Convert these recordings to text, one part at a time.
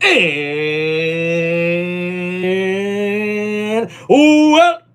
And welcome,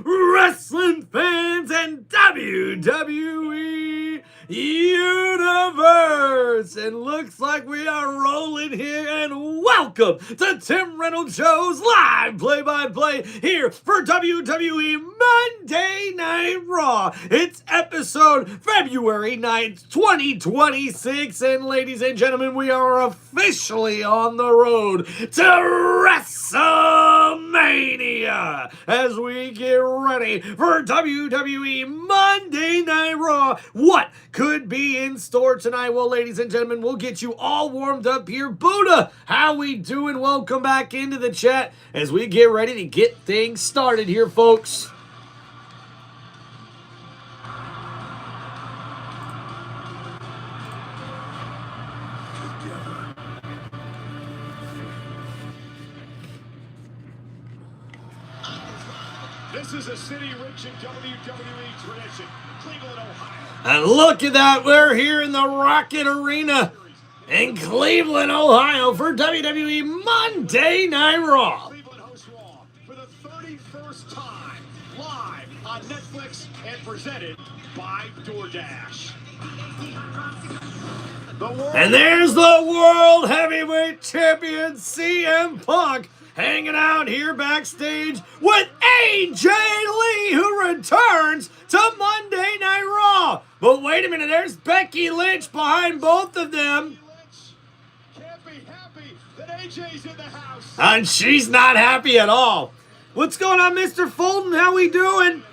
wrestling fans and WWE Universe. And looks like we are rolling here. And welcome to Tim Reynolds Show's live play-by-play here for WWE Monday Night Raw. It's episode February 9th, 2026. And ladies and gentlemen, we are officially on the road to WrestleMania as we get ready for WWE Monday Night Raw. What could be in store tonight? Well, ladies and gentlemen, we'll get you all warmed up here. Buddha, how we doing? Welcome back into the chat as we get ready to get things started here, folks. This is a city rich in WWE tradition, Cleveland, Ohio. And look at that, we're here in the Rocket Arena in Cleveland, Ohio for WWE Monday Night Raw. Cleveland hosts Raw for the 31st time, live on Netflix and presented by DoorDash. And there's the World Heavyweight Champion CM Punk hanging out here backstage with AJ Lee, who returns to Monday Night Raw. But wait a minute, there's Becky Lynch behind both of them. Can't be happy that AJ's in the house. And she's not happy at all. What's going on, Mr. Fulton? How we doing?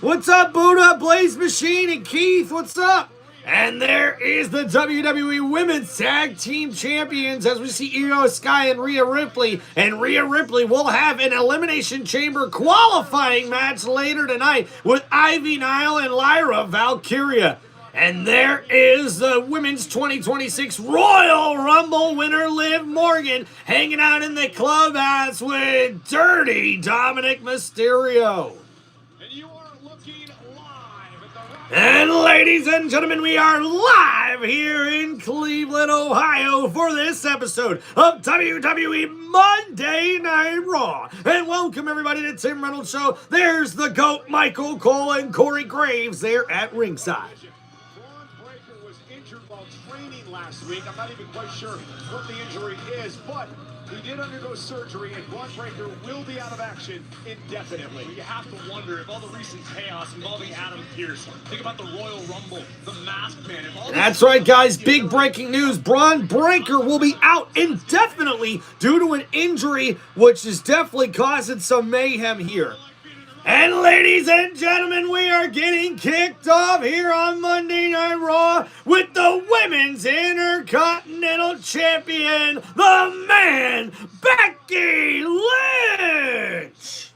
What's up, Buddha, Blaze Machine, and Keith? What's up? And there is the WWE Women's Tag Team Champions as we see Io Sky and Rhea Ripley. And Rhea Ripley will have an Elimination Chamber qualifying match later tonight with Ivy Nile and Lyra Valkyria. And there is the Women's 2026 Royal Rumble winner, Liv Morgan, hanging out in the clubhouse with Dirty Dominic Mysterio. And ladies and gentlemen, we are live here in Cleveland, Ohio for this episode of WWE Monday Night Raw. And welcome everybody to Tim Reynolds Show. There's the GOAT, Michael Cole, and Corey Graves there at ringside. Braun Breaker was injured while training last week. I'm not even quite sure what the injury is, but he did undergo surgery, and Braun Breaker will be out of action indefinitely. You have to wonder if all the recent chaos involving Adam Pearce, think about the Royal Rumble, the Masked Man. That's right, guys. Big breaking news. Braun Breaker will be out indefinitely due to an injury, which is definitely causing some mayhem here. And ladies and gentlemen, we are getting kicked off here on Monday Night Raw with the Women's Intercontinental Champion, the man, Becky Lynch.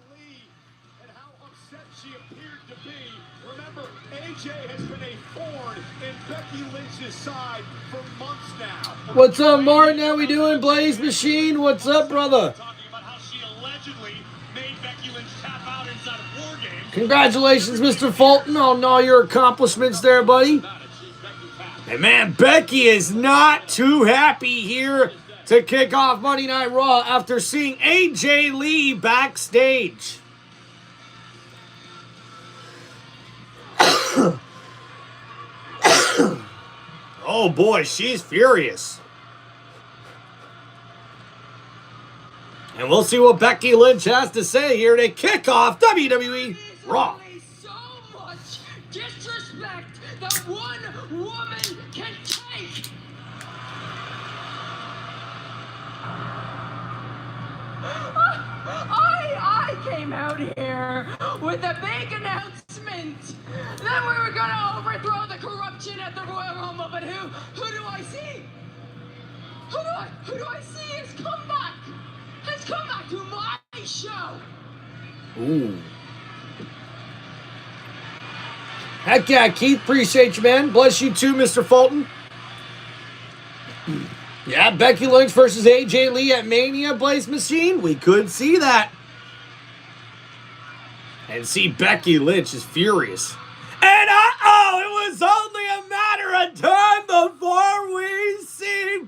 And how upset she appeared to be. Remember, AJ has been a thorn in Becky Lynch's side for months now. What's up, Martin? How we doing? Blaze Machine, what's up, brother? Talking about how she allegedly made Becky Lynch tap out inside of War Games. Congratulations, Mr. Fulton, on all your accomplishments there, buddy. And man, Becky is not too happy here to kick off Monday Night Raw after seeing AJ Lee backstage. Oh boy, she's furious. And we'll see what Becky Lynch has to say here to kick off WWE Raw. So much disrespect that one woman can take. I came out here with a big announcement that we were gonna overthrow the corruption at the Royal Rumble, but who do I see? Who do I see has come back to my show? Ooh. Heck yeah, Keith. Appreciate you, man. Bless you too, Mr. Fulton. Yeah, Becky Lynch versus AJ Lee at Mania, Blaze Machine. We could see that. And see, Becky Lynch is furious. And it was only a matter of time before we see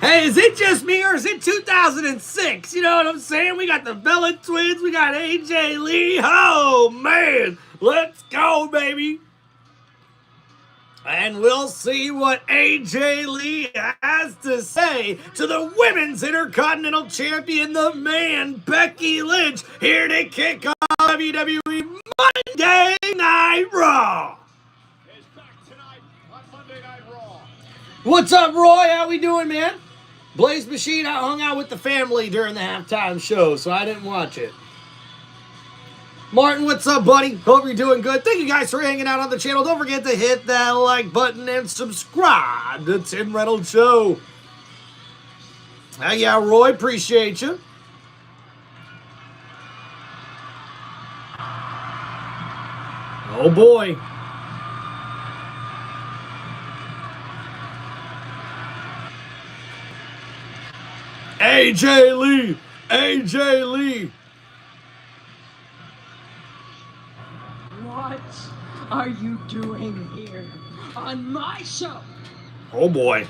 Hey, is it just me or is it 2006? You know what I'm saying? We got the Bella Twins. We got AJ Lee. Oh, man. Let's go, baby. And we'll see what AJ Lee has to say to the Women's Intercontinental Champion, the man, Becky Lynch, here to kick off WWE Monday Night Raw. Is back tonight on Monday Night Raw. What's up, Roy? How we doing, man? Blaze Machine, I hung out with the family during the halftime show, so I didn't watch it. Martin, what's up, buddy? Hope you're doing good. Thank you guys for hanging out on the channel. Don't forget to hit that like button and subscribe to Tim Reynolds Show. Yeah, Roy, appreciate you. Oh, boy. AJ Lee! AJ Lee! What are you doing here on my show? Oh, boy.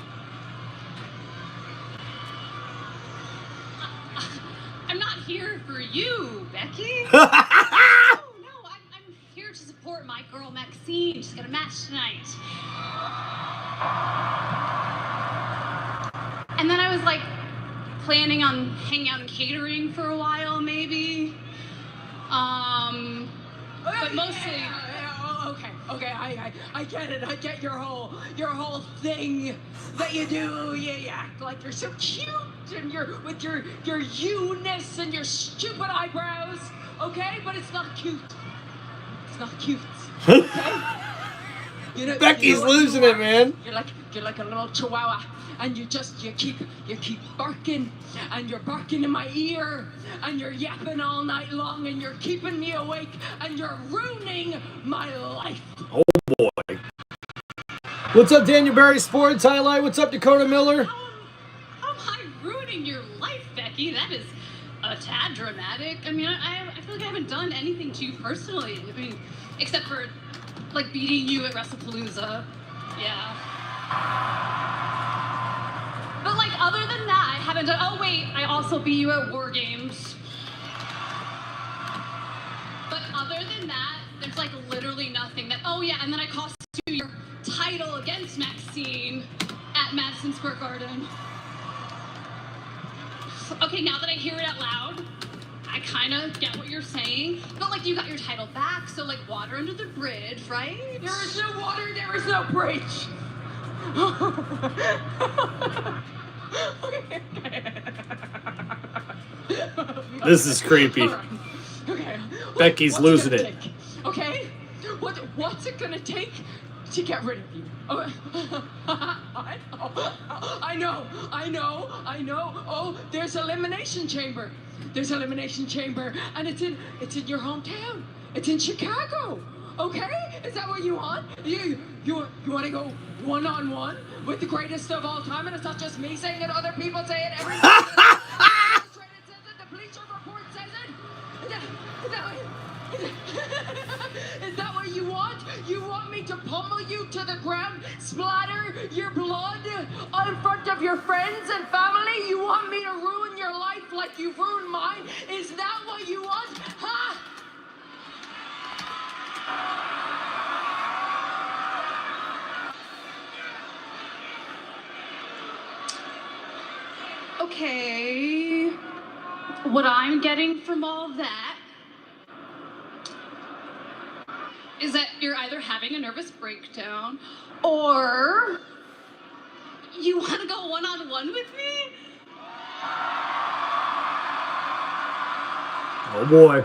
I'm not here for you, Becky. No, I'm here to support my girl Maxine. She's got a match tonight. And then I was like planning on hanging out and catering for a while, maybe. But mostly. Okay, I get it. I get your whole thing that you do. You act like you're so cute, and you're with your you-ness and your stupid eyebrows. Okay, but it's not cute. It's not cute. Okay. Becky's losing it, man. You're like a little chihuahua, and you keep barking, and you're barking in my ear, and you're yapping all night long, and you're keeping me awake, and you're ruining my life. Oh, boy. What's up, Daniel Barry Sports Highlight? What's up, Dakota Miller? How am I ruining your life, Becky? That is a tad dramatic. I mean, I feel like I haven't done anything to you personally. I mean, except for like beating you at WrestlePalooza. Yeah. But like other than that, I haven't done. Oh wait, I also beat you at War Games. But other than that, there's like literally nothing that. Oh yeah, and then I cost you your title against Maxine at Madison Square Garden. Okay, now that I hear it out loud, I kind of get what you're saying. But like you got your title back, so like water under the bridge, right? There is no water. There is no bridge. This is creepy. Right. Okay. Becky's What's losing gonna it. take? Okay. What's it gonna take to get rid of you? Oh, I know. Oh, there's Elimination Chamber. There's Elimination Chamber, and it's in your hometown. It's in Chicago. Okay? Is that what you want? You want to go one-on-one with the greatest of all time, and it's not just me saying it, other people say it, everybody says it, the Bleacher Report says it. Is that what you want? You want me to pummel you to the ground, splatter your blood in front of your friends and family? You want me to ruin your life like you've ruined mine? Is that what you want? Ha! Okay. What I'm getting from all that is that you're either having a nervous breakdown or you want to go one-on-one with me? Oh, boy.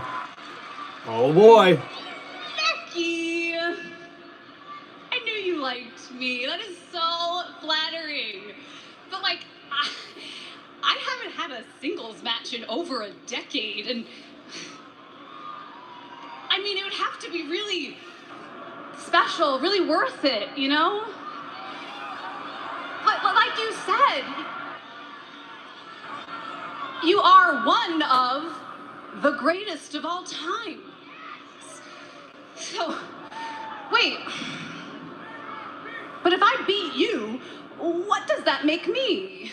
Oh, boy. Becky! I knew you liked me. That is so flattering. But like, I haven't had a singles match in over a decade, and I mean, it would have to be really special, really worth it, you know? But like you said, you are one of the greatest of all time. So, wait. But if I beat you, what does that make me?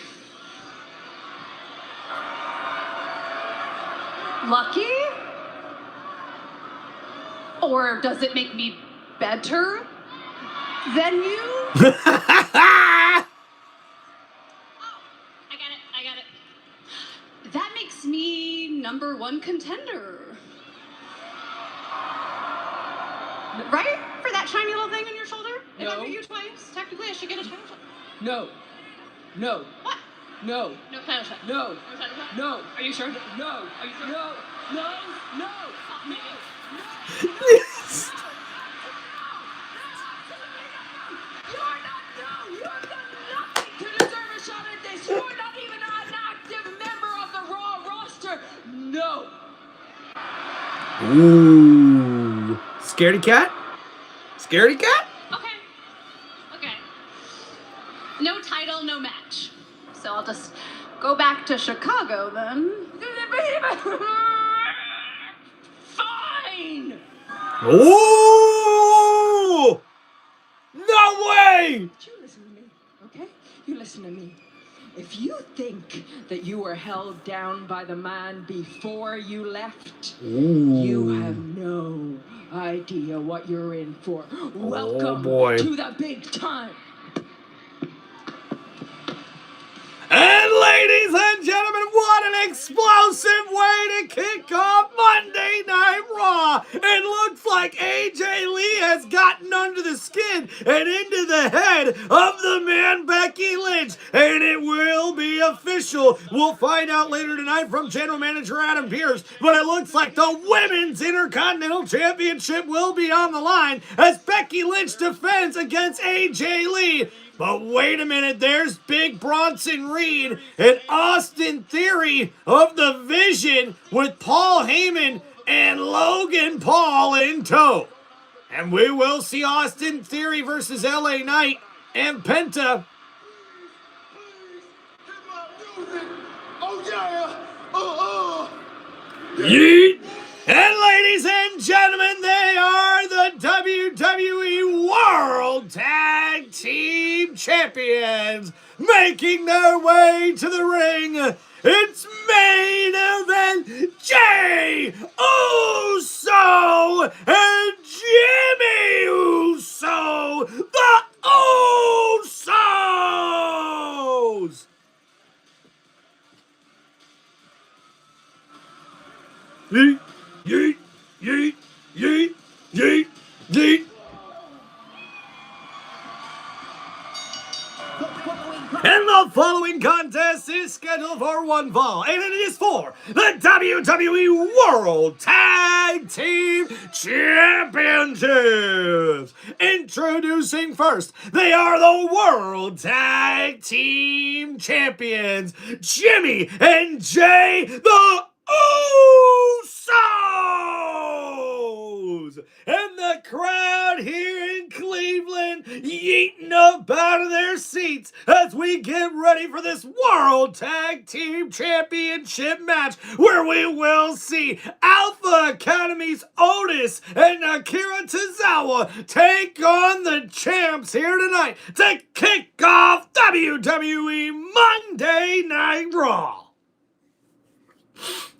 lucky? Or does it make me better than you? I I got it. That makes me number one contender. Right? For that shiny little thing on your shoulder? If I No. beat you twice, technically I should get a title shot. No. No. What? No. No title shot. No. No title shot? No. Are you sure? No. Are you sure? No. No. No. Oh, maybe. yes. You are not. No. You have done nothing to deserve a shot at this. You are not even an active member of the Raw roster. No. Ooh. Scaredy cat? Scaredy cat? Okay. Okay. No title, no match. So I'll just go back to Chicago then. Fine. Ooh! No way! But you listen to me, okay? You listen to me. If you think that you were held down by the man before you left, you have no idea what you're in for. Welcome boy. to the big time. And ladies and gentlemen, what an explosive way to kick off Monday Night Raw. It looks like AJ Lee has gotten under the skin and into the head of the man Becky Lynch. And it will be official. We'll find out later tonight from General Manager Adam Pearce. But it looks like the Women's Intercontinental Championship will be on the line as Becky Lynch defends against AJ Lee. But wait a minute, there's Big Bronson Reed and Austin Theory of the Vision with Paul Heyman and Logan Paul in tow. And we will see Austin Theory versus LA Knight and Penta. Oh, yeah. Yeet. And ladies and gentlemen, they are the WWE World Tag Team Champions making their way to the ring. It's main event Jey Uso and Jimmy Uso, the Usos. Yeet, yeet, yeet, yeet, yeet, yeet. And the following contest is scheduled for one fall, and it is for the WWE World Tag Team Championships. Introducing first, they are the World Tag Team Champions, Jimmy and Jey the Usos! And the crowd here in Cleveland yeeting up out of their seats as we get ready for this World Tag Team Championship match where we will see Alpha Academy's Otis and Akira Tozawa take on the champs here tonight to kick off WWE Monday Night Raw.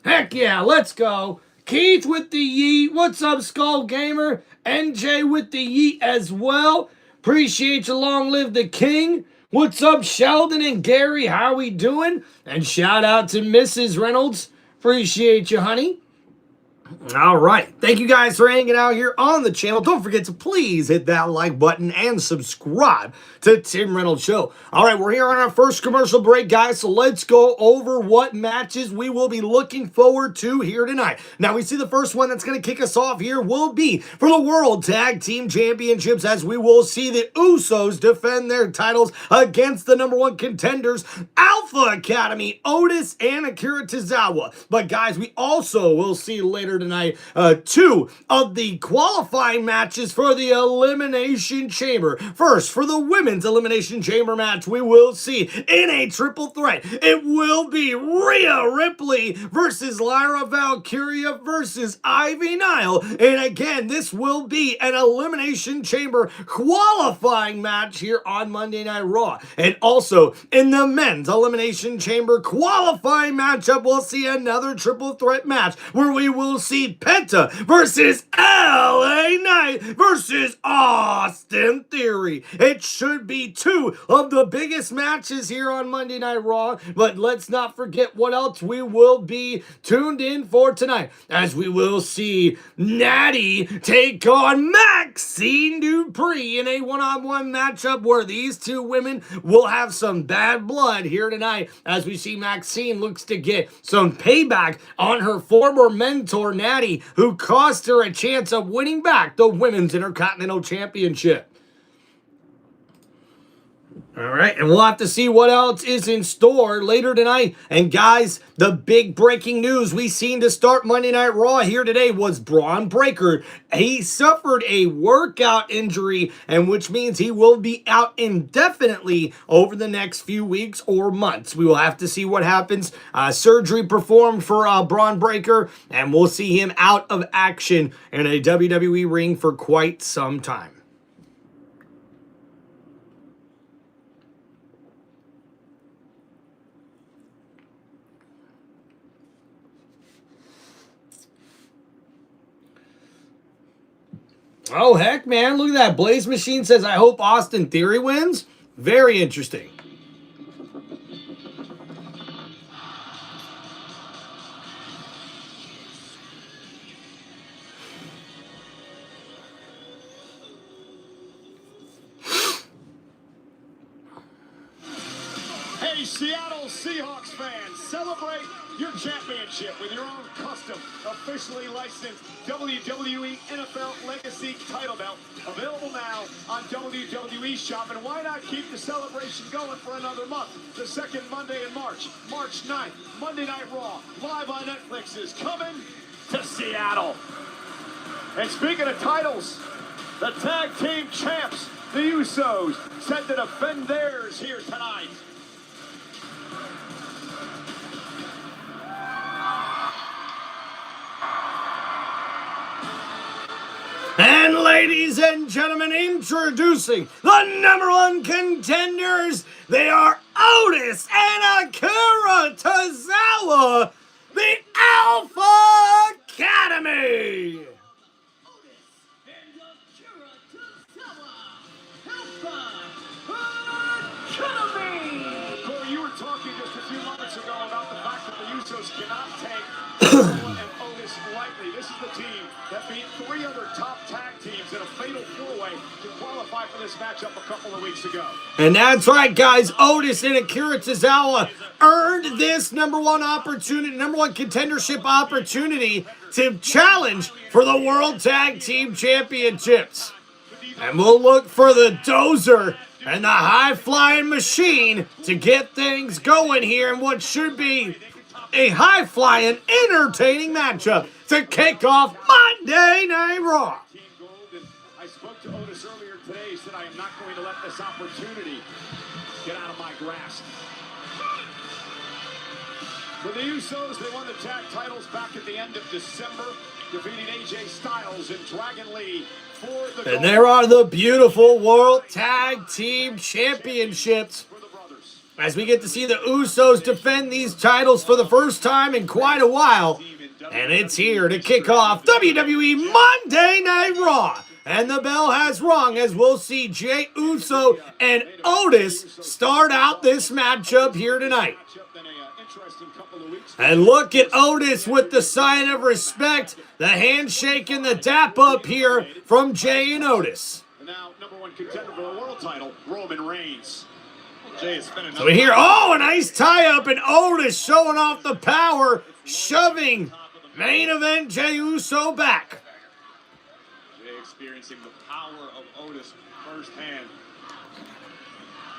Heck yeah, let's go. Keith with the yeet. What's up, Skull Gamer? NJ with the yeet as well. Appreciate you. Long live the king. What's up, Sheldon and Gary? How we doing? And shout out to Mrs. Reynolds. Appreciate you, honey. All right. Thank you guys for hanging out here on the channel. Don't forget to please hit that like button and subscribe to Tim Reynolds Show. All right, we're here on our first commercial break, guys, so let's go over what matches we will be looking forward to here tonight. Now, we see the first one that's going to kick us off here will be for the World Tag Team Championships, as we will see the Usos defend their titles against the number one contenders, Alpha Academy, Otis and Akira Tozawa. But, guys, we also will see later tonight. Two of the qualifying matches for the Elimination Chamber. First, for the Women's Elimination Chamber match, we will see in a triple threat. It will be Rhea Ripley versus Lyra Valkyria versus Ivy Nile. And again, this will be an Elimination Chamber qualifying match here on Monday Night Raw. And also, in the Men's Elimination Chamber qualifying matchup, we'll see another triple threat match where we will see Penta versus LA Knight versus Austin Theory. It should be two of the biggest matches here on Monday Night Raw, but let's not forget what else we will be tuned in for tonight, as we will see Natty take on Maxine Dupree in a one-on-one matchup where these two women will have some bad blood here tonight, as we see Maxine looks to get some payback on her former mentor Natty, who cost her a chance of winning back the Women's Intercontinental Championship. All right, and we'll have to see what else is in store later tonight. And guys, the big breaking news we seen to start Monday Night Raw here today was Braun Breaker. He suffered a workout injury, and which means he will be out indefinitely over the next few weeks or months. We will have to see what happens. Surgery performed for Braun Breaker, and we'll see him out of action in a WWE ring for quite some time. Oh, heck, man. Look at that. Blaze Machine says, I hope Austin Theory wins. Very interesting. Hey, Seattle Seahawks fans, celebrate your championship with your own custom, officially licensed WWE NFL Legacy title belt. Available now on WWE Shop. And why not keep the celebration going for another month? The second Monday in March, March 9th, Monday Night Raw, live on Netflix, is coming to Seattle. And speaking of titles, the tag team champs, the Usos, set to defend theirs here tonight. And ladies and gentlemen, introducing the number one contenders. They are Otis and Akira Tozawa, the Alpha Academy. Corey, you were talking just a few moments ago about the fact that the Usos cannot take Tozawa and Otis lightly. This is the team that beat three other top tag teams in a fatal four-way to qualify for this matchup a couple of weeks ago. And that's right, guys. Otis and Akira Tozawa earned this number one contendership opportunity to challenge for the World Tag Team Championships. And we'll look for the Dozer and the high-flying machine to get things going here in what should be a high-flying, entertaining matchup to kick off Monday Night Raw. Team Gold, and I spoke to Otis earlier today. He said, I am not going to let this opportunity get out of my grasp. For the Usos, they won the tag titles back at the end of December, defeating AJ Styles and Dragon Lee for the gold. And there are the beautiful World Tag Team Championships, For the brothers. as we get to see the Usos defend these titles for the first time in quite a while. And it's here to kick off WWE Monday Night Raw. And the bell has rung as we'll see Jey Uso and Otis start out this matchup here tonight. And look at Otis with the sign of respect, the handshake and the dap up here from Jey and Otis. And now, number one contender for the world title, Roman Reigns. Jey is spinning. So we hear, oh, a nice tie-up, and Otis showing off the power, shoving main event Jey Uso back. Jey experiencing the power of Otis firsthand.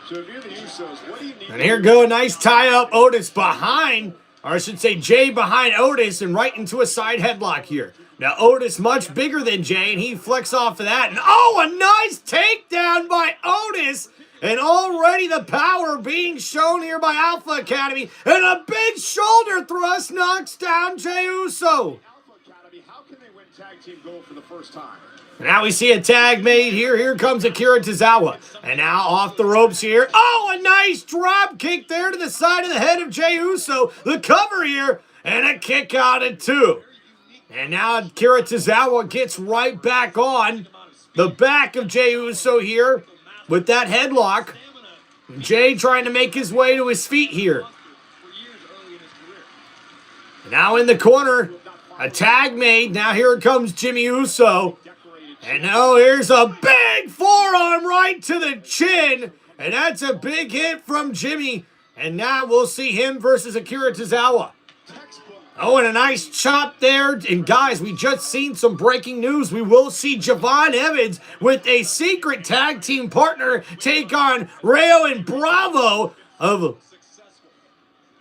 So if you're the Usos, what do you need? And here go, a nice tie-up, Otis behind Or I should say Jay behind Otis and right into a side headlock here. Now Otis much bigger than Jay, and he flicks off of that. And oh, a nice takedown by Otis. And already the power being shown here by Alpha Academy. And a big shoulder thrust knocks down Jey Uso. Alpha Academy, how can they win tag team gold for the first time? Now we see a tag made here. Here comes Akira Tozawa. And now off the ropes here. Oh, a nice drop kick there to the side of the head of Jey Uso. The cover here. And a kick out at 2. And now Akira Tozawa gets right back on the back of Jey Uso here with that headlock. Jay trying to make his way to his feet here. Now in the corner, a tag made. Now here comes Jimmy Uso. And now here's a big forearm right to the chin. And that's a big hit from Jimmy. And now we'll see him versus Akira Tozawa. Oh, and a nice chop there. And guys, we just seen some breaking news. We will see Javon Evans with a secret tag team partner take on Rayo and Bravo of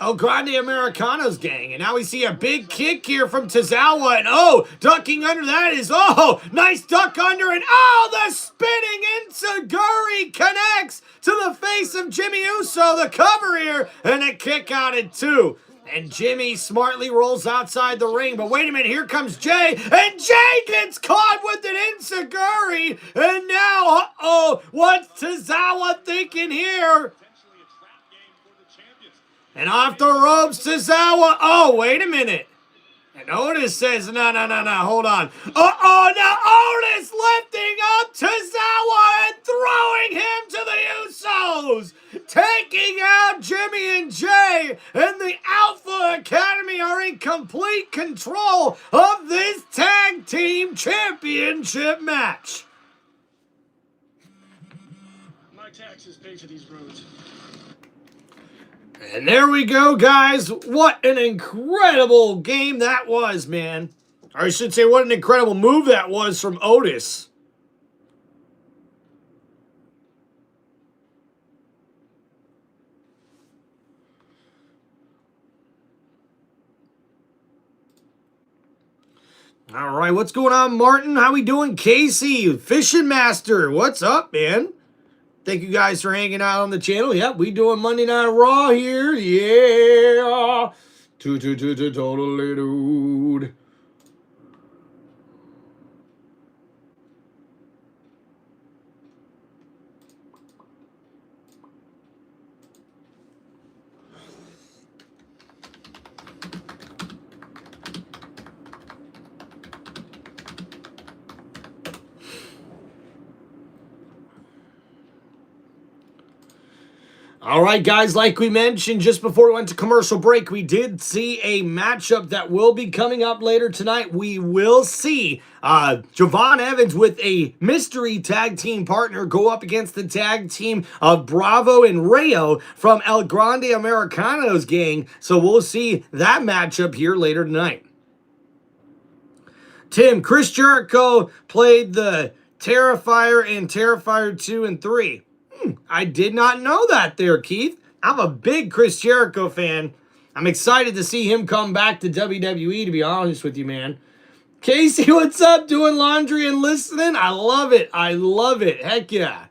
El Grande Americano's gang. And now we see a big kick here from Tozawa. And oh, ducking under that is, oh, nice duck under. And oh, the spinning Enziguri connects to the face of Jimmy Uso. The cover here and a kick out at 2. And Jimmy smartly rolls outside the ring. But wait a minute, here comes Jay. And Jay gets caught with an Enziguri. And now, uh-oh, what's Tozawa thinking here? And off the ropes, Tozawa. Oh, wait a minute. And Otis says, no, hold on. Uh-oh, now Otis lifting up Tozawa and throwing him to the Usos. Taking out Jimmy and Jay. And the Alpha Academy are in complete control of this tag team championship match. My taxes pay for these roads. And there we go, guys. What an incredible game that was, man. Or I should say, what an incredible move that was from Otis. All right, what's going on, Martin? How we doing? Casey, Fishing Master, what's up, man? Thank you guys for hanging out on the channel. Yep, we doing Monday Night Raw here. Yeah. Totally, dude. All right, guys, like we mentioned just before we went to commercial break, we did see a matchup that will be coming up later tonight. We will see Javon Evans with a mystery tag team partner go up against the tag team of Bravo and Rayo from El Grande Americano's gang. So we'll see that matchup here later tonight. Tim, Chris Jericho played the Terrifier in Terrifier 2 and 3. I did not know that there, Keith. I'm a big Chris Jericho fan. I'm excited to see him come back to WWE, to be honest with you, man. Casey, what's up? Doing laundry and listening? I love it. I love it. Heck yeah.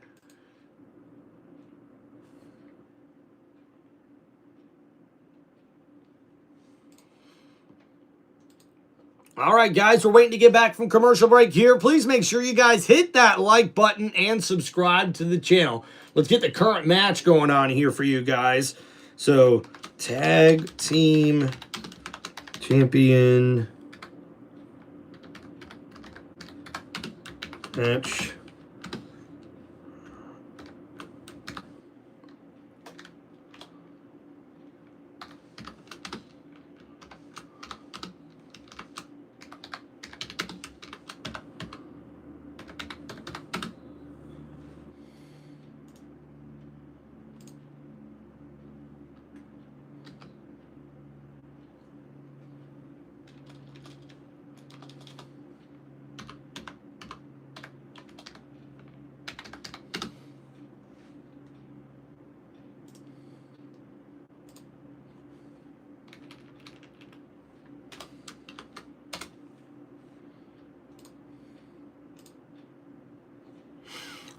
All right, guys, we're waiting to get back from commercial break here. Please make sure you guys hit that like button and subscribe to the channel. Let's get the current match going on here for you guys. So, tag team champion match.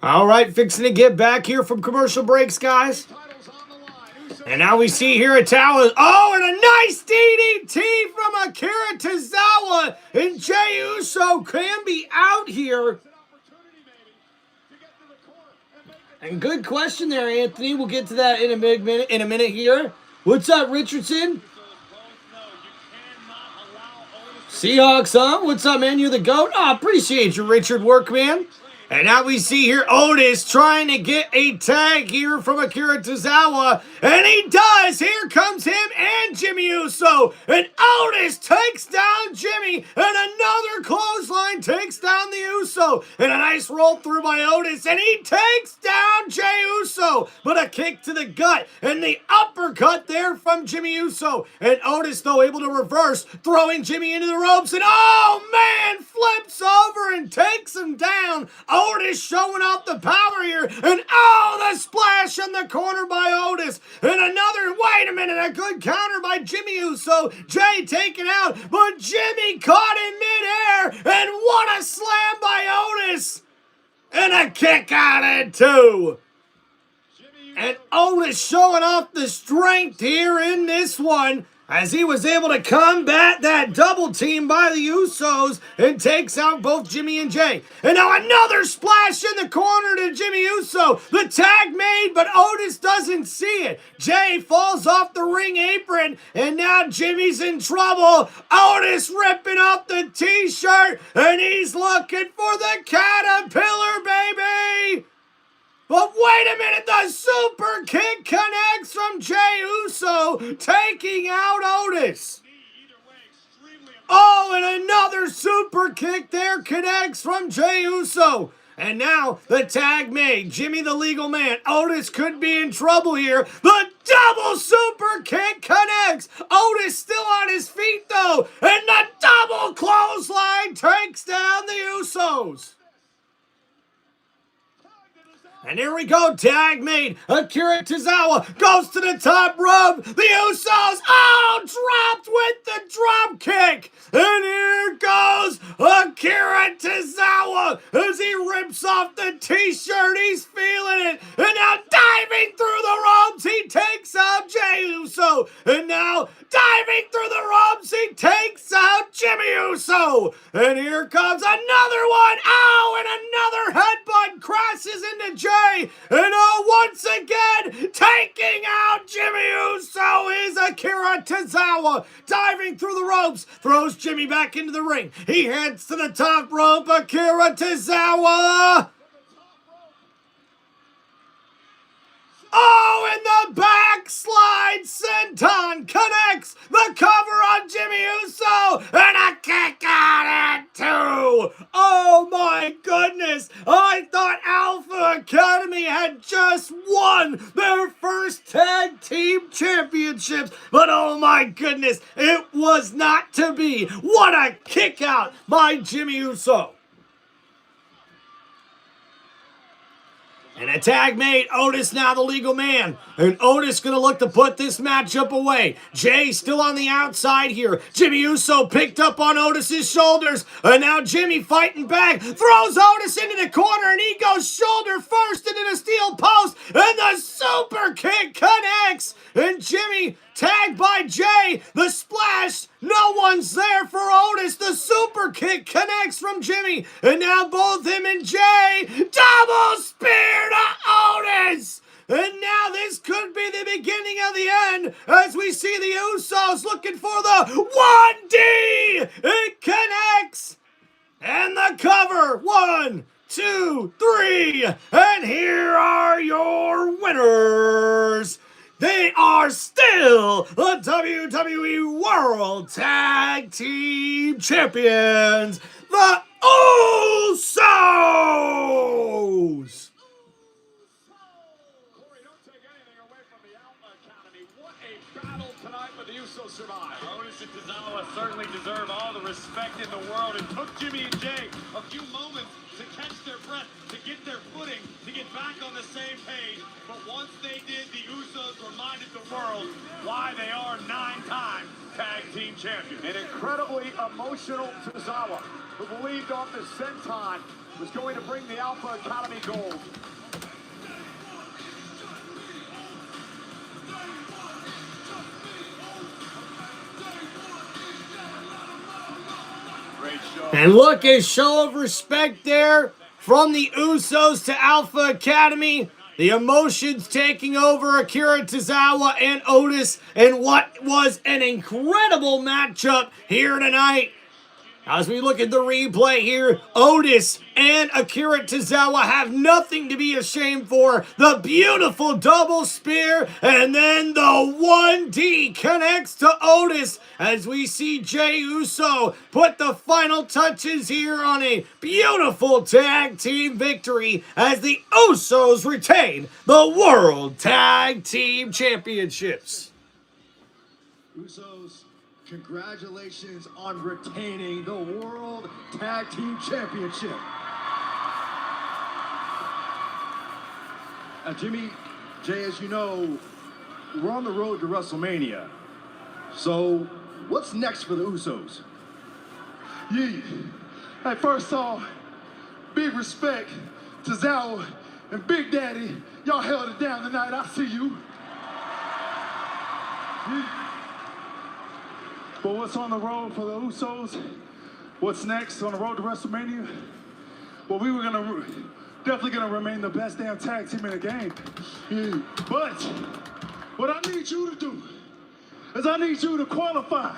All right, fixing to get back here from commercial breaks, guys. And now we see here a towel. Oh, and a nice DDT from Akira Tozawa. And Jey Uso can be out here. And good question there, Anthony. We'll get to that in a minute here. What's up, Richardson? Seahawks, huh? What's up, man? You're the GOAT? Oh, appreciate you, Richard Workman. And now we see here Otis trying to get a tag here from Akira Tozawa. And he does. Here comes him and Jimmy Uso. And Otis takes down Jimmy. And another clothesline takes down the Uso. And a nice roll through by Otis. And he takes down Jey Uso. But a kick to the gut. And the uppercut there from Jimmy Uso. And Otis, though, able to reverse, throwing Jimmy into the ropes. And oh, man, flips over and takes him down. Otis showing off the power here. And oh, the splash in the corner by Otis. And another, wait a minute, a good counter by Jimmy Uso. Jey taken out, but Jimmy caught in midair. And what a slam by Otis. And a kick out at 2. And Otis showing off the strength here in this one, as he was able to combat that double team by the Usos and takes out both Jimmy and Jey. And now another splash in the corner to Jimmy Uso. The tag made, but Otis doesn't see it. Jey falls off the ring apron, and now Jimmy's in trouble. Otis ripping off the t-shirt, and he's looking for the Caterpillar, baby! But wait a minute, the super kick connects from Jey Uso, taking out Otis. Oh, and another super kick there connects from Jey Uso. And now the tag made. Jimmy the legal man. Otis could be in trouble here. The double super kick connects. Otis still on his feet though. And the double clothesline takes down the Usos. And here we go, tag made. Akira Tozawa goes to the top rope. The Usos, dropped with the drop kick. And here goes Akira Tozawa as he rips off the t-shirt. He's feeling it. And now diving through the ropes, he takes out Jey Uso. And now diving through the ropes, he takes out Jimmy Uso. And here comes another one. Oh, and another headbutt crashes into Jey. And once again, taking out Jimmy Uso is Akira Tozawa. Diving through the ropes, throws Jimmy back into the ring. He heads to the top rope, Akira Tozawa. Oh, and the backslide senton connects the cover on Jimmy Uso, and a kick out at 2. Oh my goodness, I thought Alpha Academy had just won their first tag team championships, but oh my goodness, it was not to be. What a kick out by Jimmy Uso. And a tag made. Otis now the legal man. And Otis going to look to put this matchup away. Jey still on the outside here. Jimmy Uso picked up on Otis's shoulders. And now Jimmy fighting back. Throws Otis into the corner. And he goes shoulder first into the steel post. And the super kick connects. And Jimmy tagged by Jey. The splash. No one's there for Otis. The super kick connects from Jimmy. And now both him and Jey. Double spear to Otis. And now this could be the beginning of the end as we see the Usos looking for the 1D. It connects. And the cover. 1, 2, 3. And here are your winners. They are still the WWE World Tag Team Champions, the Usos! Corey, don't take anything away from the Alpha Academy. What a battle tonight, but the Usos survive. Otis and Tozawa certainly deserve all the respect in the world. It took Jimmy and Jey a few moments to catch their breath, to get their footing, to get back on the same page. But once they did, the Usos reminded the world why they are 9-time Tag Team Champions. An incredibly emotional Tozawa, who believed off the senton was going to bring the Alpha Academy gold. Great show. And look, a show of respect there from the Usos to Alpha Academy. The emotions taking over Akira Tozawa and Otis in what was an incredible matchup here tonight. As we look at the replay here, Otis and Akira Tozawa have nothing to be ashamed for. The beautiful double spear, and then the 1D connects to Otis as we see Jey Uso put the final touches here on a beautiful tag team victory as the Usos retain the World Tag Team Championships. Usos, congratulations on retaining the World Tag Team Championship. Jimmy, Jay, as you know, we're on the road to WrestleMania. So, what's next for the Usos? Yeah. Hey, first off, big respect to Tozawa and Big Daddy. Y'all held it down tonight. I see you. Yeah. But what's on the road for the Usos? What's next on the road to WrestleMania? Well, we were definitely gonna remain the best damn tag team in the game. Yeah. But what I need you to do is I need you to qualify.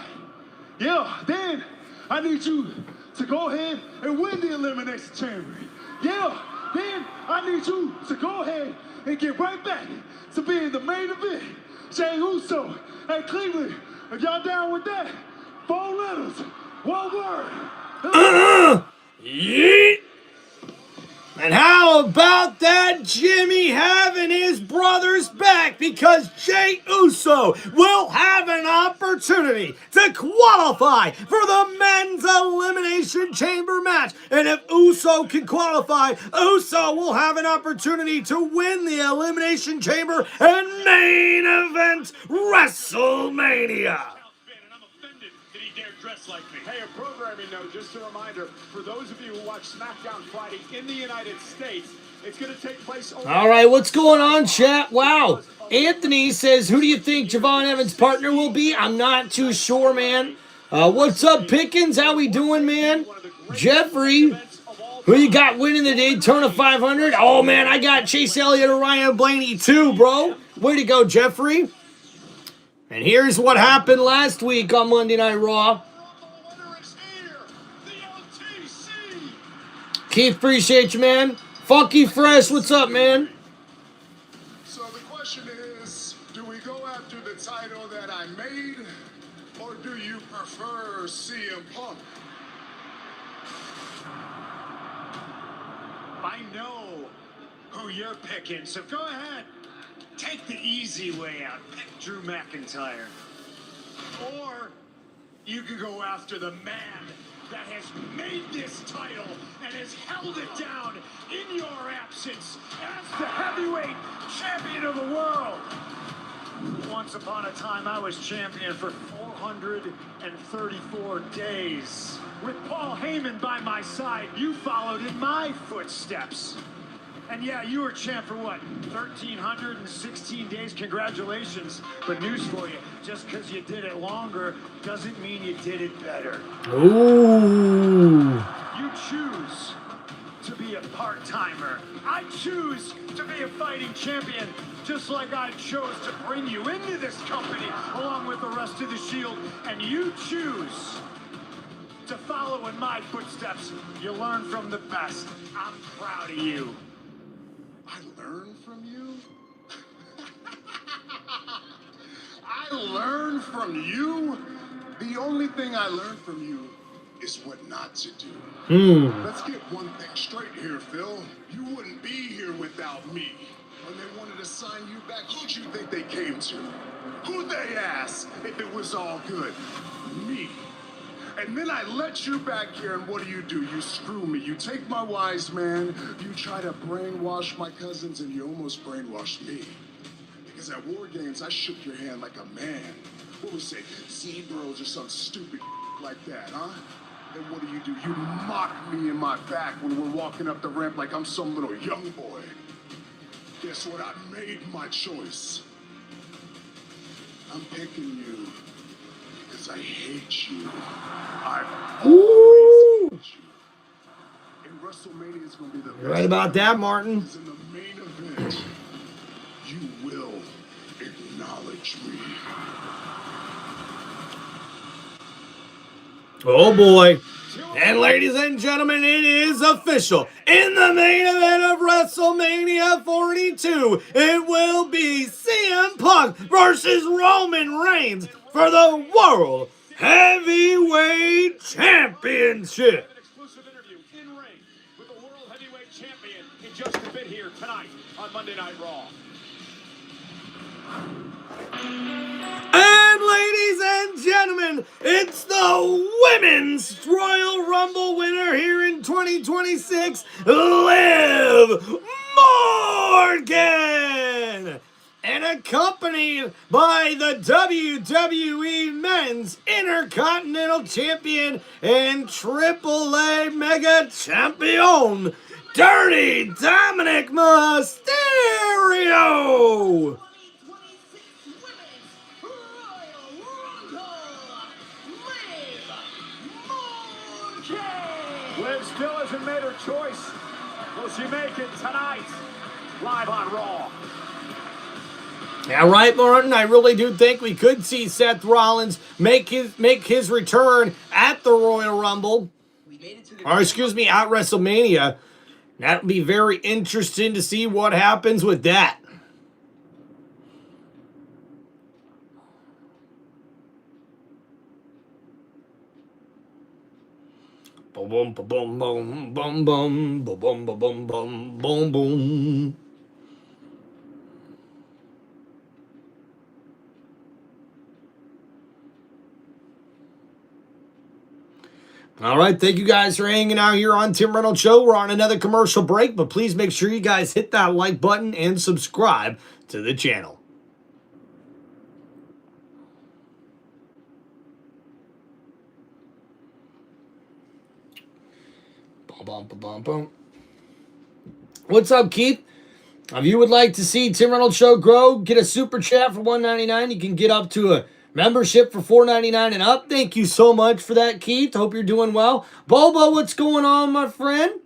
Yeah, then I need you to go ahead and win the Elimination Chamber. Yeah, then I need you to go ahead and get right back to being the main event. Jey Uso and Cleveland. If y'all down with that, 4 letters, 1 word. Yeet. And how about that Jimmy having his brothers back, because Jey Uso will have an opportunity to qualify for the men's elimination chamber match. And if Uso can qualify, Uso will have an opportunity to win the elimination chamber and main event WrestleMania. Like me. Hey, a programming note, just a reminder, for those of you who watch SmackDown Friday in the United States, it's going to take place over... All right, what's going on, chat? Wow. Anthony says, who do you think Javon Evans' partner will be? I'm not too sure, man. What's up, Pickens? How we doing, man? Jeffrey, who you got winning the Daytona 500? Oh, man, I got Chase Elliott or Ryan Blaney, too, bro. Way to go, Jeffrey. And here's what happened last week on Monday Night Raw. Keith, appreciate you, man. Funky Fresh, what's up, man? So the question is, do we go after the title that I made, or do you prefer CM Punk? I know who you're picking, so go ahead. Take the easy way out. Pick Drew McIntyre. Or you could go after the man that has made this title and has held it down in your absence as the heavyweight champion of the world. Once upon a time, I was champion for 434 days. With Paul Heyman by my side, you followed in my footsteps. And yeah, you were champ for what, 1,316 days? Congratulations. But news for you, just because you did it longer doesn't mean you did it better. Ooh. You choose to be a part-timer. I choose to be a fighting champion, just like I chose to bring you into this company along with the rest of the Shield. And you choose to follow in my footsteps. You learn from the best. I'm proud of you. I learn from you? I learn from you? The only thing I learned from you is what not to do. Let's get one thing straight here, Phil. You wouldn't be here without me. When they wanted to sign you back, who'd you think they came to? Who'd they ask if it was all good? Me. And then I let you back here, and what do? You screw me. You take my wise man, you try to brainwash my cousins, and you almost brainwashed me. Because at War Games, I shook your hand like a man. What was it? zebras or some stupid like that, huh? Then what do? You mock me in my back when we're walking up the ramp like I'm some little young boy. Guess what? I made my choice. I'm picking you because I hate you. I've always hated you. And WrestleMania is going to be the best. You're right about that, Martin. Because in the main event, you will acknowledge me. Oh boy. And ladies and gentlemen, it is official. In the main event of WrestleMania 42, it will be CM Punk versus Roman Reigns for the World Heavyweight Championship. An exclusive interview in ring with the World Heavyweight Champion in just a bit here tonight on Monday Night Raw. And ladies and gentlemen, it's the Women's Royal Rumble winner here in 2026, Liv Morgan! And accompanied by the WWE Men's Intercontinental Champion and AAA Mega Champion, Dirty Dominic Mysterio! Liv still hasn't made her choice. Will she make it tonight? Live on Raw. Yeah, right, Martin. I really do think we could see Seth Rollins make his return at the Royal Rumble. Or excuse me, at WrestleMania. That would be very interesting to see what happens with that. Boom, boom, boom, boom, boom, boom, boom, boom, boom, boom, boom, boom. All right, thank you guys for hanging out here on Tim Reynolds Show. We're on another commercial break, but please make sure you guys hit that like button and subscribe to the channel. Bum, bum, bum, bum. What's up, Keith? If you would like to see Tim Reynolds Show grow, get a super chat for $1.99. You can get up to a membership for $4.99 and up. Thank you so much for that, Keith. Hope you're doing well. Bobo, what's going on, my friend?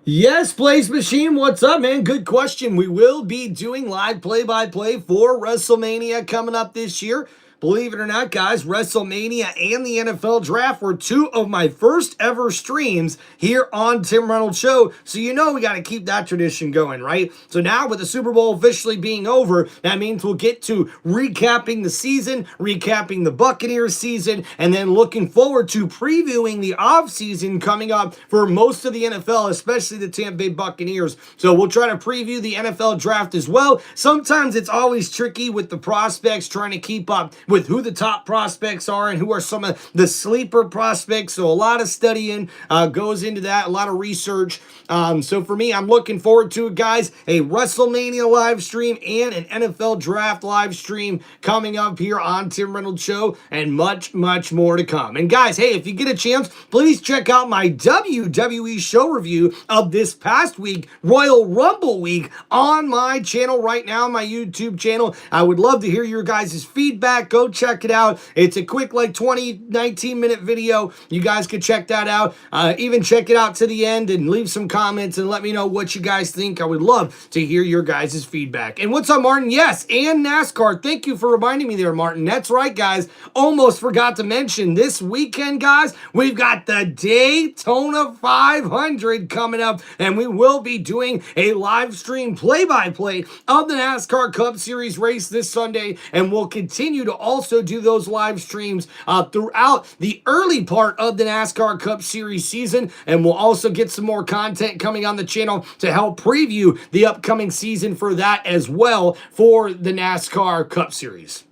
Yes, Blaze Machine, what's up, man? Good question. We will be doing live play-by-play for WrestleMania coming up this year. Believe it or not, guys, WrestleMania and the NFL Draft were two of my first ever streams here on Tim Reynolds Show. So you know we got to keep that tradition going, right? So now with the Super Bowl officially being over, that means we'll get to recapping the season, recapping the Buccaneers season, and then looking forward to previewing the offseason coming up for most of the NFL, especially the Tampa Bay Buccaneers. So we'll try to preview the NFL Draft as well. Sometimes it's always tricky with the prospects trying to keep up with who the top prospects are and who are some of the sleeper prospects. So a lot of studying goes into that, a lot of research. So for me, I'm looking forward to it, guys. A WrestleMania live stream and an NFL Draft live stream coming up here on Tim Reynolds Show, and much, much more to come. And guys, hey, if you get a chance, please check out my WWE show review of this past week, Royal Rumble week, on my channel right now, my YouTube channel. I would love to hear your guys' feedback. Go check it out. It's a quick, like 19-minute video. You guys can check that out. Even check it out to the end and leave some comments and let me know what you guys think. I would love to hear your guys' feedback. And what's up, Martin? Yes, and NASCAR. Thank you for reminding me there, Martin. That's right, guys. Almost forgot to mention this weekend, guys, we've got the Daytona 500 coming up, and we will be doing a live stream play-by-play of the NASCAR Cup Series race this Sunday, and we'll continue to also do those live streams throughout the early part of the NASCAR Cup Series season, and we'll also get some more content coming on the channel to help preview the upcoming season for that as well for the NASCAR Cup Series.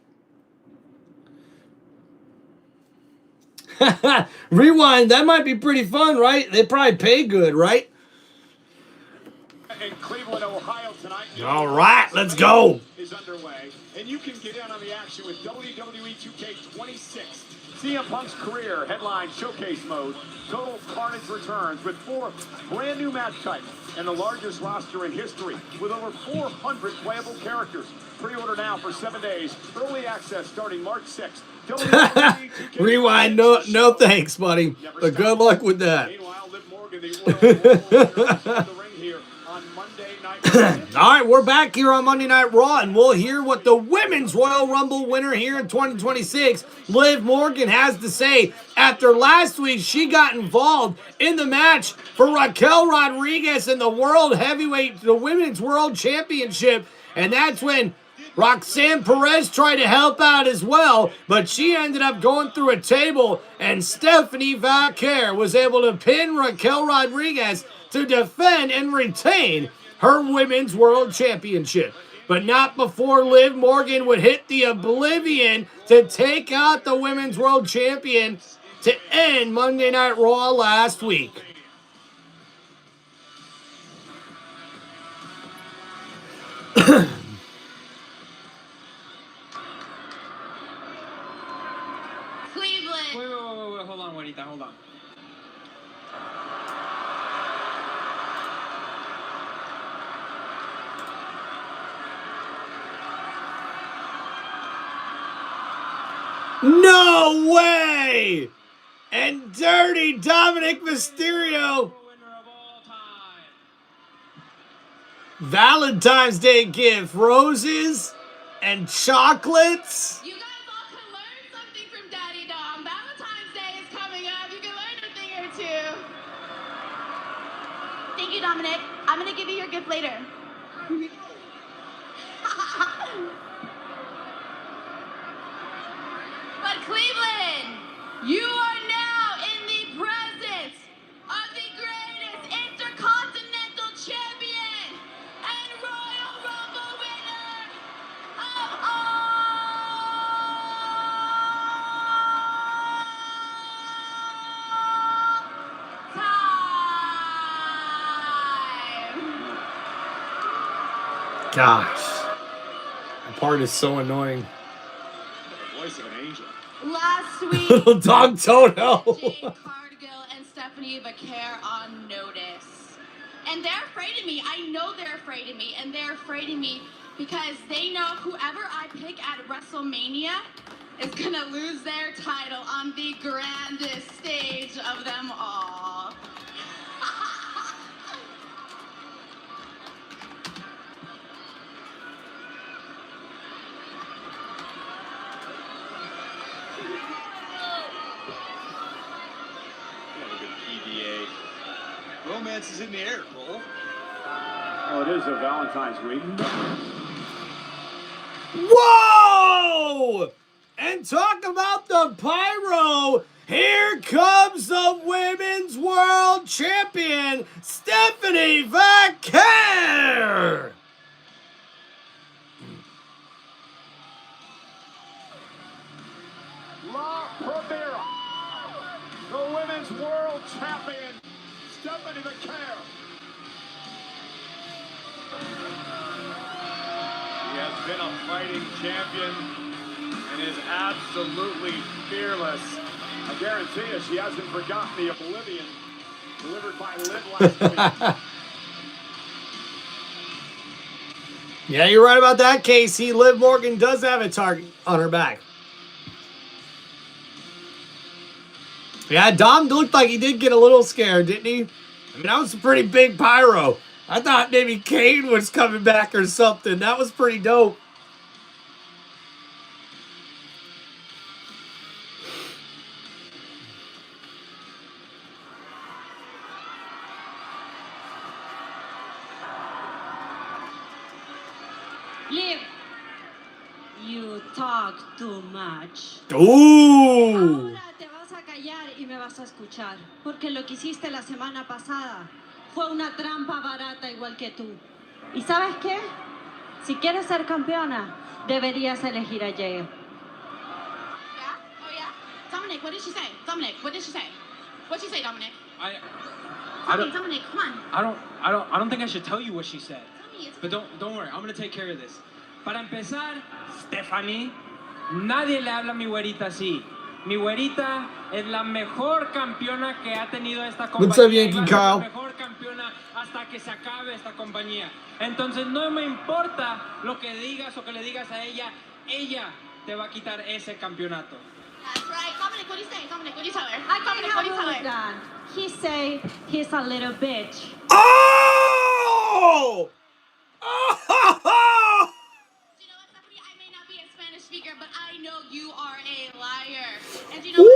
Rewind, that might be pretty fun, right? They probably pay good, right? In Cleveland, Ohio tonight. All right, let's go. Is underway. and you can get in on the action with WWE 2K26. CM Punk's career headline showcase mode. Total Carnage returns with 4 brand new match types and the largest roster in history with over 400 playable characters. Pre-order now for 7 days. Early access starting March 6th. WWE 2K26 Rewind. No thanks, buddy. But good luck with that. Meanwhile, Liv Morgan, the Royal Rumble winner, is on the ring here on Monday Night. All right, we're back here on Monday Night Raw, and we'll hear what the Women's Royal Rumble winner here in 2026, Liv Morgan, has to say. After last week, she got involved in the match for Raquel Rodriguez in the the Women's World Championship, and that's when Roxanne Perez tried to help out as well, but she ended up going through a table, and Stephanie Vaquer was able to pin Raquel Rodriguez to defend and retain her Women's World Championship. But not before Liv Morgan would hit the Oblivion to take out the Women's World Champion to end Monday Night Raw last week. Cleveland. Wait, hold on, Juanita, hold on. No way! And Dirty Dominic Mysterio. Valentine's Day gift, roses and chocolates. You guys all can learn something from Daddy Dom. Valentine's Day is coming up. You can learn a thing or two. Thank you, Dominic. I'm going to give you your gift later. But Cleveland, you are now in the presence of the greatest intercontinental champion and Royal Rumble winner of all time. Gosh, that part is so annoying. Voice of an angel. Last week, Little dog Toto. Jade Cargill and Stephanie Vaquer on notice. And they're afraid of me. I know they're afraid of me. And they're afraid of me because they know whoever I pick at WrestleMania is going to lose their title on the grandest stage of them all. PDA. Romance is in the air, Cole. Oh, it is a Valentine's week. Whoa! And talk about the pyro. Here comes the Women's World Champion, Stephanie Vaquer. La Primera, the Women's World Champion, Stephanie Vaquer. She has been a fighting champion and is absolutely fearless. I guarantee you she hasn't forgotten the Oblivion delivered by Liv last week. Yeah, you're right about that, Casey. Liv Morgan does have a target on her back. Yeah, Dom looked like he did get a little scared, didn't he? I mean, that was a pretty big pyro. I thought maybe Kane was coming back or something. That was pretty dope. Liv, you talk too much. Ooh. Ahora te vas a callar y me vas a escuchar, porque lo que hiciste la semana pasada fue una trampa barata igual que tú. ¿Y sabes qué? Si quieres ser campeona, deberías elegir a Jay. Yeah? Oh, yeah? Dominic, what did she say? Dominic, what did she say? What'd she say, Dominic? I don't Dominic, come on. I don't think I should tell you what she said. Tell me. It's But don't worry, I'm gonna take care of this. Para empezar, Stephanie, nadie le habla a mi güerita así. Mi güerita es la mejor campeona que ha tenido esta compañía. What's up, Yankee y va a ser Kyle? la mejor campeona hasta que se acabe esta compañía. Entonces no me importa lo que digas o que le digas a ella te va a quitar ese campeonato. That's right. Dominic, what do you say? Dominic, what do you tell her? I Dominic, can't what do you have tell all her? that. He say he's a little bitch. Oh! Oh! You know what, Stephanie? I may not be a Spanish speaker, but I know you are a liar. And you know what?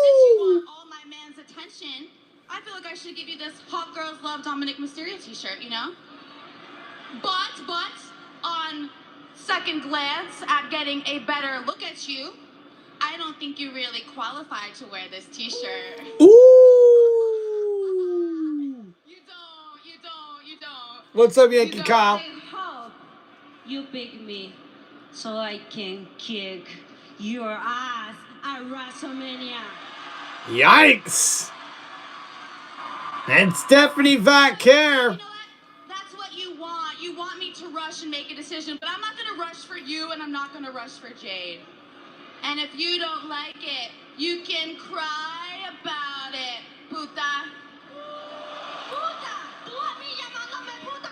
Since you want all my man's attention, I feel like I should give you this Hot Girls Love Dominic Mysterio t-shirt, you know? But, on second glance at getting a better look at you, I don't think you really qualify to wear this t-shirt. Ooh! You don't. What's up, Yankee Kyle? I hope you pick me so I can kick your ass at WrestleMania. Yikes! And Stephanie Vaquer. You know what? That's what you want. You want me to rush and make a decision, but I'm not going to rush for you, and I'm not going to rush for Jade. And if you don't like it, you can cry about it, puta. Puta. Tú a mí llamándome puta.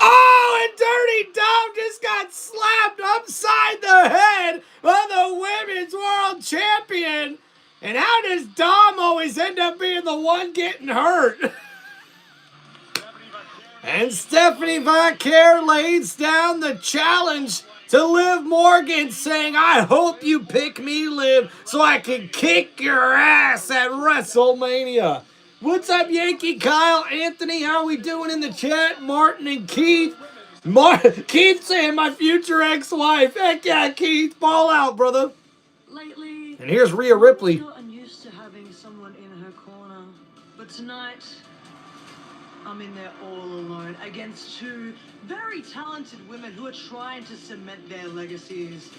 Oh, and Dirty Dom just got slapped upside the head by the Women's World Champion. And how does Dom always end up being the one getting hurt? And Stephanie Vaquer lays down the challenge to Liv Morgan, saying, I hope you pick me, Liv, so I can kick your ass at WrestleMania. What's up, Yankee Kyle? Anthony, how we doing in the chat? Martin and Keith. Keith saying my future ex-wife. Heck yeah, Keith. Ball out, brother. Lately, And here's Rhea Ripley. I've gotten used to having someone in her corner, but tonight, I'm in there all alone against two very talented women who are trying to cement their legacies.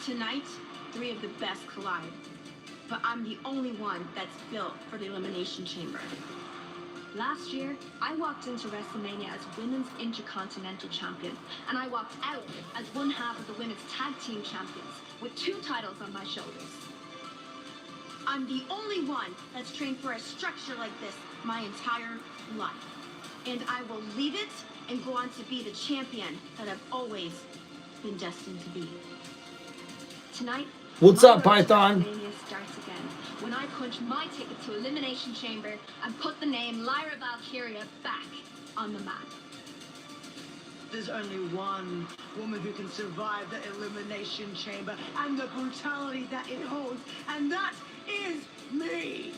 Tonight, three of the best collide. But I'm the only one that's built for the Elimination Chamber. Last year, I walked into WrestleMania as Women's Intercontinental Champion, and I walked out as one half of the Women's Tag Team Champions, with 2 titles on my shoulders. I'm the only one that's trained for a structure like this my entire life. And I will leave it and go on to be the champion that I've always been destined to be. Tonight, What's my up, road to Python? WrestleMania starts again when I punch my ticket to Elimination Chamber and put the name Lyra Valkyria back on the map. There's only one woman who can survive the Elimination Chamber and the brutality that it holds, and that is me.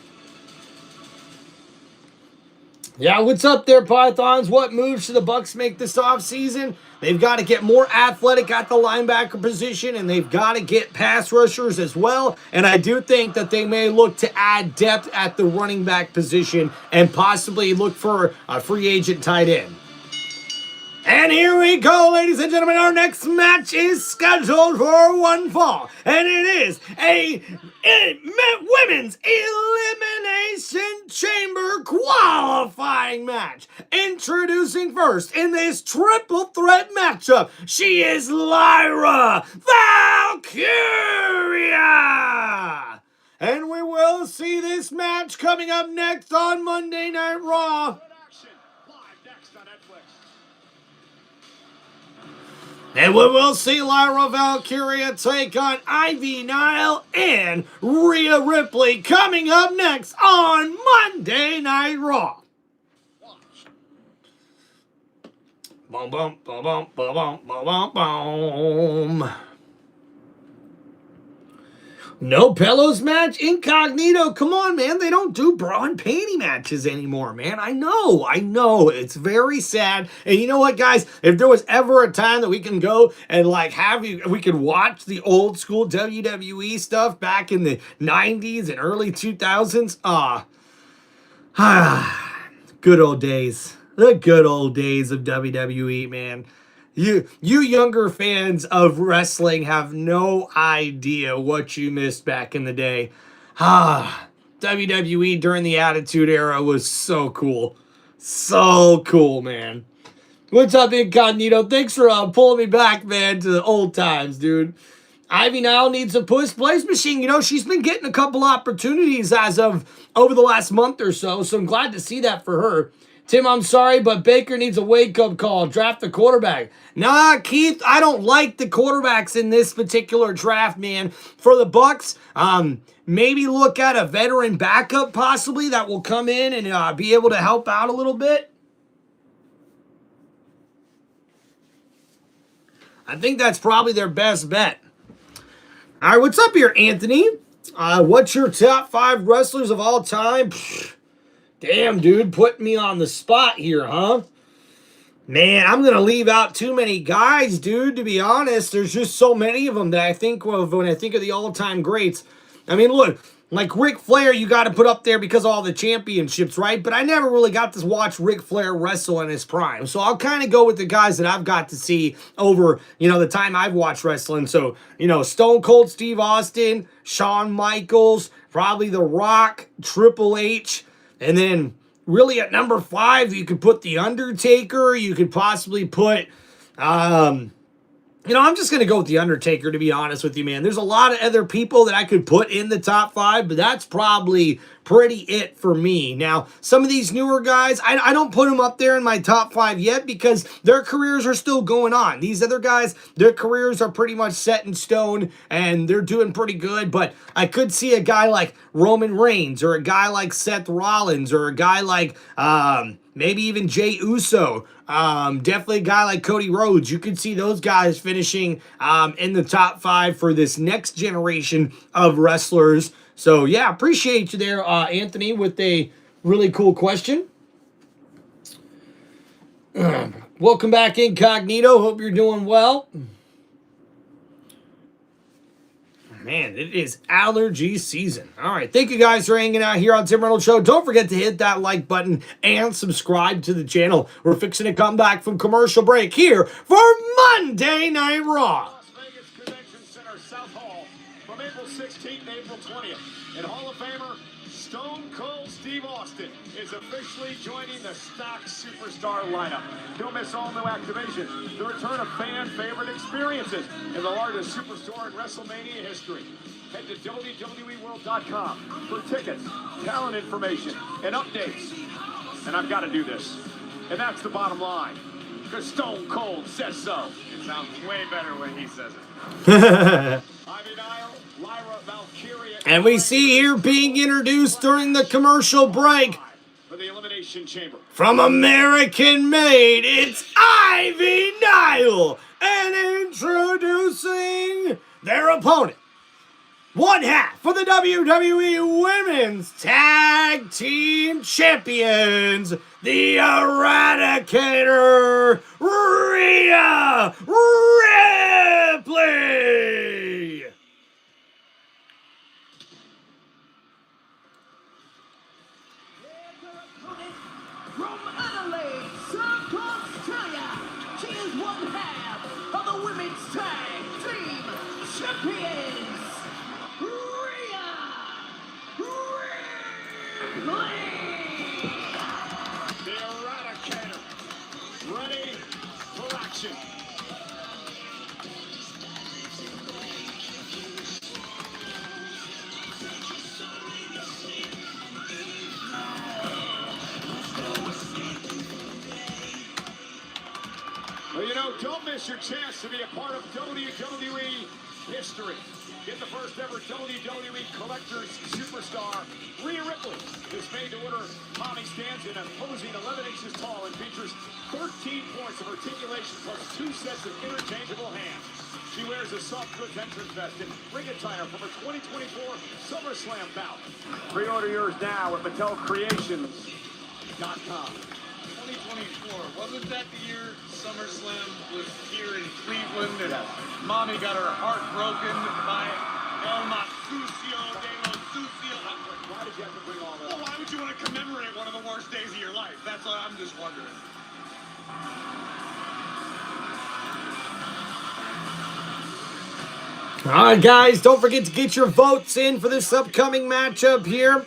Yeah, what's up there, Pythons? What moves should the Bucks make this offseason? They've got to get more athletic at the linebacker position, and they've got to get pass rushers as well. And I do think that they may look to add depth at the running back position and possibly look for a free agent tight end. And here we go, ladies and gentlemen. Our next match is scheduled for one fall. And it is a Women's Elimination Chamber qualifying match. Introducing first in this triple threat matchup, she is Lyra Valkyria. And we will see this match coming up next on Monday Night Raw. And we will see Lyra Valkyria take on Ivy Nile and Rhea Ripley coming up next on Monday Night Raw. Boom, boom, boom, boom, boom, boom, boom, boom. No pillows match? Incognito. Come on, man. They don't do bra and panty matches anymore, man. I know. It's very sad. And you know what, guys? If there was ever a time that we can go and we could watch the old school WWE stuff back in the 90s and early 2000s. Good old days. The good old days of WWE, man. You younger fans of wrestling have no idea what you missed back in the day. WWE during the Attitude Era was so cool. So cool, man. What's up, Incognito? Thanks for pulling me back, man, to the old times, dude. Ivy Nile needs a push. Blaze Machine, you know, she's been getting a couple opportunities as of over the last month or so, so I'm glad to see that for her. Tim, I'm sorry, but Baker needs a wake-up call. Draft the quarterback. Nah, Keith, I don't like the quarterbacks in this particular draft, man. For the Bucks, maybe look at a veteran backup possibly that will come in and be able to help out a little bit. I think that's probably their best bet. All right, what's up here, Anthony? What's your top 5 wrestlers of all time? Pfft, damn, dude, putting me on the spot here, huh? Man, I'm going to leave out too many guys, dude, to be honest. There's just so many of them that I think of when I think of the all-time greats. I mean, look, like Ric Flair, you got to put up there because of all the championships, right? But I never really got to watch Ric Flair wrestle in his prime. So I'll kind of go with the guys that I've got to see over, you know, the time I've watched wrestling. So, you know, Stone Cold Steve Austin, Shawn Michaels, probably The Rock, Triple H, and then really at number 5, you could put The Undertaker. You could possibly put, you know, I'm just going to go with The Undertaker, to be honest with you, man. There's a lot of other people that I could put in the top 5, but that's probably pretty it for me. Now, some of these newer guys, I don't put them up there in my top 5 yet because their careers are still going on. These other guys, their careers are pretty much set in stone, and they're doing pretty good, but I could see a guy like Roman Reigns or a guy like Seth Rollins or a guy like maybe even Jey Uso. Definitely a guy like Cody Rhodes. You could see those guys finishing in the top 5 for this next generation of wrestlers. So, yeah, appreciate you there, Anthony, with a really cool question. Welcome back, Incognito. Hope you're doing well. Man, it is allergy season. All right, thank you guys for hanging out here on Tim Reynolds Show. Don't forget to hit that like button and subscribe to the channel. We're fixing to come back from commercial break here for Monday Night Raw. Las Vegas Convention Center, South Hall, from April 16th to April 20th. And Hall of Famer Stone Cold Steve Austin is officially joining the stock superstar lineup. Don't miss all new activations, the return of fan-favorite experiences, and the largest superstore in WrestleMania history. Head to WWEWorld.com for tickets, talent information, and updates. And I've got to do this. And that's the bottom line, because Stone Cold says so. It sounds way better when he says it. Ivy Nile, Lyra Valkyria. And we see here being introduced during the commercial break for the Elimination Chamber. From American Made, it's Ivy Nile. And introducing their opponent. One half for the WWE Women's Tag Team Champions, the Eradicator, Rhea Ripley. From Adelaide, South Australia, she is one half of the Women's Tag Team Champions, Rhea Ripley. The Eradicator, ready for action. Well, you know, don't miss your chance to be a part of WWE history. Get the first ever WWE Collector's Superstar. Rhea Ripley is made to order. Mommy stands in a posing 11 inches tall and features 13 points of articulation plus 2 sets of interchangeable hands. She wears a soft goods entrance vest and ring attire from her 2024 SummerSlam bout. Pre-order yours now at MattelCreations.com. 2024, wasn't that the year SummerSlam was here in Cleveland and Mommy got her heart broken by El Masucio de los Sucios? Why did you have to bring all that? Well, why would you want to commemorate one of the worst days of your life? That's what I'm just wondering. All right, guys, don't forget to get your votes in for this upcoming matchup here.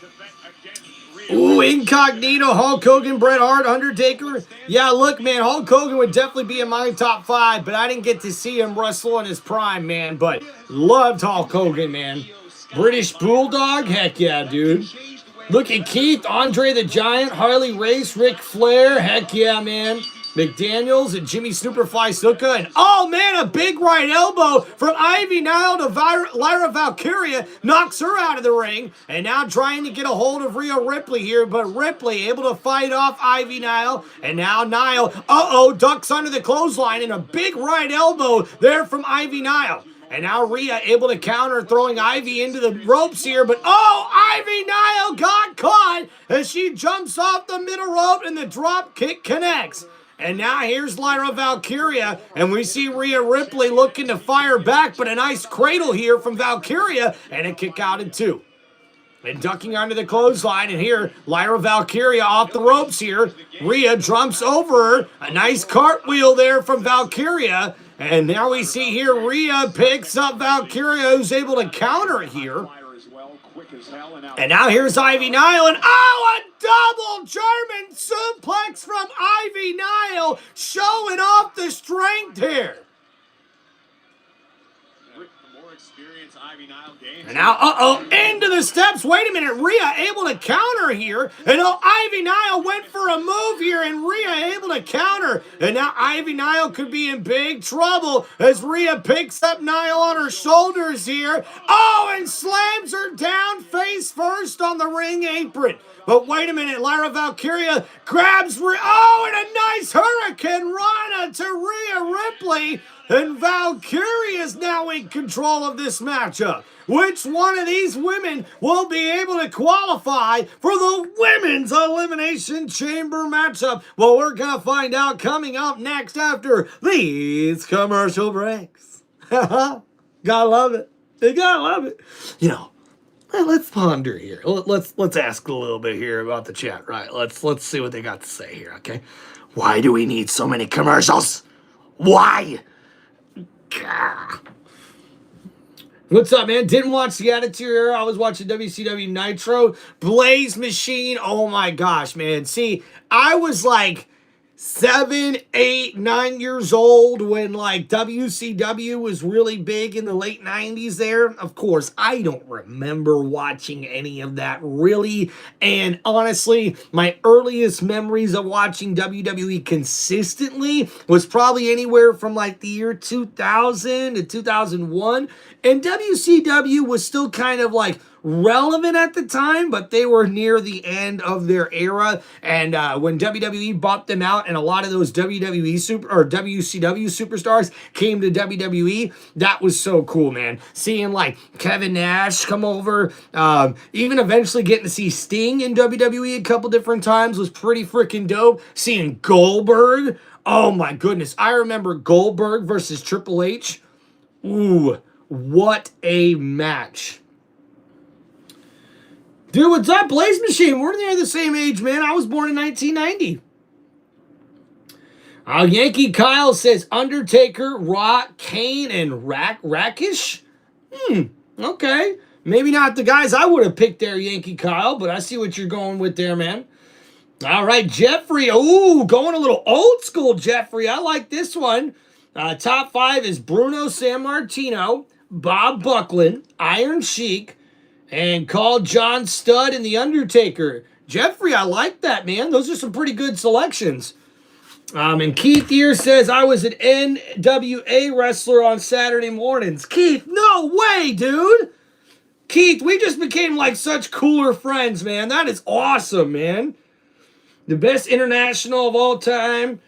Ooh, Incognito, Hulk Hogan, Bret Hart, Undertaker. Yeah, look, man, Hulk Hogan would definitely be in my top 5, but I didn't get to see him wrestle in his prime, man. But loved Hulk Hogan, man. British Bulldog? Heck yeah, dude. Look at Keith, Andre the Giant, Harley Race, Ric Flair. Heck yeah, man. McDaniels and Jimmy Superfly Snuka. And, oh, man, a big right elbow from Ivy Nile to Lyra Valkyria. Knocks her out of the ring. And now trying to get a hold of Rhea Ripley here. But Ripley able to fight off Ivy Nile. And now Nile, ducks under the clothesline. And a big right elbow there from Ivy Nile. And now Rhea able to counter, throwing Ivy into the ropes here. But, Ivy Nile got caught as she jumps off the middle rope and the drop kick connects. And now here's Lyra Valkyria, and we see Rhea Ripley looking to fire back, but a nice cradle here from Valkyria, and a kick out in 2. And ducking under the clothesline, and here, Lyra Valkyria off the ropes here. Rhea jumps over her, a nice cartwheel there from Valkyria, and now we see here Rhea picks up Valkyria, who's able to counter here. And now here's Ivy Nile, and a double German suplex from Ivy Nile, showing off the strength here. And now, into the steps. Wait a minute, Rhea able to counter here. And Ivy Nile went for a move here, and Rhea able to counter. And now Ivy Nile could be in big trouble as Rhea picks up Nile on her shoulders here. And slams her down face first on the ring apron. But wait a minute, Lyra Valkyria grabs Rhea. And a nice Hurricane Rana to Rhea Ripley. And Valkyria is now in control of this matchup. Which one of these women will be able to qualify for the Women's Elimination Chamber matchup? Well, we're going to find out coming up next after these commercial breaks. Gotta love it. You gotta love it. You know, let's ponder here. Let's ask a little bit here about the chat, right? Let's see what they got to say here, okay? Why do we need so many commercials? Why? What's up, man? Didn't watch the Attitude Era. I was watching WCW Nitro. Blaze Machine. Oh my gosh, man. See, I was like 7, 8, 9 years old when like WCW was really big in the late 90s there. Of course, I don't remember watching any of that really. And honestly, my earliest memories of watching WWE consistently was probably anywhere from like the year 2000 to 2001. And WCW was still kind of like relevant at the time, but they were near the end of their era. And when WWE bought them out and a lot of those WCW superstars came to WWE, that was so cool, man. Seeing like Kevin Nash come over, even eventually getting to see Sting in WWE a couple different times was pretty freaking dope. Seeing Goldberg, oh my goodness. I remember Goldberg versus Triple H. Ooh, what a match. Dude, what's up, Blaze Machine? We're near the same age, man. I was born in 1990. Yankee Kyle says Undertaker, Rock, Kane, and Rakish. Okay. Maybe not the guys I would have picked there, Yankee Kyle, but I see what you're going with there, man. All right, Jeffrey. Ooh, going a little old school, Jeffrey. I like this one. Top 5 is Bruno Sammartino, Bob Buckland, Iron Sheik, and called John Studd and The Undertaker. Jeffrey, I like that, man. Those are some pretty good selections. And Keith here says, I was an NWA wrestler on Saturday mornings. Keith, no way, dude. Keith, we just became like such cooler friends, man. That is awesome, man. The best international of all time.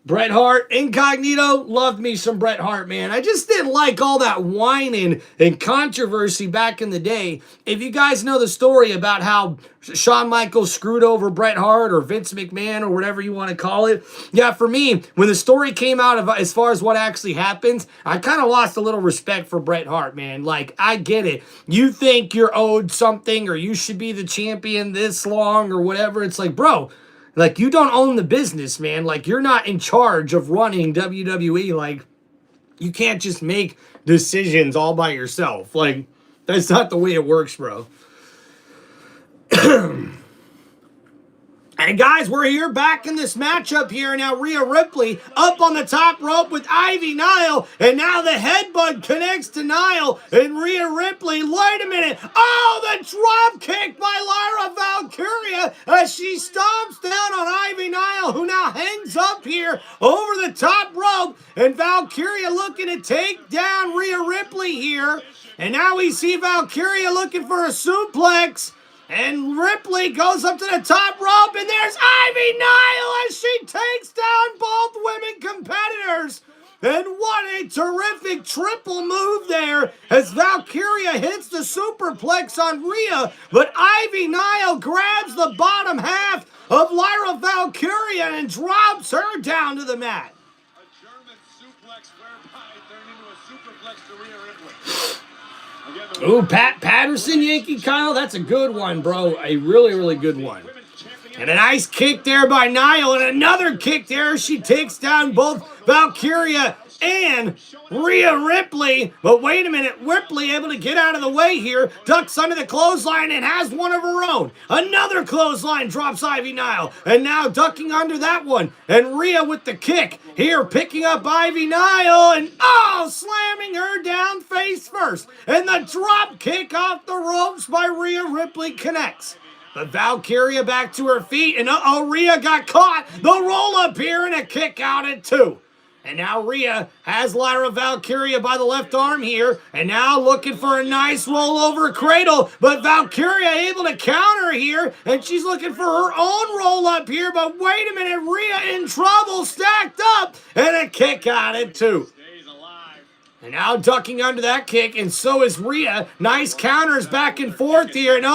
Bret Hart, Incognito, loved me some Bret Hart, man. I just didn't like all that whining and controversy back in the day. If you guys know the story about how Shawn Michaels screwed over Bret Hart or Vince McMahon or whatever you want to call it, yeah, for me, when the story came out of as far as what actually happens, I kind of lost a little respect for Bret Hart, man. Like, I get it. You think you're owed something or you should be the champion this long or whatever. It's like, bro, like, you don't own the business, man. Like, you're not in charge of running WWE. Like, you can't just make decisions all by yourself. Like, that's not the way it works, bro. And guys, we're here back in this matchup here. Now Rhea Ripley up on the top rope with Ivy Nile. And now the headbutt connects to Nile. And Rhea Ripley, wait a minute. Oh, the drop kick by Lyra Valkyria as she stomps down on Ivy Nile, who now hangs up here over the top rope. And Valkyria looking to take down Rhea Ripley here. And now we see Valkyria looking for a suplex. And Ripley goes up to the top rope, and there's Ivy Nile as she takes down both women competitors. And what a terrific triple move there as Valkyria hits the superplex on Rhea, but Ivy Nile grabs the bottom half of Lyra Valkyria and drops her down to the mat. A German suplex whereby it turned into a superplex to Rhea Ripley. Ooh, Pat Patterson, Yankee Kyle, that's a good one, bro. A really, really good one. And a nice kick there by Nile, and another kick there. She takes down both Valkyria and Rhea Ripley. But wait a minute, Ripley able to get out of the way here, ducks under the clothesline and has one of her own. Another clothesline drops Ivy Nile, and now ducking under that one. And Rhea with the kick here, picking up Ivy Nile, and slamming her down face first. And the drop kick off the ropes by Rhea Ripley connects. But Valkyria back to her feet, and Rhea got caught. The roll up here and a kick out at 2. And now Rhea has Lyra Valkyria by the left arm here, and now looking for a nice rollover cradle, but Valkyria able to counter here, and she's looking for her own roll up here, but wait a minute, Rhea in trouble, stacked up, and a kick out at 2. And now ducking under that kick, and so is Rhea. Nice counters back and forth here. And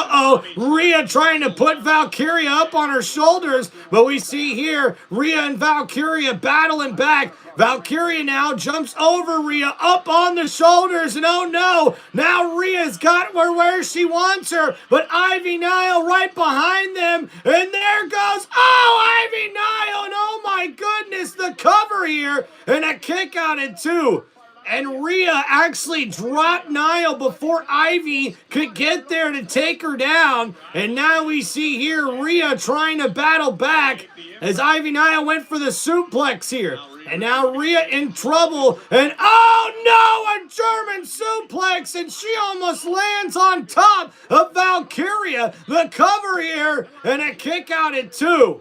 Rhea trying to put Valkyria up on her shoulders. But we see here, Rhea and Valkyria battling back. Valkyria now jumps over Rhea up on the shoulders. And oh no, now Rhea's got her where she wants her. But Ivy Nile right behind them. And there goes, Ivy Nile. And oh my goodness, the cover here. And a kick out at 2. And Rhea actually dropped Nile before Ivy could get there to take her down. And now we see here Rhea trying to battle back as Ivy Nile went for the suplex here. And now Rhea in trouble. And a German suplex. And she almost lands on top of Valkyria. The cover here and a kick out at 2.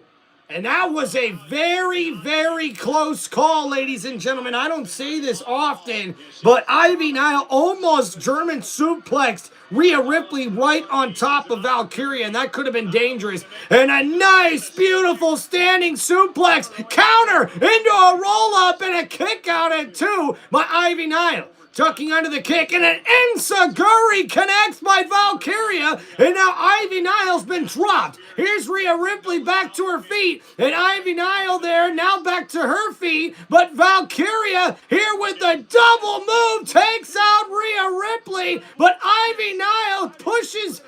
And that was a very, very close call, ladies and gentlemen. I don't say this often, but Ivy Nile almost German suplexed Rhea Ripley right on top of Valkyria, and that could have been dangerous. And a nice, beautiful standing suplex counter into a roll-up and a kick out at 2 by Ivy Nile. Tucking under the kick, and an enziguri connects by Valkyria, and now Ivy Nile's been dropped. Here's Rhea Ripley back to her feet, and Ivy Nile there, now back to her feet, but Valkyria here with the double move takes out Rhea Ripley, but Ivy Nile pushes,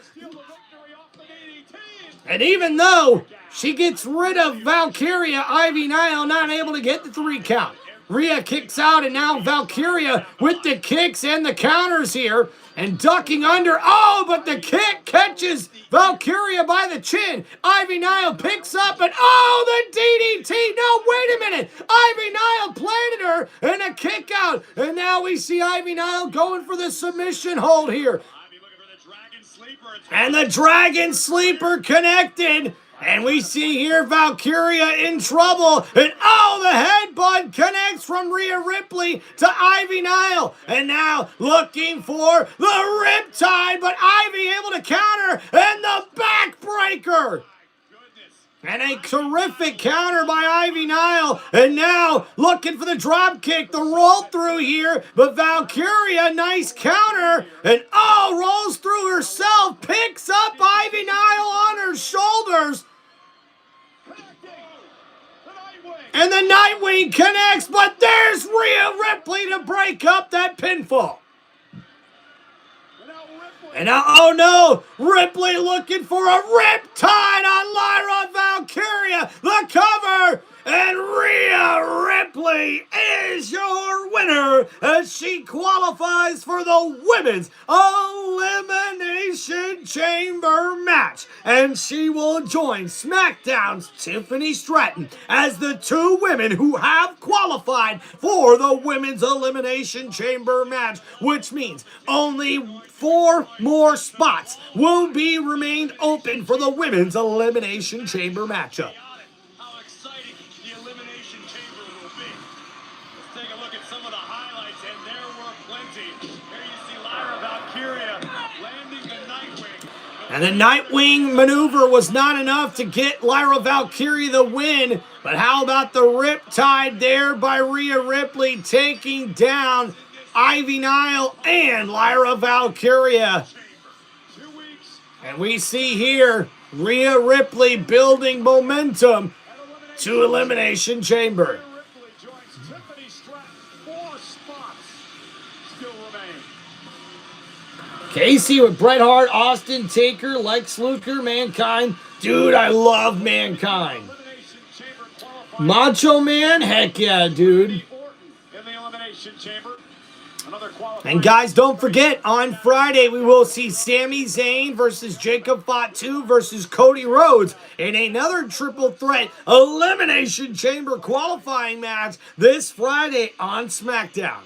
and even though she gets rid of Valkyria, Ivy Nile not able to get the 3 count. Rhea kicks out, and now Valkyria with the kicks and the counters here, and ducking under. But the kick catches Valkyria by the chin. Ivy Nile picks up, and the DDT. No, wait a minute. Ivy Nile planted her, and a kick out. And now we see Ivy Nile going for the submission hold here. And the Dragon Sleeper connected. And we see here Valkyria in trouble. And the headbutt connects from Rhea Ripley to Ivy Nile. And now looking for the Riptide, but Ivy able to counter, and the backbreaker. And a terrific counter by Ivy Nile. And now looking for the drop kick, the roll through here. But Valkyria, nice counter. And rolls through herself, picks up Ivy Nile on her shoulders. And the Nightwing connects, but there's Rhea Ripley to break up that pinfall. And now, Ripley looking for a Riptide on Lyra Valkyria, the cover, and Rhea Ripley is your winner as she qualifies for the Women's Elimination Heavyweight Chamber match, and she will join SmackDown's Tiffany Stratton as the two women who have qualified for the Women's Elimination Chamber match, which means only 4 more spots will be remained open for the Women's Elimination Chamber matchup. How exciting the Elimination Chamber will be. Let's take a look at some of the highlights, and there were plenty. Here you see Lyra Valkyria landing the Nightwing. And the Nightwing maneuver was not enough to get Lyra Valkyria the win, but how about the Riptide there by Rhea Ripley taking down Ivy Nile and Lyra Valkyria. And we see here Rhea Ripley building momentum to Elimination Chamber. Ripley joins Tiffany Stratton. 4 spots still remain. Casey with Bret Hart, Austin, Taker, Lex Luger, Mankind. Dude, I love Mankind. Elimination Chamber qualifying. Macho Man, heck yeah, dude. In the Elimination Chamber. Another qualifying. And guys, don't forget, on Friday we will see Sami Zayn versus Jacob Fatu versus Cody Rhodes in another triple threat Elimination Chamber qualifying match this Friday on SmackDown.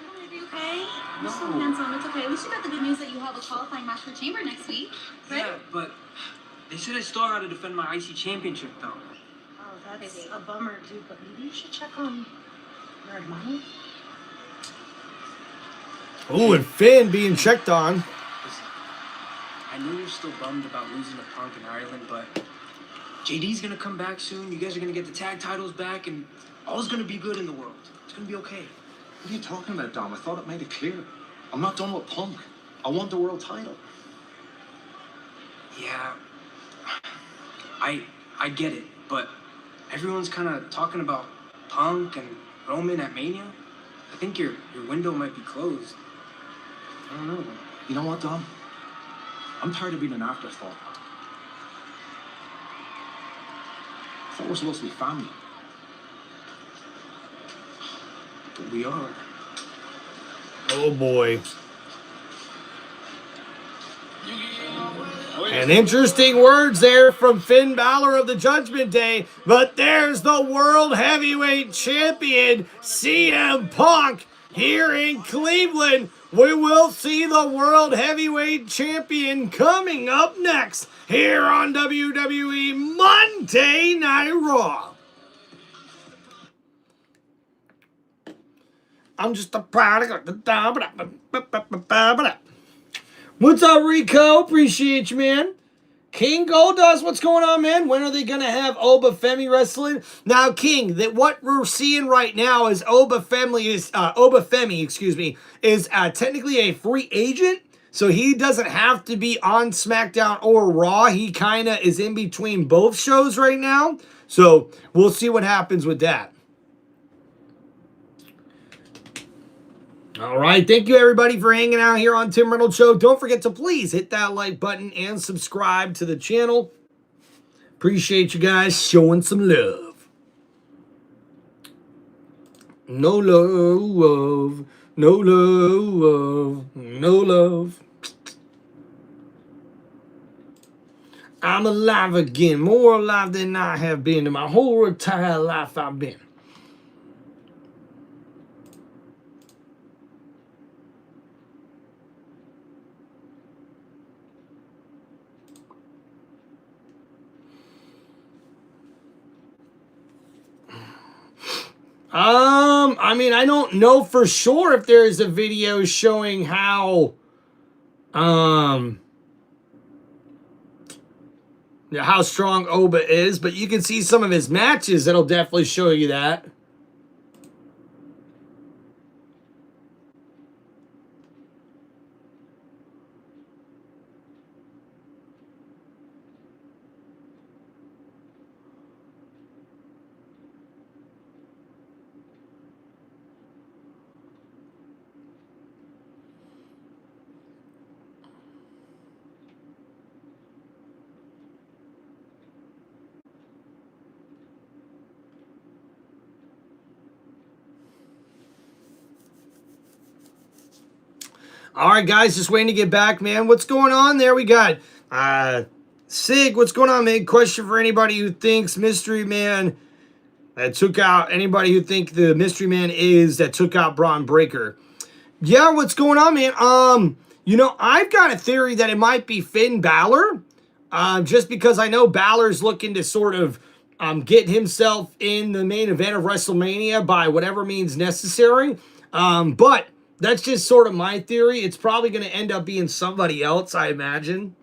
Are you okay? You're so handsome. It's okay. At least you got the good news that you have a qualifying match for Chamber next week, right? Yeah, but they said I still got to defend my IC championship, though. Oh, that's a bummer, dude, but maybe you should check on your money. Ooh, and Finn being checked on. Listen, I know you're still bummed about losing to Punk in Ireland, but JD's gonna come back soon. You guys are gonna get the tag titles back, and all's gonna be good in the world. It's gonna be okay. What are you talking about, Dom? I thought it made it clear. I'm not done with Punk. I want the world title. Yeah, I get it, but everyone's kind of talking about Punk and Roman at Mania. I think your window might be closed. I don't know. You know what, Dom? I'm tired of being an afterthought. I thought we're supposed to be family. But we are. Oh boy. And interesting words there from Finn Balor of the Judgment Day. But there's the World Heavyweight Champion, CM Punk, here in Cleveland. We will see the World Heavyweight Champion coming up next here on WWE Monday Night Raw. I'm just a product of the... What's up, Rico? Appreciate you, man. King Goldust, what's going on, man? When are they going to have Oba Femi wrestling? Now, King, that what we're seeing right now is Oba Femi is technically a free agent, so he doesn't have to be on SmackDown or Raw. He kind of is in between both shows right now, so we'll see what happens with that. All right, thank you everybody for hanging out here on Tim Reynolds Show. Don't forget to please hit that like button and subscribe to the channel. Appreciate you guys showing some love. No love, no love, no love. I'm alive again, more alive than I have been in my whole entire life I've been. I mean, I don't know for sure if there's a video showing how strong Oba is, but you can see some of his matches that'll definitely show you that. All right, guys, just waiting to get back, man. What's going on there? We got Sig. What's going on, man? Question for anybody who thinks Mystery Man that took out, anybody who think the Mystery Man is that took out Braun Breaker. Yeah, what's going on, man? You know, I've got a theory that it might be Finn Balor, just because I know Balor's looking to sort of get himself in the main event of WrestleMania by whatever means necessary. But that's just sort of my theory. It's probably going to end up being somebody else, I imagine.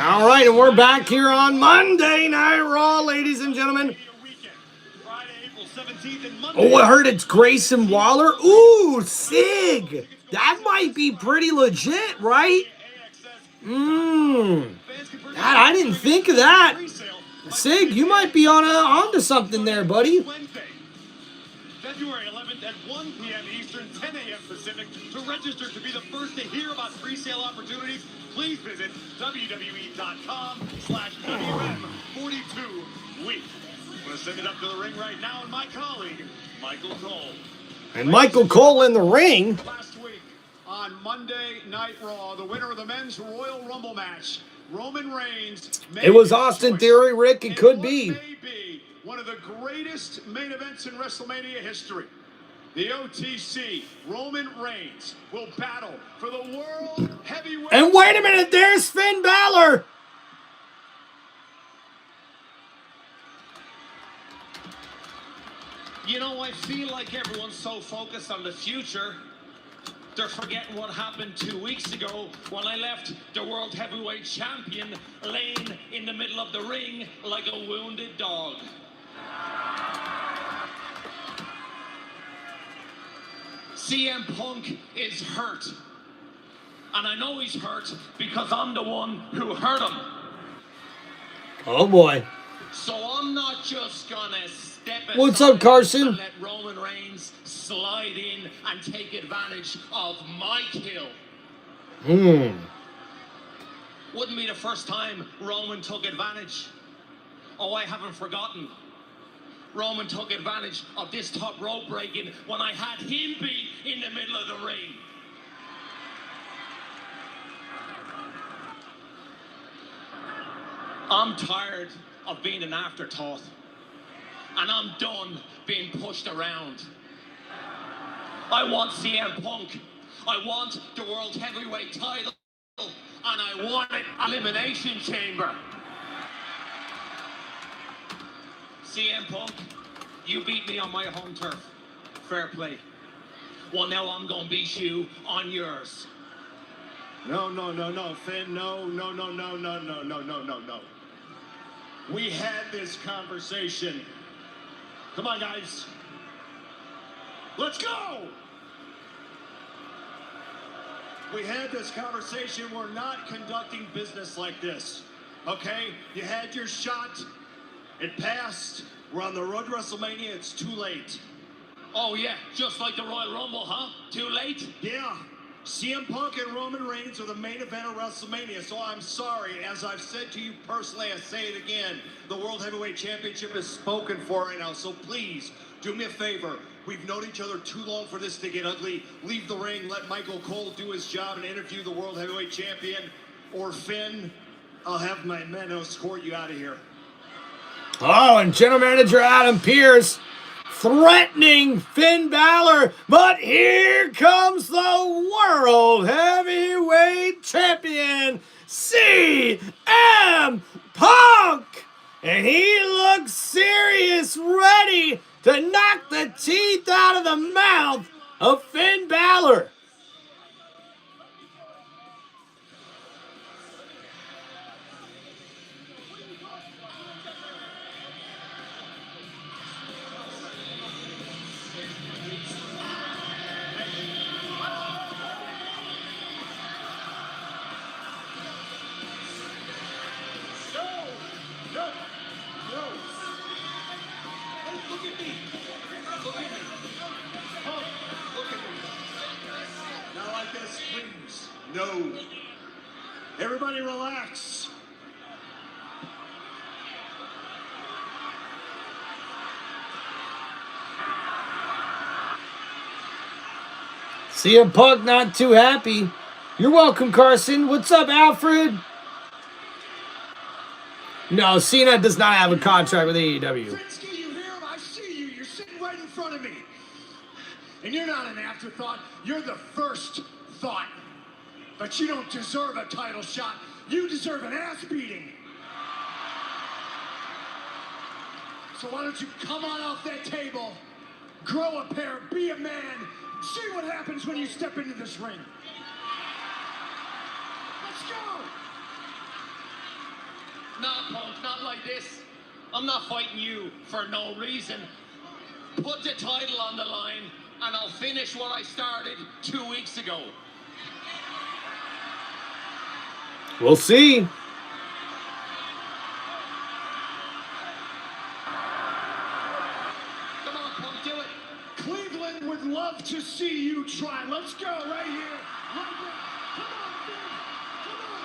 All right, and we're back here on Monday Night Raw, ladies and gentlemen. Oh, I heard it's Grayson Waller. Ooh, Sig. That might be pretty legit, right? I didn't think of that. Sig, you might be onto something there, buddy. February 11th at 1 p.m. Eastern, 10 a.m. Pacific. To register to be the first to hear about pre-sale opportunities, please visit WWE.com/WM42Week. I'm going to send it up to the ring right now, and my colleague, Michael Cole. And Michael Cole in the ring. Last week on Monday Night Raw, the winner of the Men's Royal Rumble match, Roman Reigns. It was Austin Theory, Rick. It could be. One of the greatest main events in WrestleMania history. The OTC, Roman Reigns, will battle for the World Heavyweight. And wait a minute, there's Finn Balor. You know, I feel like everyone's so focused on the future, they're forgetting what happened 2 weeks ago when I left the World Heavyweight Champion laying in the middle of the ring like a wounded dog. CM Punk is hurt. And I know he's hurt because I'm the one who hurt him. Oh, boy. So I'm not just gonna step aside. What's up, Carson? And let Roman Reigns slide in and take advantage of my kill. Wouldn't be the first time Roman took advantage. Oh, I haven't forgotten. Roman took advantage of this top rope breaking when I had him beat in the middle of the ring. I'm tired of being an afterthought. And I'm done being pushed around. I want CM Punk. I want the World Heavyweight title. And I want an Elimination Chamber. CM Punk, you beat me on my home turf. Fair play. Well, now I'm going to beat you on yours. No, Finn, no. We had this conversation. Come on, guys. Let's go! We had this conversation. We're not conducting business like this, okay? You had your shot. It passed. We're on the road to WrestleMania. It's too late. Oh, yeah, just like the Royal Rumble, huh? Too late? Yeah. CM Punk and Roman Reigns are the main event of WrestleMania, so I'm sorry. As I've said to you personally, I say it again. The World Heavyweight Championship is spoken for right now, so please, do me a favor. We've known each other too long for this to get ugly. Leave the ring, let Michael Cole do his job and interview the World Heavyweight Champion. Or Finn, I'll have my men escort you out of here. Oh, and General Manager Adam Pearce threatening Finn Balor, but here comes the World Heavyweight Champion, CM Punk! And he looks serious, ready to knock the teeth out of the mouth of Finn Balor. No. Everybody relax. CM Punk not too happy. You're welcome, Carson. What's up, Alfred? No, Cena does not have a contract with AEW. Finsky, you hear him? I see you. You're sitting right in front of me. And you're not an afterthought. You're the first thought. But you don't deserve a title shot. You deserve an ass beating. So why don't you come on off that table, grow a pair, be a man, see what happens when you step into this ring. Let's go! Nah, Punk, not like this. I'm not fighting you for no reason. Put the title on the line, and I'll finish what I started 2 weeks ago. We'll see. Come on, Punk, do it. Cleveland would love to see you try. Let's go right here. Right there. Come on, Finn. Come on.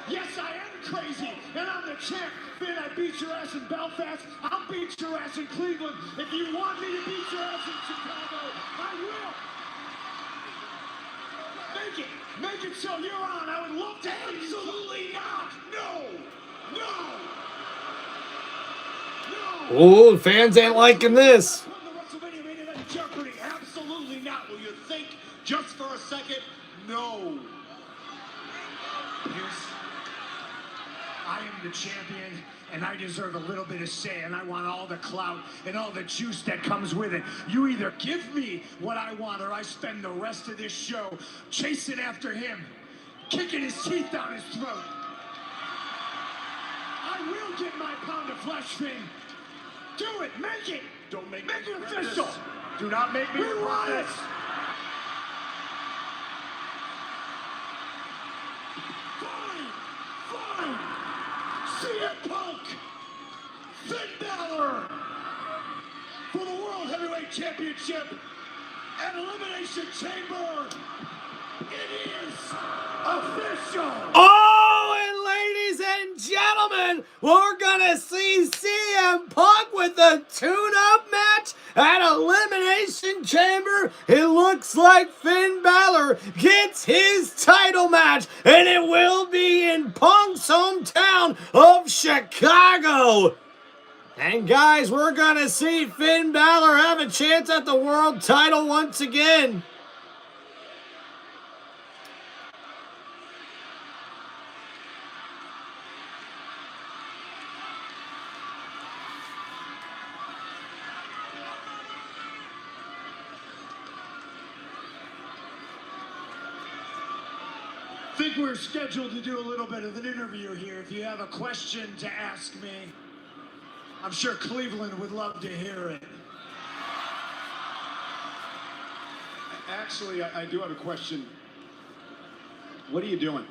Yes, I am crazy, and I'm the champ. Finn, I beat your ass in Belfast. I'll beat your ass in Cleveland. If you want me to beat your ass in Chicago, I will. Make it so you're on. I would love to have you. Absolutely not. No. Oh, fans ain't liking this. WrestleMania main event Jeopardy. Absolutely not. Will you think just for a second? No. I am the champion, and I deserve a little bit of say, and I want all the clout and all the juice that comes with it. You either give me what I want, or I spend the rest of this show chasing after him, kicking his teeth down his throat. I will get my pound of flesh, Finn. Do it, make it. Don't make it official. Do not make me We want it. Fine. CM Punk, Finn Balor for the World Heavyweight Championship and Elimination Chamber. It is official. Oh, and ladies and gentlemen, we're gonna see CM Punk with the tune-up match at Elimination Chamber. It looks like Finn Balor gets his title match, and it will be in Punk's hometown of Chicago. And guys, we're gonna see Finn Balor have a chance at the world title once again. I think we're scheduled to do a little bit of an interview here. If you have a question to ask me, I'm sure Cleveland would love to hear it. Actually, I do have a question. What are you doing?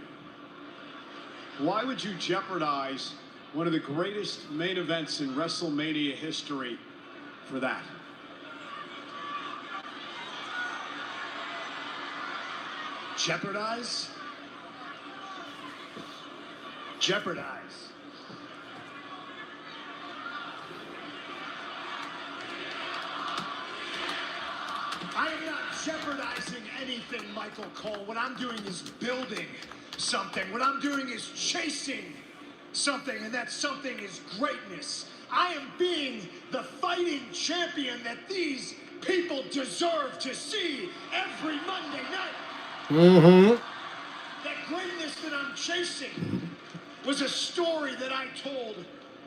Why would you jeopardize one of the greatest main events in WrestleMania history for that? Jeopardize? Jeopardize. I am not jeopardizing anything, Michael Cole. What I'm doing is building something. What I'm doing is chasing something, and that something is greatness. I am being the fighting champion that these people deserve to see every Monday night. Mm-hmm. That greatness that I'm chasing was a story that I told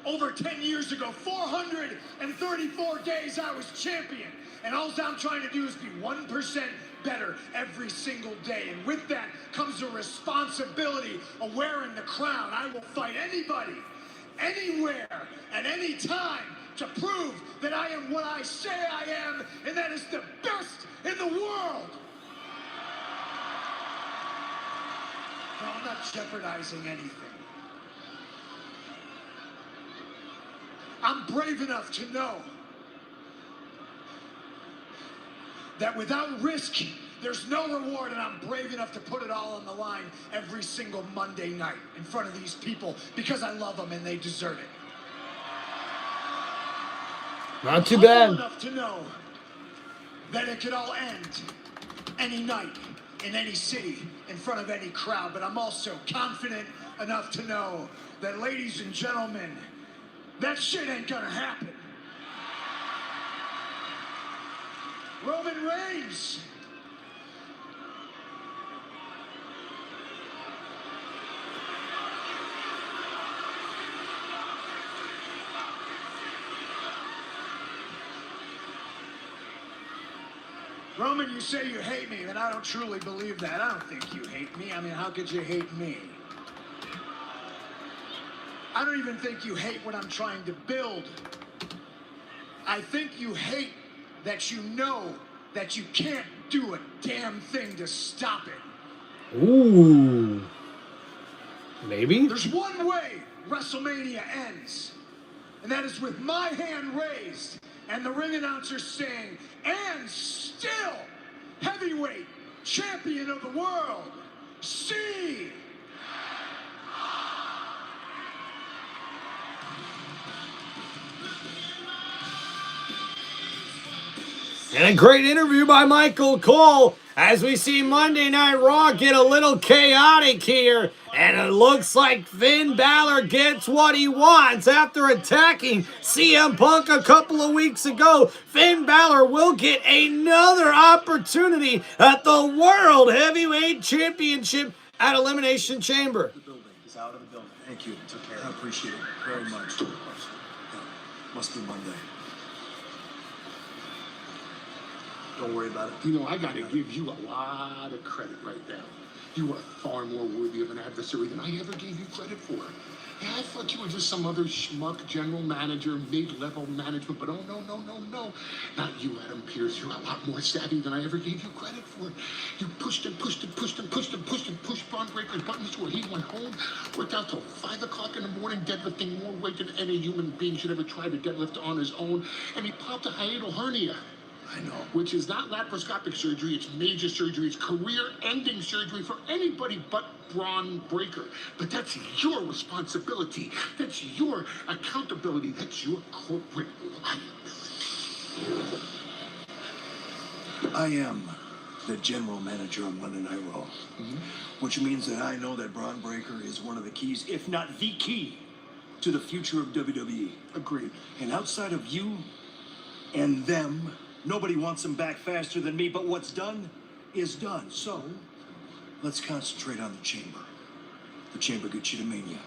over 10 years ago. 434 days I was champion. And all I'm trying to do is be 1% better every single day. And with that comes the responsibility of wearing the crown. I will fight anybody, anywhere, at any time to prove that I am what I say I am, and that is the best in the world. No, I'm not jeopardizing anything. I'm brave enough to know that without risk, there's no reward, and I'm brave enough to put it all on the line every single Monday night in front of these people because I love them and they deserve it. Not too I'm bad. humble enough to know that it could all end any night in any city in front of any crowd, but I'm also confident enough to know that, ladies and gentlemen, that shit ain't gonna happen. Roman Reigns. Roman, you say you hate me, and I don't truly believe that. I don't think you hate me. I mean, how could you hate me? I don't even think you hate what I'm trying to build. I think you hate that you know that you can't do a damn thing to stop it. Ooh. Maybe? There's one way WrestleMania ends, and that is with my hand raised and the ring announcer saying, and still heavyweight champion of the world, C. And a great interview by Michael Cole as we see Monday Night Raw get a little chaotic here. And it looks like Finn Balor gets what he wants after attacking CM Punk a couple of weeks ago. Finn Balor will get another opportunity at the World Heavyweight Championship at Elimination Chamber. The building. He's out of the building. Thank you. Took care. I appreciate it very much. Yeah. Must be Monday. Don't worry about it. You know, I gotta give you a lot of credit right now. You are far more worthy of an adversary than I ever gave you credit for. Yeah, I thought you were just some other schmuck general manager, mid-level management, but oh, no. Not you, Adam Pearce. You're a lot more savvy than I ever gave you credit for. You pushed Braun Breaker's buttons to where he went home, worked out till 5 o'clock in the morning, deadlifting more weight than any human being should ever try to deadlift on his own, and he popped a hiatal hernia. I know. Which is not laparoscopic surgery, it's major surgery, it's career-ending surgery for anybody but Braun Breaker. But that's your responsibility, that's your accountability, that's your corporate liability. I am the general manager of Monday Night Raw, which means that I know that Braun Breaker is one of the keys, if not the key, to the future of WWE. Agreed. And outside of you and them, nobody wants him back faster than me, but what's done is done. So, let's concentrate on the chamber. The chamber gets you to Mania.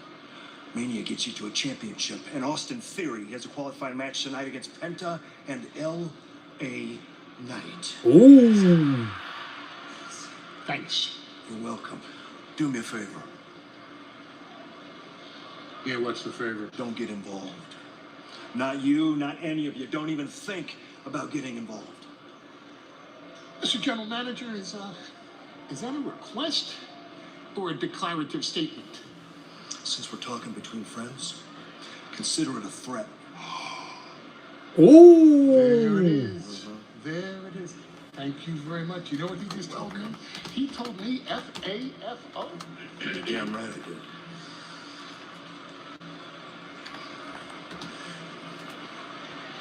Mania gets you to a championship. And Austin Theory has a qualifying match tonight against Penta and L.A. Knight. Ooh. Thanks. You're welcome. Do me a favor. Yeah, what's the favor? Don't get involved. Not you, not any of you. Don't even think about getting involved. Mr. General Manager, is that a request or a declarative statement? Since we're talking between friends, consider it a threat. Ooh. There it is. There it is. Thank you very much. You know what he just told me? He told me F-A-F-O. Yeah, I'm right, I did.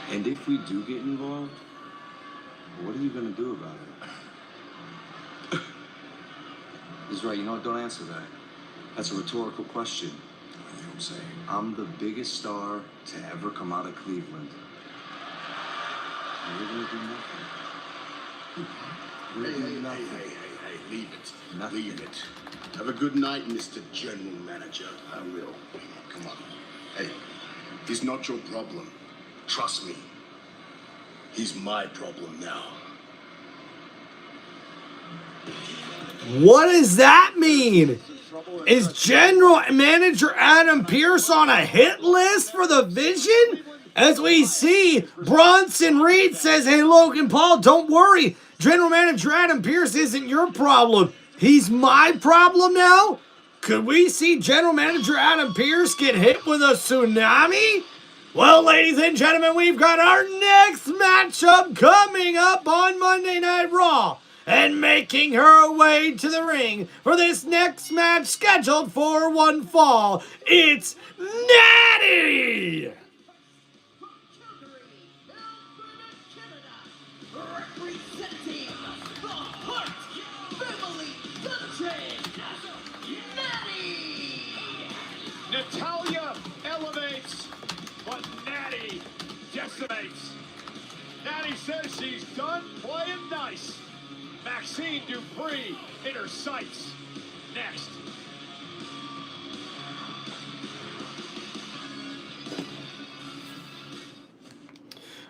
And if we do get involved, what are you going to do about it? He's right, you know what? Don't answer that. That's a rhetorical question. You know what I'm saying? I'm the biggest star to ever come out of Cleveland. And you're going to do nothing. Hey, leave it. Nothing. Leave it. Have a good night, Mr. General Manager. I will. Come on. Hey, he's not your problem. Trust me. He's my problem now. What does that mean? Is General Manager Adam Pearce on a hit list for the Vision? As we see, Bronson Reed says, hey, Logan Paul, don't worry. General Manager Adam Pearce isn't your problem. He's my problem now? Could we see General Manager Adam Pearce get hit with a tsunami? Well, ladies and gentlemen, we've got our next matchup coming up on Monday Night Raw. And making her way to the ring for this next match scheduled for one fall, it's Natty! Representing the Hart Family Dungeon, Natty! Natalia elevates, but Natty decimates. Natty says she's done playing nice. Maxine Dupree in her sights. Next.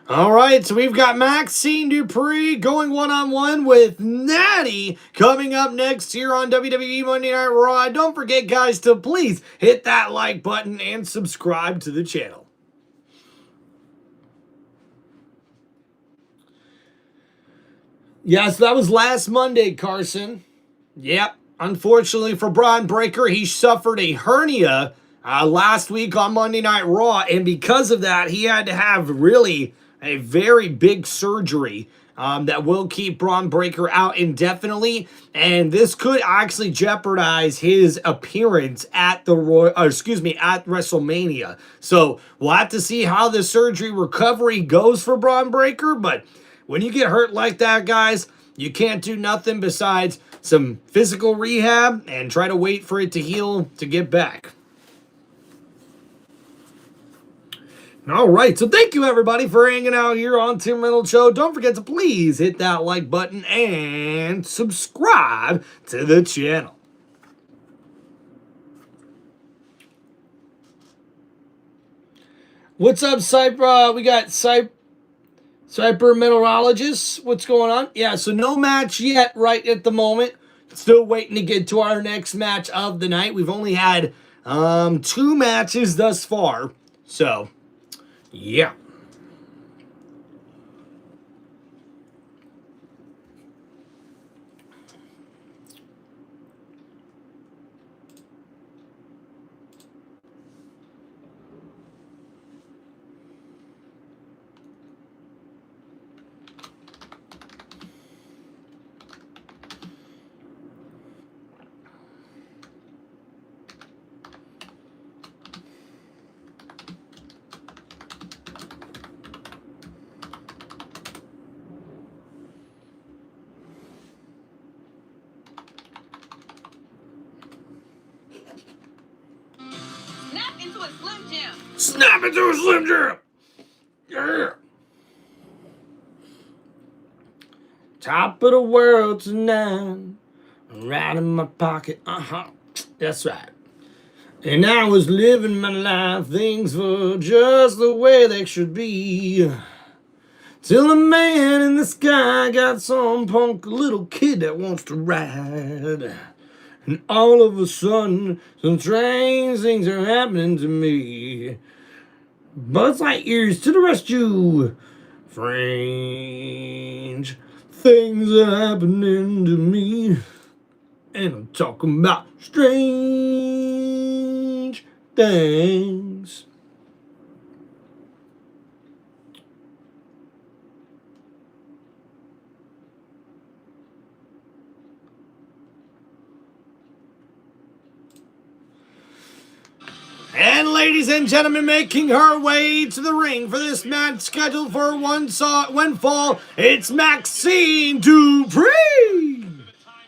All right, so we've got Maxine Dupree going one-on-one with Natty coming up next here on WWE Monday Night Raw. Don't forget, guys, to please hit that like button and subscribe to the channel. Yes, that was last Monday, Carson. Yep, unfortunately for Braun Breaker, he suffered a hernia last week on Monday Night Raw, and because of that, he had to have really a very big surgery that will keep Braun Breaker out indefinitely, and this could actually jeopardize his appearance at the at WrestleMania. So we'll have to see how the surgery recovery goes for Braun Breaker, but when you get hurt like that, guys, you can't do nothing besides some physical rehab and try to wait for it to heal to get back. All right, so thank you, everybody, for hanging out here on Tim Reynolds Show. Don't forget to please hit that like button and subscribe to the channel. What's up, Cypher? We got Cypher Mineralogist. What's going on? Yeah, so no match yet right at the moment. Still waiting to get to our next match of the night. We've only had 2 matches thus far. So, yeah. Snap into a Slim Jim. Snap into a Slim Jim! Yeah! Top of the world tonight, right in my pocket, that's right. And I was living my life, things were just the way they should be. Till the man in the sky got some punk little kid that wants to ride. And all of a sudden, some strange things are happening to me. Buzz Lightyears to the rescue. Strange things are happening to me. And I'm talking about strange things. And ladies and gentlemen, making her way to the ring for this match scheduled for one fall, it's Maxine Dupree.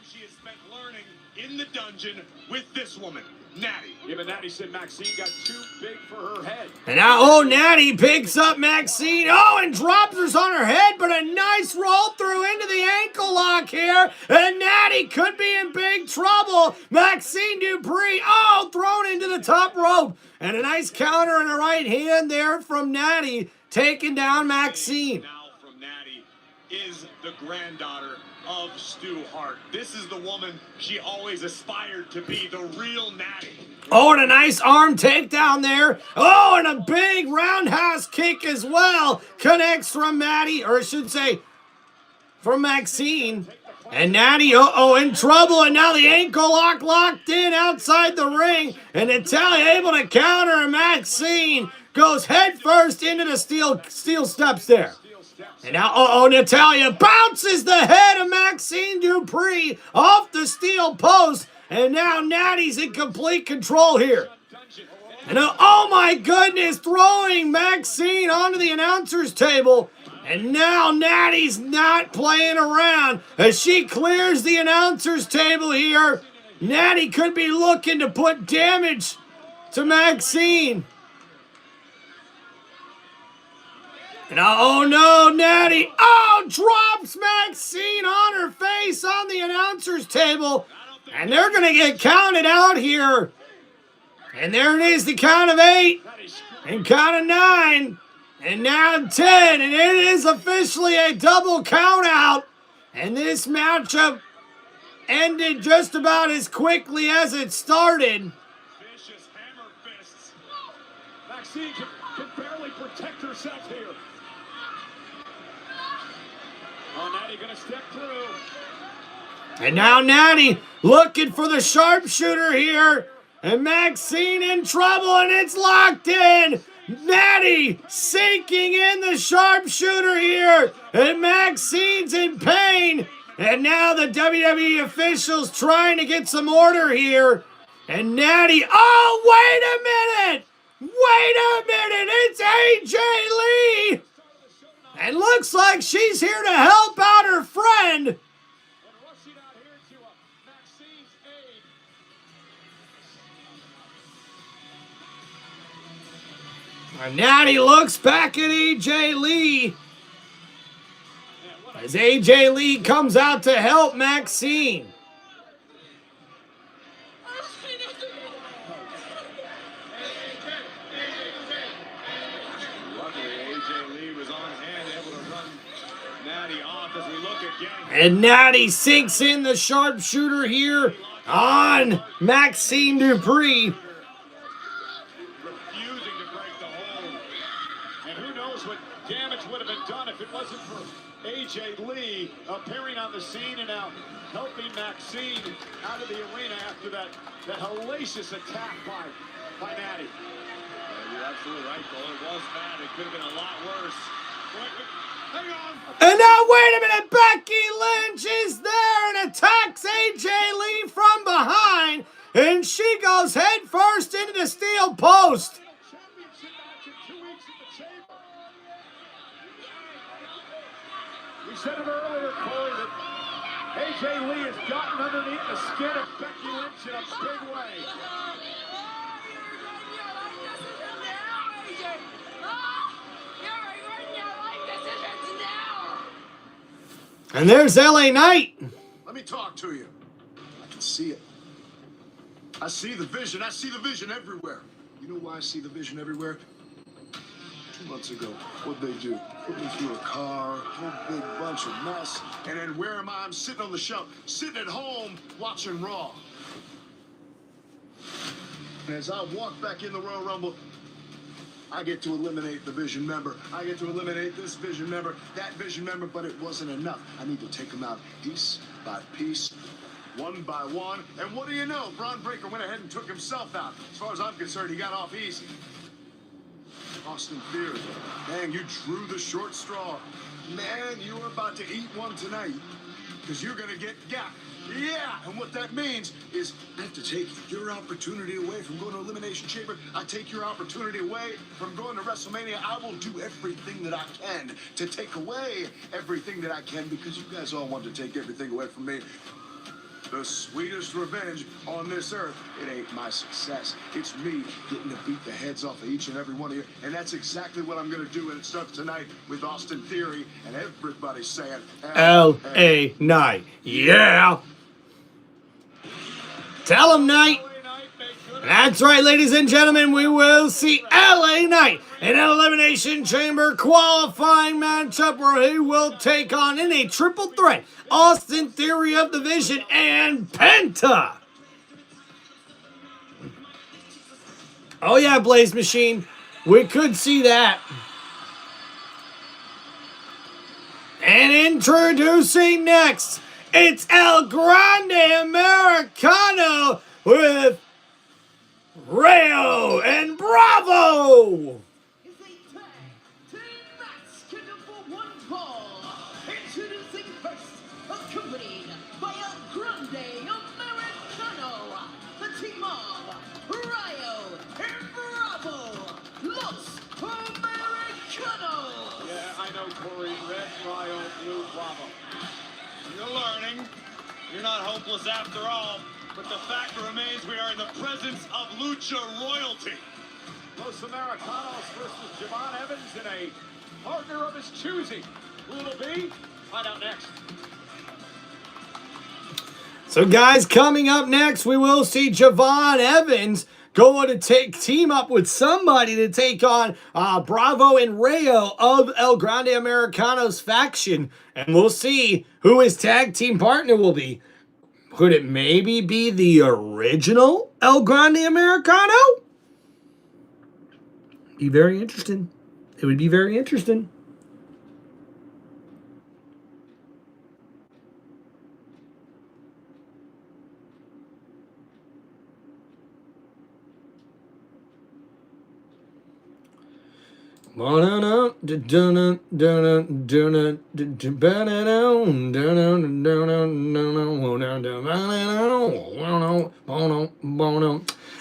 She has spent learning in the dungeon with this woman, Natty. Even Natty said Maxine got too big for her head. And now, Natty picks up Maxine. And drops her on her head, but a nice roll through into the ankle lock here. And Natty could be in big trouble. Maxine Dupree, thrown into the top rope. And a nice counter in the right hand there from Natty, taking down Maxine. Now from Natty is the granddaughter of Stu Hart. This is the woman she always aspired to be, the real Natty. And a nice arm takedown there. And a big roundhouse kick as well. Connects from Natty, or I should say, from Maxine. And Natty, in trouble. And now the ankle lock locked in outside the ring. And Natalia able to counter Maxine. goes headfirst into the steel steps there. And now, Natalya bounces the head of Maxine Dupree off the steel post. And now Natty's in complete control here. And oh my goodness, throwing Maxine onto the announcer's table. And now Natty's not playing around as she clears the announcer's table here. Natty could be looking to put damage to Maxine. And oh no, Natty, drops Maxine on her face on the announcer's table. And they're going to get counted out here. And there it is, the count of 8, and count of 9, and now 10. And it is officially a double count out. And this matchup ended just about as quickly as it started. Vicious hammer fists. Maxine can barely protect herself here. Oh, Natty gonna step through. And now Natty looking for the sharpshooter here. And Maxine in trouble, and it's locked in. Natty sinking in the sharpshooter here. And Maxine's in pain. And now the WWE officials trying to get some order here. And Natty, wait a minute. Wait a minute. It's AJ Lee. And looks like she's here to help out her friend. And Natty looks back at AJ Lee as AJ Lee comes out to help Maxine. Luckily, AJ Lee was on hand, able to run Natty off as we look again. And Natty sinks in the sharpshooter here on Maxine Dupree. Damage would have been done if it wasn't for AJ Lee appearing on the scene and now helping Maxine out of the arena after that hellacious attack by Natty. You're absolutely right, Cole. It was bad. It could have been a lot worse. Hang on. And now, wait a minute, Becky Lynch is there and attacks AJ Lee from behind, and she goes head first into the steel post. We said it earlier, Corey, that AJ Lee has gotten underneath the skin of Becky Lynch in a big way. And there's LA Knight. Let me talk to you. I can see it. I see the vision. I see the vision everywhere. You know why I see the vision everywhere? 2 months ago, what'd they do? Put me through a car, whole big bunch of mess, and then where am I? I'm sitting on the shelf, sitting at home, watching Raw. And as I walk back in the Royal Rumble, I get to eliminate the Vision member. I get to eliminate this Vision member, that Vision member, but it wasn't enough. I need to take them out piece by piece, one by one. And what do you know? Braun Breaker went ahead and took himself out. As far as I'm concerned, he got off easy. Austin Theory, man, you drew the short straw. Man, you are about to eat one tonight because you're going to get gapped. Yeah, and what that means is I have to take your opportunity away from going to Elimination Chamber. I take your opportunity away from going to WrestleMania. I will do everything that I can to take away everything that I can because you guys all want to take everything away from me. The sweetest revenge on this earth, it ain't my success. It's me getting to beat the heads off of each and every one of you. And that's exactly what I'm going to do. And it starts tonight with Austin Theory. And everybody's saying, L.A. Knight. Yeah. Tell him, Knight. That's right, ladies and gentlemen. We will see L.A. Knight in an Elimination Chamber qualifying matchup where he will take on in a triple threat Austin Theory of the Vision and Penta. Oh yeah, Blaze Machine. We could see that. And introducing next, it's El Grande Americano with Rayo and Bravo. You're not hopeless after all, but the fact remains we are in the presence of Lucha royalty. Los Americanos versus Javon Evans in a partner of his choosing. Who will it be? Find out next. So, guys, coming up next, we will see Javon Evans going to team up with somebody to take on Bravo and Rayo of El Grande Americanos faction. And we'll see who his tag team partner will be. Could it maybe be the original El Grande Americano? Be very interesting. It would be very interesting.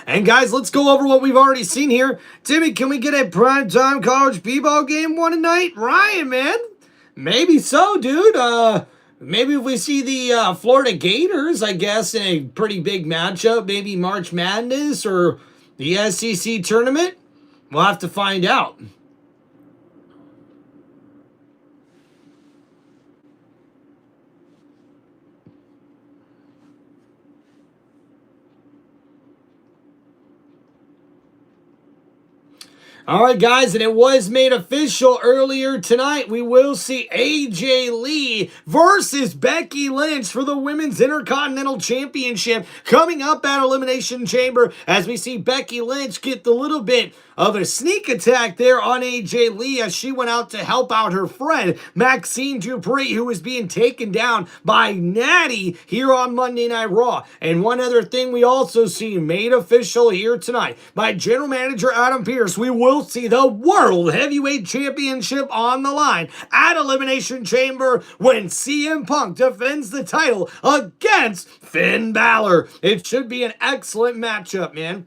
And guys, let's go over what we've already seen here. Timmy, can we get a primetime college b-ball game one night? Ryan, man, maybe so, dude. Maybe if we see the Florida Gators, I guess, in a pretty big matchup, maybe March Madness or the SEC tournament, we'll have to find out. All right, guys, and it was made official earlier tonight. We will see AJ Lee versus Becky Lynch for the Women's Intercontinental Championship coming up at Elimination Chamber as we see Becky Lynch get the little bit of a sneak attack there on AJ Lee as she went out to help out her friend Maxine Dupree, who was being taken down by Natty here on Monday Night Raw. And one other thing we also see made official here tonight by General Manager Adam Pearce, we will see the World Heavyweight Championship on the line at Elimination Chamber when CM Punk defends the title against Finn Balor. It should be an excellent matchup, man.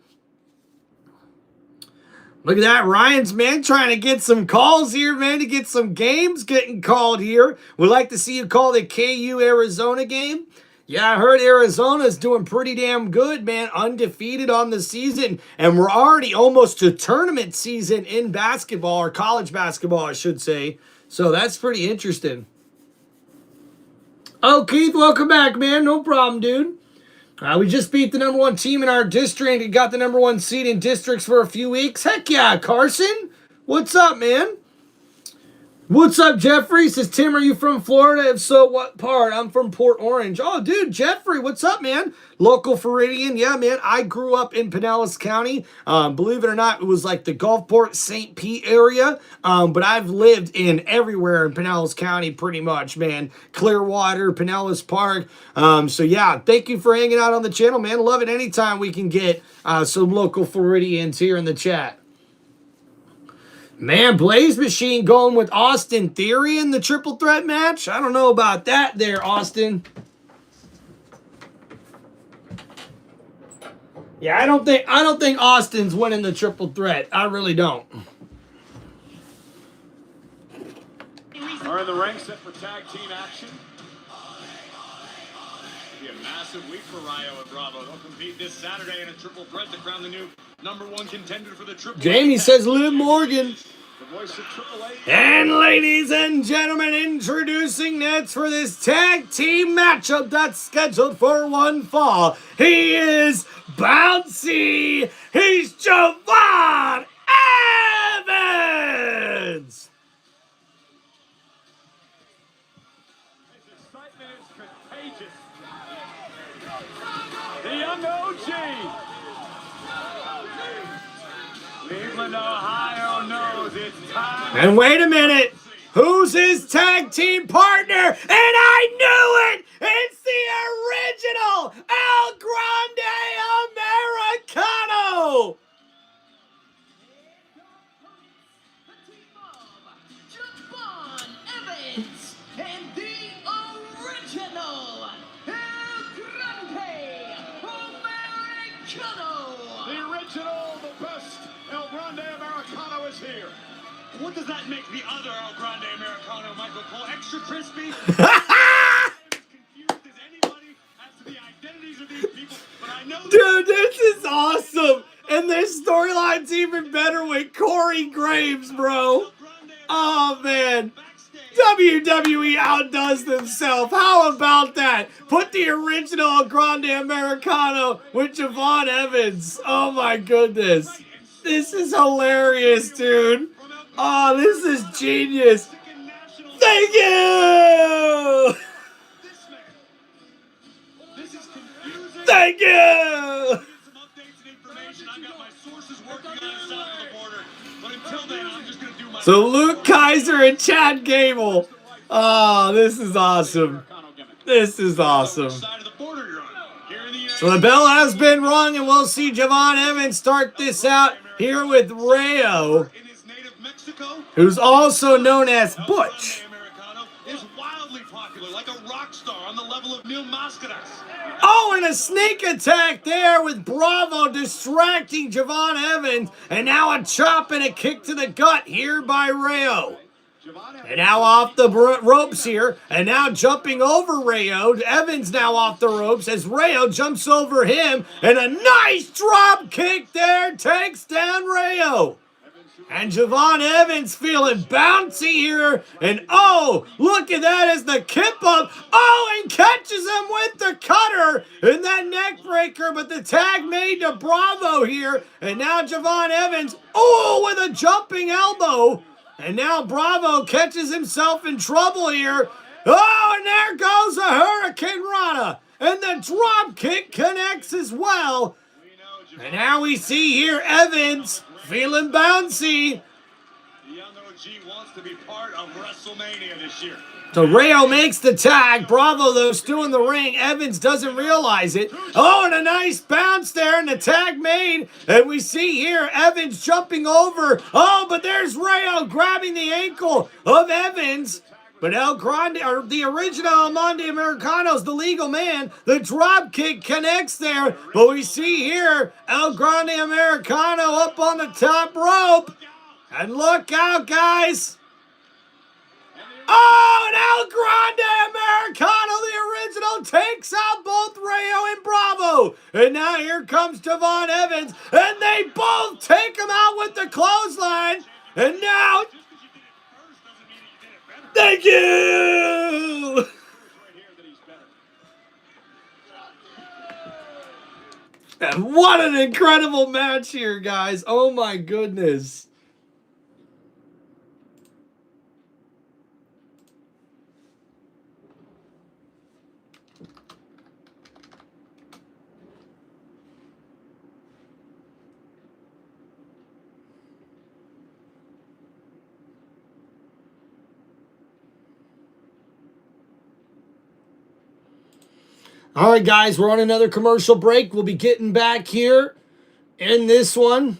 Look at that, Ryan's, man, trying to get some calls here, man, to get some games getting called here. We'd like to see you call the KU Arizona game. Yeah, I heard Arizona's doing pretty damn good, man, undefeated on the season, and we're already almost to tournament season in basketball, or college basketball, I should say. So that's pretty interesting. Oh, Keith, welcome back, man. No problem, dude. We just beat the #1 team in our district and got the #1 seed in districts for a few weeks. Heck yeah, Carson. What's up, man? What's up, Jeffrey? Says, Tim, are you from Florida? If so, what part? I'm from Port Orange. Oh, dude, Jeffrey, what's up, man? Local Floridian. Yeah, man, I grew up in Pinellas County. Believe it or not, it was like the Gulfport, St. Pete area. But I've lived in everywhere in Pinellas County pretty much, man. Clearwater, Pinellas Park. So, yeah, thank you for hanging out on the channel, man. Love it anytime we can get some local Floridians here in the chat. Man, Blaze Machine going with Austin Theory in the triple threat match? I don't know about that there, Austin. Yeah, I don't think Austin's winning the triple threat. I really don't. Are in the ring set for tag team action. Be a massive week for Rayo and Bravo. They'll compete this Saturday in a triple threat to crown the new #1 contender for the triple. Jamie says Liv Morgan. The voice of Triple H. And ladies and gentlemen, introducing next for this tag team matchup that's scheduled for one fall. He is bouncy. He's Javon Evans. His excitement is contagious. The young OG. Cleveland, Ohio knows it's time. And wait a minute. Who's his tag team partner? And I knew it! It's the original El Grande Americano! Javon Evans and the original El Grande Americano. The original, the best El Grande Americano is here. What does that make the other El Grande Americano, Michael Cole? Extra crispy? As confused as anybody Dude, this is awesome. And this storyline's even better with Corey Graves, bro. Oh, man. WWE outdoes themselves. How about that? Put the original Grande Americano with Javon Evans. Oh, my goodness. This is hilarious, dude. Oh, this is genius. Thank you! Thank you! So Luke Kaiser and Chad Gable. Oh, this is awesome. This is awesome. So the bell has been rung, and we'll see Javon Evans start this out here with Rayo, who's also known as Butch. Is wildly popular, like a rock star on the level of Neil Mascaras. Oh, and a sneak attack there with Bravo distracting Javon Evans. And now a chop and a kick to the gut here by Rayo. And now off the ropes here. And now jumping over Rayo. Evans now off the ropes as Rayo jumps over him. And a nice drop kick there takes down Rayo. And Javon Evans feeling bouncy here. And oh, look at that as the kip up. Oh, and catches him with the cutter and that neck breaker. But the tag made to Bravo here. And now Javon Evans, oh, with a jumping elbow. And now Bravo catches himself in trouble here. Oh, and there goes a Hurricane Rana. And the drop kick connects as well. And now we see here Evans feeling bouncy. The young OG wants to be part of WrestleMania this year. So Rayo makes the tag. Bravo, though, still in the ring. Evans doesn't realize it. Oh, and a nice bounce there, and the tag made. And we see here Evans jumping over. Oh, but there's Rayo grabbing the ankle of Evans. But El Grande, or the original Amande Americano's the legal man. The drop kick connects there. But we see here El Grande Americano up on the top rope. And look out, guys. Oh, and El Grande Americano, the original, takes out both Rayo and Bravo. And now here comes Javon Evans. And they both take him out with the clothesline. And now... Thank you! And what an incredible match here, guys. Oh my goodness. All right, guys, we're on another commercial break. We'll be getting back here in this one.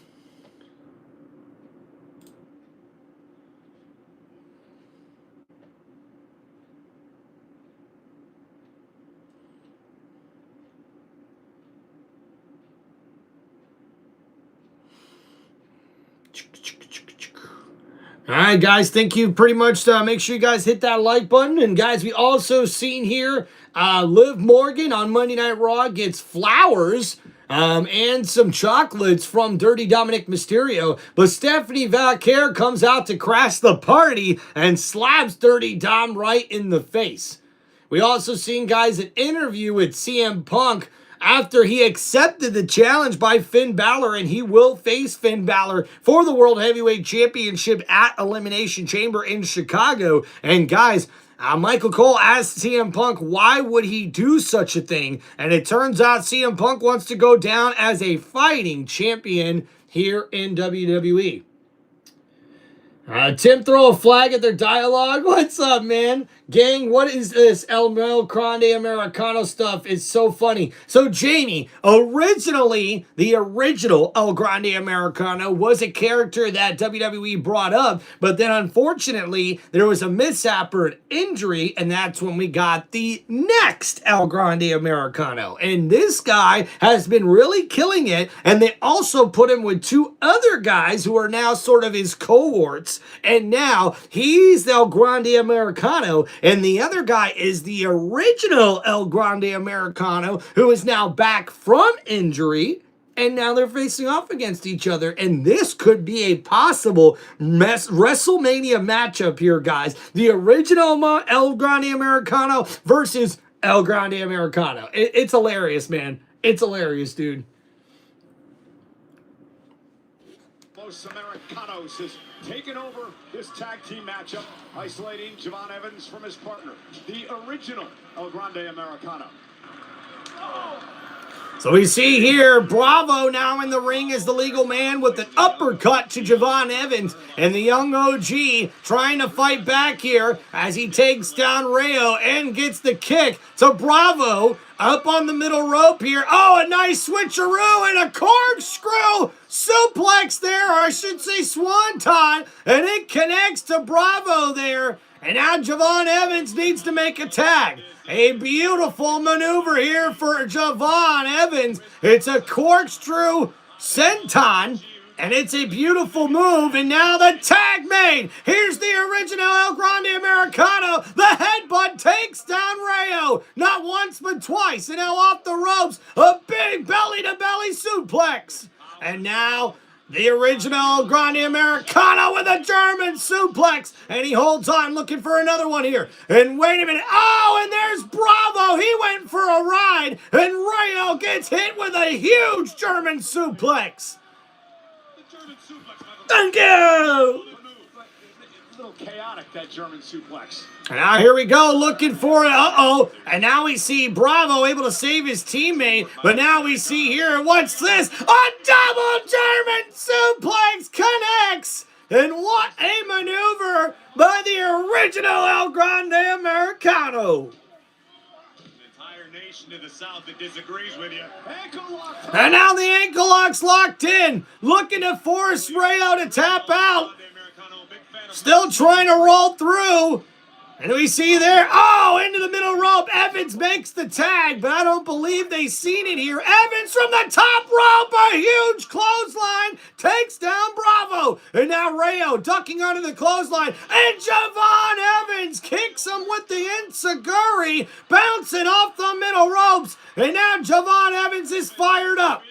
All right, guys, thank you pretty much. Make sure you guys hit that like button. And, guys, we also seen here Liv Morgan on Monday Night Raw gets flowers and some chocolates from Dirty Dominic Mysterio. But Stephanie Valkyrie comes out to crash the party and slaps Dirty Dom right in the face. We also seen, guys, an interview with CM Punk after he accepted the challenge by Finn Balor, and he will face Finn Balor for the World Heavyweight Championship at Elimination Chamber in Chicago. And guys, Michael Cole asked CM Punk why would he do such a thing, and it turns out CM Punk wants to go down as a fighting champion here in WWE. Tim throw a flag at their dialogue. What's up, man? Gang, what is this El Grande Americano stuff? Is so funny. So, Jamie, originally, the original El Grande Americano was a character that WWE brought up, but then unfortunately, there was a mishap or an injury, and that's when we got the next El Grande Americano. And this guy has been really killing it, and they also put him with two other guys who are now sort of his cohorts, and now he's the El Grande Americano, And the other guy is the original El Grande Americano, who is now back from injury. And now they're facing off against each other. And this could be a possible WrestleMania matchup here, guys. The original El Grande Americano versus El Grande Americano. It's hilarious, man. It's hilarious, dude. Los Americanos has taken over this tag team matchup, isolating Javon Evans from his partner, the original El Grande Americano. So we see here Bravo now in the ring as the legal man with an uppercut to Javon Evans, and the young OG trying to fight back here as he takes down Rayo and gets the kick to Bravo up on the middle rope here. Oh, a nice switcheroo and a corkscrew suplex there, or I should say swanton, and it connects to Bravo there. And now Javon Evans needs to make a tag. A beautiful maneuver here for Javon Evans. It's a corkscrew senton, and it's a beautiful move. And now the tag made. Here's the original El Grande Americano. The headbutt takes down Rayo. Not once, but twice. And now off the ropes, a big belly-to-belly suplex. And now the original Grande Americano with a German suplex. And he holds on, looking for another one here. And wait a minute. Oh, and there's Bravo. He went for a ride. And Rayo gets hit with a huge German suplex. Thank you. A little chaotic, that German suplex. And now here we go, looking for it. Uh-oh. And now we see Bravo able to save his teammate. But now we see here, what's this? A double German suplex connects. And what a maneuver by the original El Grande Americano. To the south that disagrees with you. And now the ankle lock's locked in. Looking to force Rayo to tap out. Still trying to roll through. And we see there, oh, into the middle rope. Evans makes the tag, but I don't believe they've seen it here. Evans from the top rope, a huge clothesline, takes down Bravo. And now Rayo ducking under the clothesline. And Javon Evans kicks him with the enziguri, bouncing off the middle ropes. And now Javon Evans is fired up.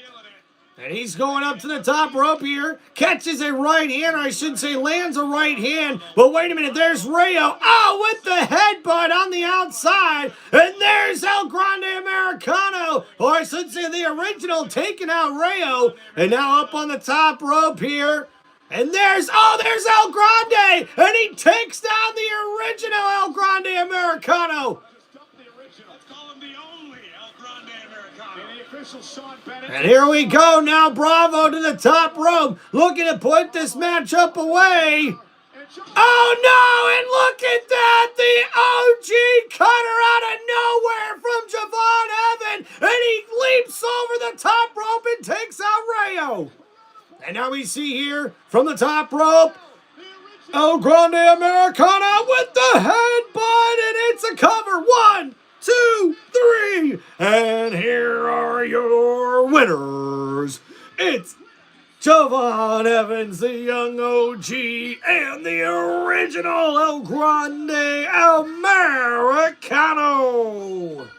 And he's going up to the top rope here. Catches a right hand, or I should say lands a right hand. But wait a minute, there's Rayo. Oh, with the headbutt on the outside. And there's El Grande Americano, or I should say the original, taking out Rayo. And now up on the top rope here. And there's El Grande. And he takes down the original El Grande Americano. And here we go now, Bravo to the top rope, looking to put this matchup away. Oh no, and look at that, the OG cutter out of nowhere from Javon Evans, and he leaps over the top rope and takes out Rayo. And now we see here from the top rope, El Grande Americana with the headbutt, and it's a cover. 1, 2, 3, and here are your winners. It's Javon Evans, the young OG, and the original El Grande Americano. It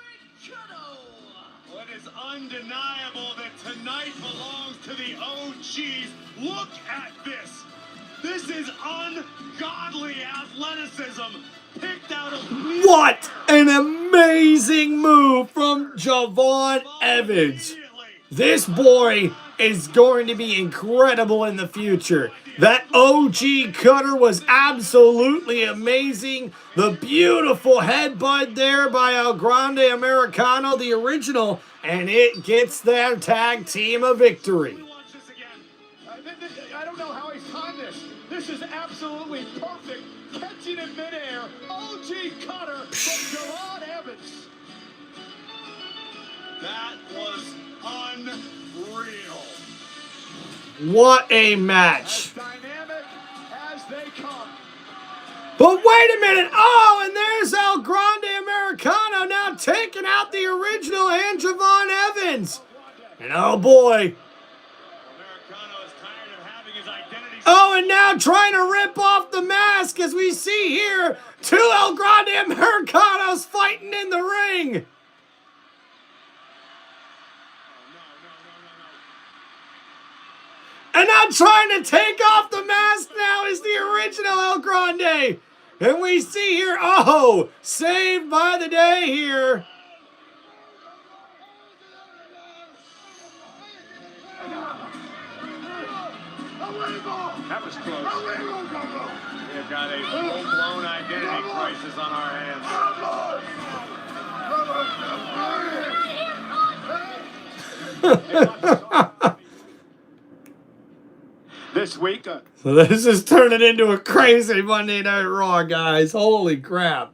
is undeniable that tonight belongs to the OGs. Look at this. This is ungodly athleticism. Picked out of what an amazing move from Javon Evans. This boy is going to be incredible in the future. That OG cutter was absolutely amazing. The beautiful headbutt there by El Grande Americano, the original, and it gets their tag team a victory. I don't know how he's timed this. This is absolutely perfect. Catching in midair, OG cutter from Javon Evans. That was unreal. What a match. As dynamic as they come. But wait a minute. Oh, and there's El Grande Americano now taking out the original and Javon Evans. And oh boy. Americano is tired of having his identity Oh, and now trying to rip off the mask as we see here. Two El Grande Americanos fighting in the ring. And now trying to take off the mask now is the original El Grande. And we see here, oh, saved by the day here. That was close. We've got a full-blown identity crisis on our hands. This week. So this is turning into a crazy Monday Night Raw, guys. Holy crap.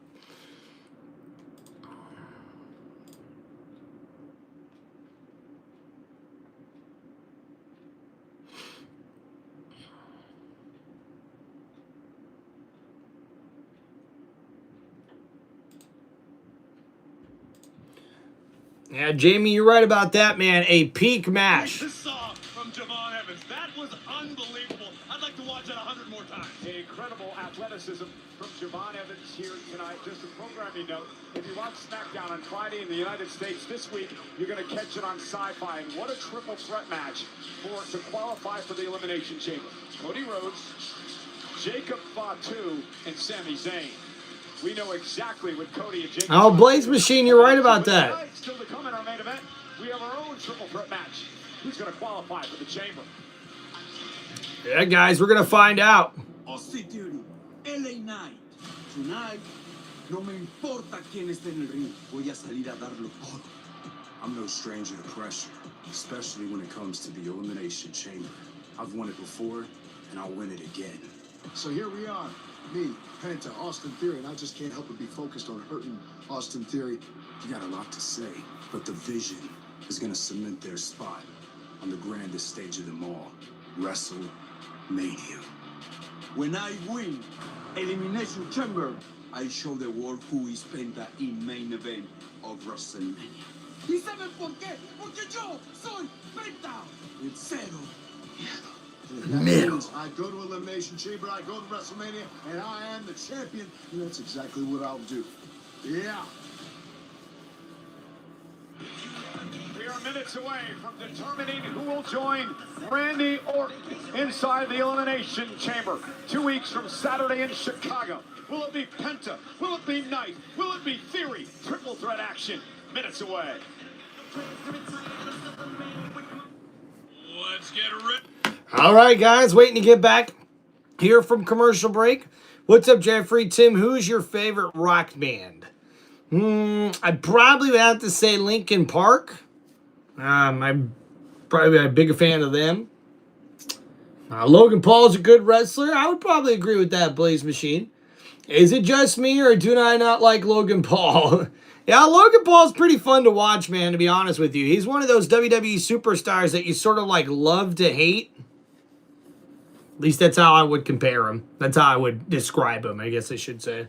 Yeah, Jamie, you're right about that, man. A peak match. This song from Javon Evans. That was unbelievable. I'd like to watch it 100 more times. Incredible athleticism from Javon Evans here tonight. Just a programming note. If you watch SmackDown on Friday in the United States this week, you're going to catch it on Sci-Fi. And what a triple threat match to qualify for the Elimination Chamber. Cody Rhodes, Jacob Fatu, and Sami Zayn. We know exactly what Cody and Jacob. Oh, Blaze Machine, you're right about that. Still to come in our main event, we have our own triple threat match. Who's going to qualify for the chamber? Yeah, guys, we're going to find out. Austin Theory, LA Knight. Tonight, no me importa quién esté en el ring. Voy a salir a darlo todo. I'm no stranger to pressure, especially when it comes to the Elimination Chamber. I've won it before, and I'll win it again. So here we are. Me, Penta, Austin Theory, and I just can't help but be focused on hurting Austin Theory. You got a lot to say, but the vision is going to cement their spot on the grandest stage of them all, WrestleMania. When I win Elimination Chamber, I show the world who is Penta in main event of WrestleMania. ¿Y saben por qué? Porque yo soy Penta. It's cero miedo. That means I go to Elimination Chamber, I go to WrestleMania, and I am the champion, and that's exactly what I'll do. Yeah. We are minutes away from determining who will join Randy Orton inside the Elimination Chamber. 2 weeks from Saturday in Chicago. Will it be Penta? Will it be Knight? Will it be Theory? Triple threat action. Minutes away. Let's get ready. All right, guys, waiting to get back here from commercial break. What's up, Jeffrey? Tim, who's your favorite rock band? I'd probably have to say Linkin Park. I'm probably a big fan of them. Logan Paul's a good wrestler. I would probably agree with that, Blaze Machine. Is it just me, or do I not like Logan Paul? Yeah, Logan Paul's pretty fun to watch, man, to be honest with you. He's one of those WWE superstars that you sort of like love to hate. At least that's how I would compare him. That's how I would describe him, I guess I should say.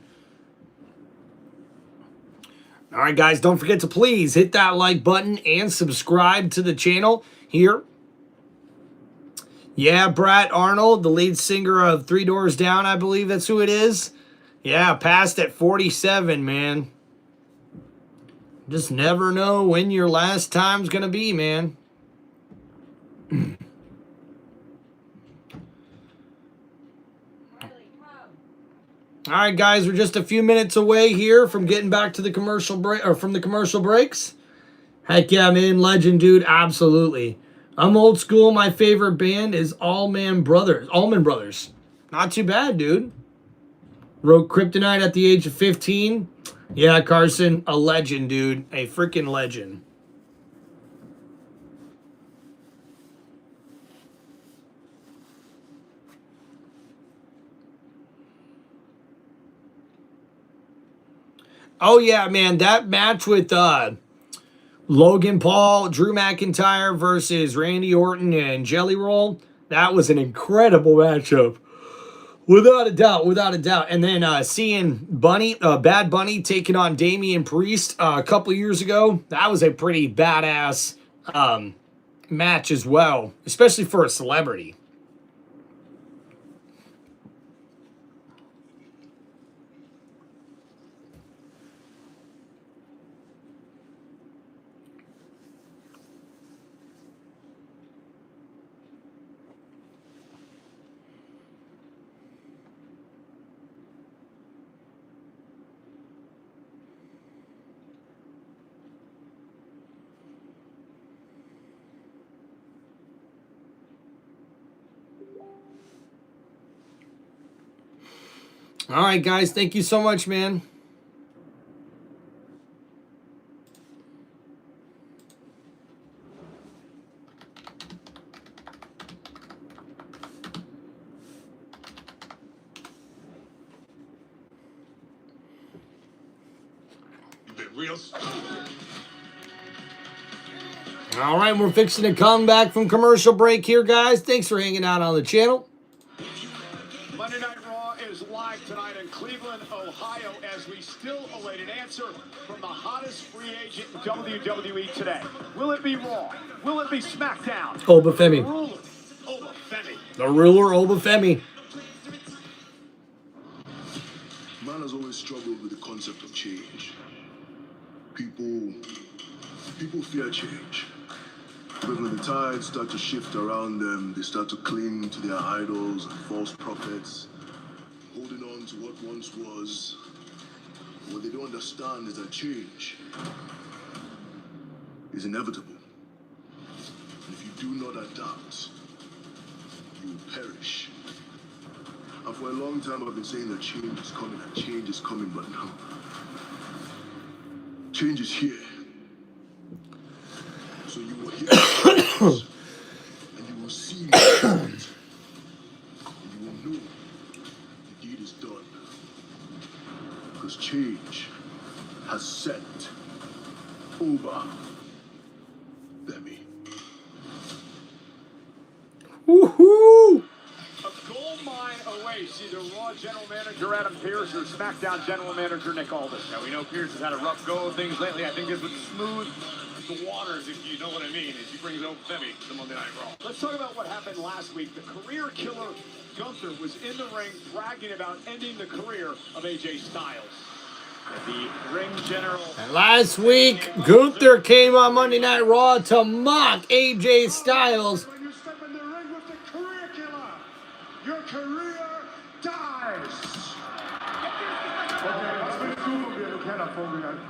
All right, guys, don't forget to please hit that like button and subscribe to the channel here. Yeah, Brett Arnold, the lead singer of Three Doors Down, I believe that's who it is. Yeah, passed at 47, man. Just never know when your last time's going to be, man. All right, guys, we're just a few minutes away here from getting back to the commercial break, or from the commercial breaks. Heck yeah, man, legend, dude, absolutely. I'm old school. My favorite band is Allman Brothers. Not too bad, dude. Wrote Kryptonite at the age of 15. Yeah, Carson, a legend, dude, a freaking legend. Oh, yeah, man, that match with Logan Paul, Drew McIntyre versus Randy Orton and Jelly Roll, that was an incredible matchup. Without a doubt, without a doubt. And then seeing Bad Bunny taking on Damian Priest a couple of years ago, that was a pretty badass match as well, especially for a celebrity. All right, guys. Thank you so much, man. All right, we're fixing to come back from commercial break here, guys. Thanks for hanging out on the channel. Monday Night Raw is live tonight in Cleveland, Ohio, as we still await an answer from the hottest free agent in WWE today. Will it be Raw? Will it be SmackDown? Obafemi. The ruler, Obafemi. The ruler, Obafemi. Man has always struggled with the concept of change. People fear change. But when the tides start to shift around them, they start to cling to their idols and false prophets, holding on to what once was. What they don't understand is that change is inevitable. And if you do not adapt, you will perish. And for a long time, I've been saying that change is coming, but no. Change is here. So you will hear and you will see me, and you will know the deed is done. Because change has set over them. Woohoo! A gold mine awaits either Raw General Manager Adam Pearce or SmackDown General Manager Nick Aldis. Now, we know Pearce has had a rough go of things lately. I think this would smooth the waters, if you know what I mean, as he brings Obafemi to Monday Night Raw. Let's talk about what happened last week. The career killer Gunther was in the ring bragging about ending the career of AJ Styles. The ring general. And last week, Gunther came on Monday Night Raw to mock AJ Styles. When you step in the ring with the career killer, your career dies.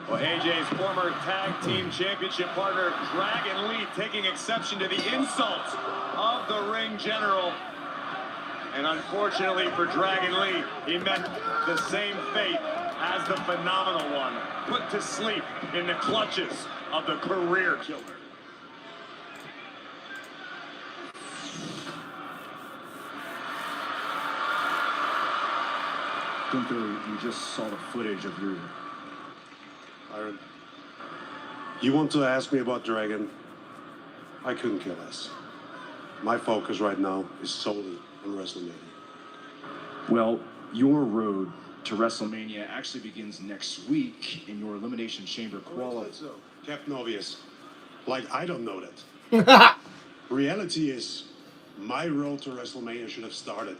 Well, AJ's former tag team championship partner, Dragon Lee, taking exception to the insult of the ring general. And unfortunately for Dragon Lee, he met the same fate as the phenomenal one, put to sleep in the clutches of the career killer. Gunther, you just saw the footage of your... Byron, you want to ask me about Dragon? I couldn't care less. My focus right now is solely on WrestleMania. Well, your road to WrestleMania actually begins next week in your Elimination Chamber qualifier. Captain Obvious. Like, I don't know that. Reality is, my road to WrestleMania should have started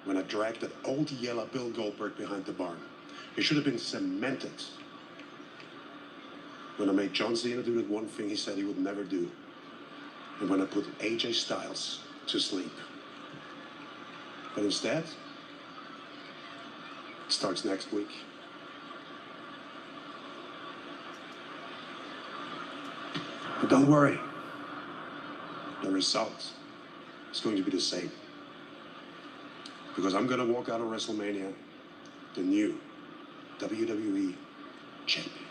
when I dragged that old yellow Bill Goldberg behind the barn. It should have been cemented when I made John Cena do that one thing he said he would never do, and when I put AJ Styles to sleep. But instead, it starts next week. But don't worry, the result is going to be the same. Because I'm going to walk out of WrestleMania the new WWE champion.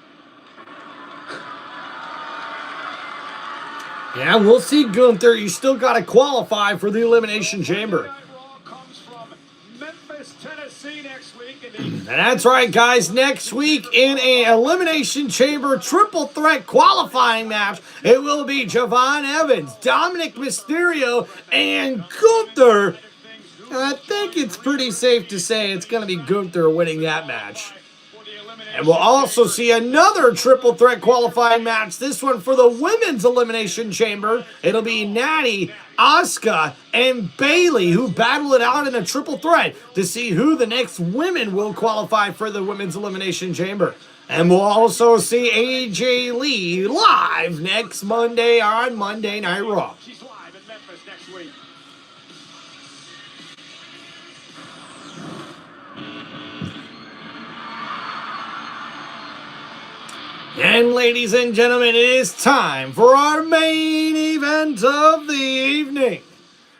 Yeah, we'll see, Gunther. You still got to qualify for the Elimination Chamber. Memphis, Tennessee next week. And that's right, guys. Next week in an Elimination Chamber triple threat qualifying match, it will be Javon Evans, Dominic Mysterio, and Gunther. I think it's pretty safe to say it's going to be Gunther winning that match. And we'll also see another triple threat qualifying match, this one for the Women's Elimination Chamber. It'll be Natty, Asuka, and Bayley who battle it out in a triple threat to see who the next women will qualify for the Women's Elimination Chamber. And we'll also see AJ Lee live next Monday on Monday Night Raw. She's live in Memphis next week. And ladies and gentlemen, it is time for our main event of the evening.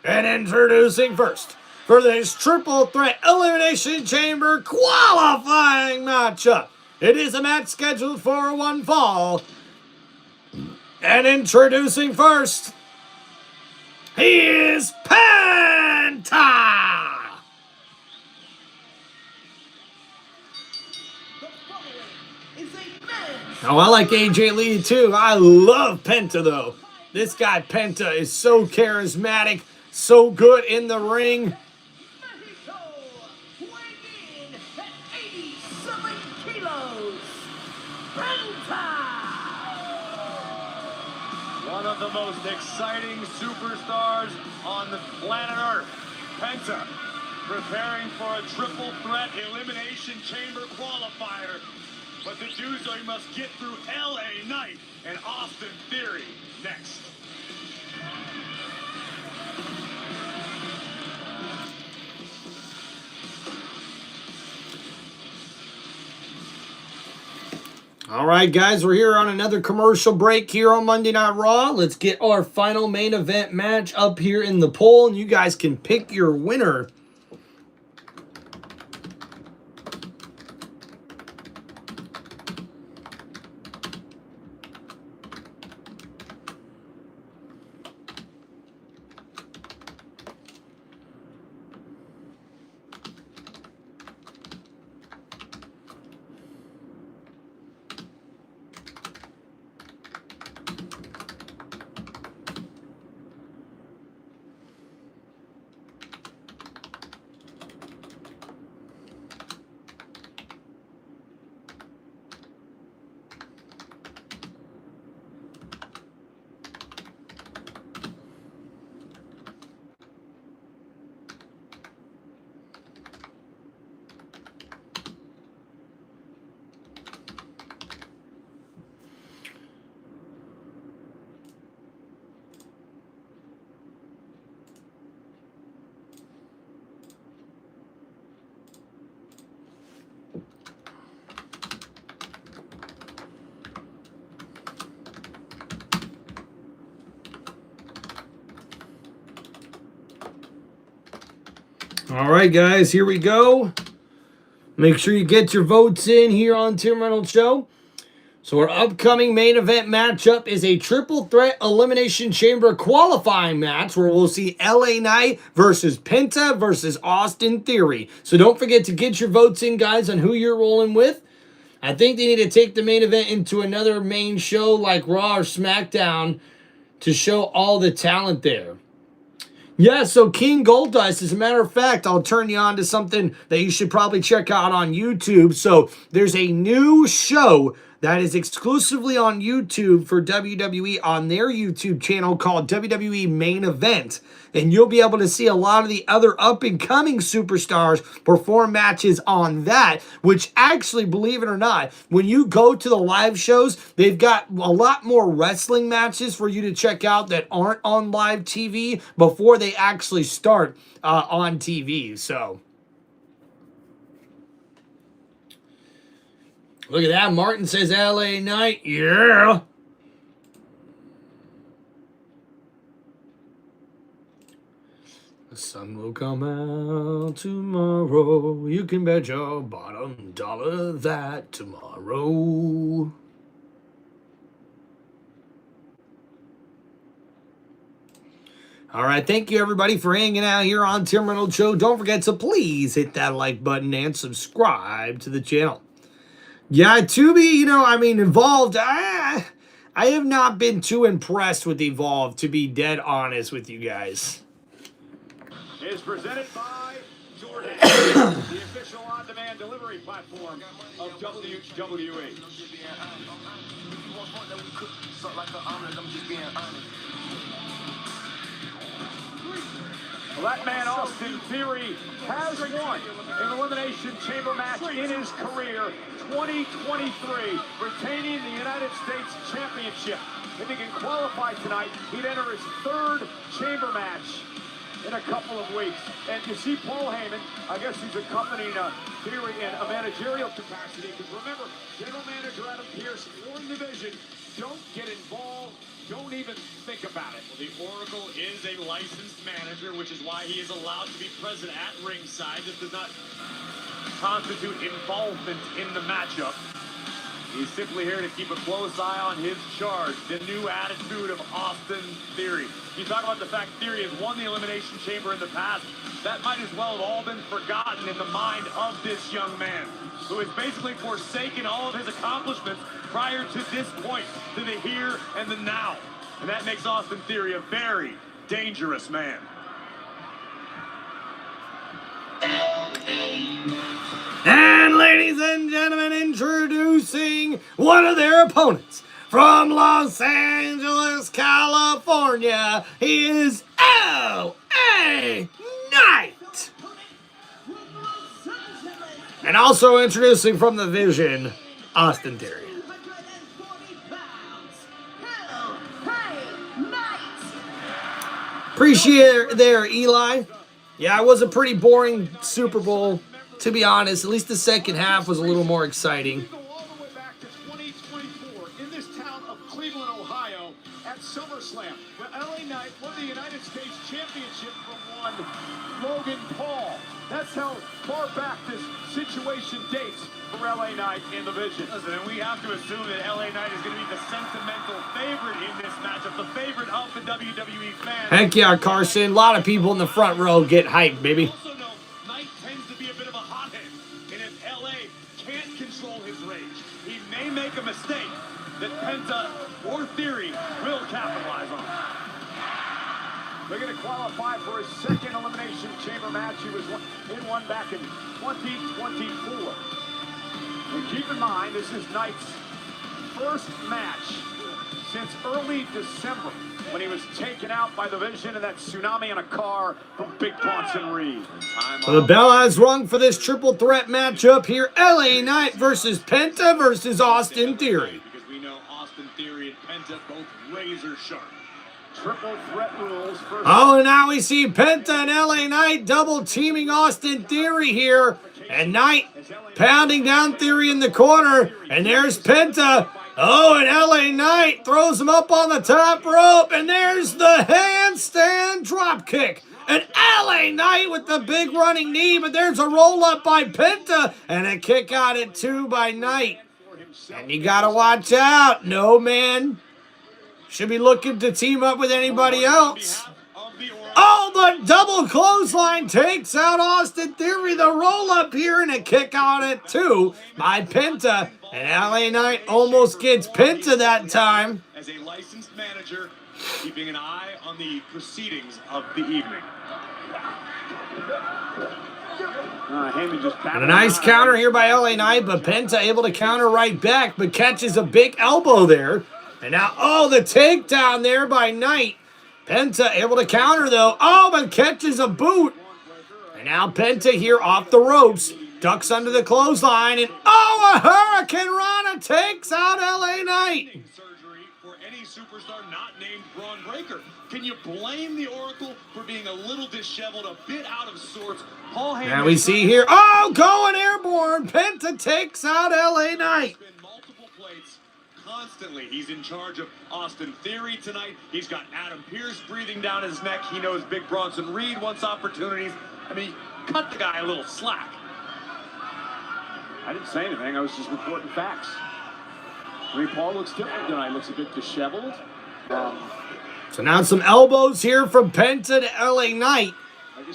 And introducing first, for this triple threat elimination chamber qualifying matchup. It is a match scheduled for one fall. And introducing first, he is Penta! Oh, I like AJ Lee too. I love Penta though. This guy Penta is so charismatic, so good in the ring. One of the most exciting superstars on the planet Earth, Penta, preparing for a triple threat elimination chamber qualifier. But to do so, he must get through LA Knight and Austin Theory next. All right, guys, we're here on another commercial break here on Monday Night Raw. Let's get our final main event match up here in the poll, and you guys can pick your winner. All right, guys, here we go. Make sure you get your votes in here on Tim Reynolds Show. So our upcoming main event matchup is a triple threat elimination chamber qualifying match where we'll see LA Knight versus Penta versus Austin Theory. So don't forget to get your votes in, guys, on who you're rolling with. I think they need to take the main event into another main show like Raw or SmackDown to show all the talent there. Yeah, so King Goldust, as a matter of fact, I'll turn you on to something that you should probably check out on YouTube. So there's a new show that is exclusively on YouTube for WWE on their YouTube channel called WWE Main Event. And you'll be able to see a lot of the other up-and-coming superstars perform matches on that, which actually, believe it or not, when you go to the live shows, they've got a lot more wrestling matches for you to check out that aren't on live TV before they actually start on TV. So look at that. Martin says LA Knight. Yeah. The sun will come out tomorrow. You can bet your bottom dollar that tomorrow. All right, thank you everybody for hanging out here on Tim Reynolds Show. Don't forget to please hit that like button and subscribe to the channel. Yeah, to be, Evolved, I have not been too impressed with Evolved, to be dead honest with you guys. Is presented by Jordan, the official on-demand delivery platform of WWE. Well, that man, Austin Theory, has won an Elimination Chamber match in his career, 2023, retaining the United States Championship. If he can qualify tonight, he'd enter his third chamber match in a couple of weeks. And you see Paul Heyman, I guess he's accompanying Theory in a managerial capacity. Because remember, General Manager Adam Pearce warned the division, don't get involved, don't even think about it. Well, the Oracle is a licensed manager, which is why he is allowed to be present at ringside. This does not constitute involvement in the matchup. He's simply here to keep a close eye on his charge, the new attitude of Austin Theory. You talk about the fact Theory has won the Elimination Chamber in the past. That might as well have all been forgotten in the mind of this young man, who has basically forsaken all of his accomplishments prior to this point, to the here and the now. And that makes Austin Theory a very dangerous man. And ladies and gentlemen, introducing one of their opponents from Los Angeles, California, he is L.A. Knight. And also introducing from the Vision, Austin Theory. Appreciate it there, Eli. Yeah, it was a pretty boring Super Bowl, to be honest. At least the second half was a little more exciting. Go all the way back to 2024 in this town of Cleveland, Ohio, at SummerSlam, where LA Knight won the United States Championship from one Logan Paul. That's how far back this situation dates for LA Knight in the Vision. Listen, and we have to assume that LA Knight is going to be the sentimental favorite in this matchup, the favorite of the WWE fans. Heck yeah, Carson. A lot of people in the front row get hyped, baby. Also know, Knight tends to be a bit of a hothead, and if LA can't control his rage, he may make a mistake that Penta or Theory will capitalize on. They're going to qualify for his second Elimination Chamber match. He was in one back in 2024. And keep in mind, this is Knight's first match since early December, when he was taken out by the Vision in that tsunami in a car from Big Bronson Reed. So the bell has rung for this triple threat matchup here. LA Knight versus Penta versus Austin Theory. Because we know Austin Theory and Penta both razor sharp. Triple threat rules first. Oh, and now we see Penta and LA Knight double teaming Austin Theory here. And Knight pounding down Theory in the corner. And there's Penta. Oh, and LA Knight throws him up on the top rope. And there's the handstand drop kick. And LA Knight with the big running knee. But there's a roll up by Penta. And a kick out at 2 by Knight. And you got to watch out. No man should be looking to team up with anybody else. Oh, the double clothesline takes out Austin Theory. The roll up here and a kick out at 2 by Penta. And LA Knight almost gets Penta that time. As a licensed manager, keeping an eye on the proceedings of the evening. And a nice counter here by LA Knight, but Penta able to counter right back, but catches a big elbow there. And now, oh, the takedown there by Knight. Penta able to counter, though. Oh, but catches a boot. And now Penta here off the ropes. Ducks under the clothesline. And, oh, a Hurricane Rana takes out LA Knight. Surgery for any superstar not named Braun Breaker. Can you blame the Oracle for being a little disheveled, a bit out of sorts? Paul Heyman. Now we see here, oh, going airborne. Penta takes out LA Knight. Constantly. He's in charge of Austin Theory tonight. He's got Adam Pearce breathing down his neck. He knows Big Bronson Reed wants opportunities. I mean, cut the guy a little slack. I didn't say anything. I was just reporting facts. I mean, Paul looks different tonight. Looks a bit disheveled. So now some elbows here from Penta to LA Knight.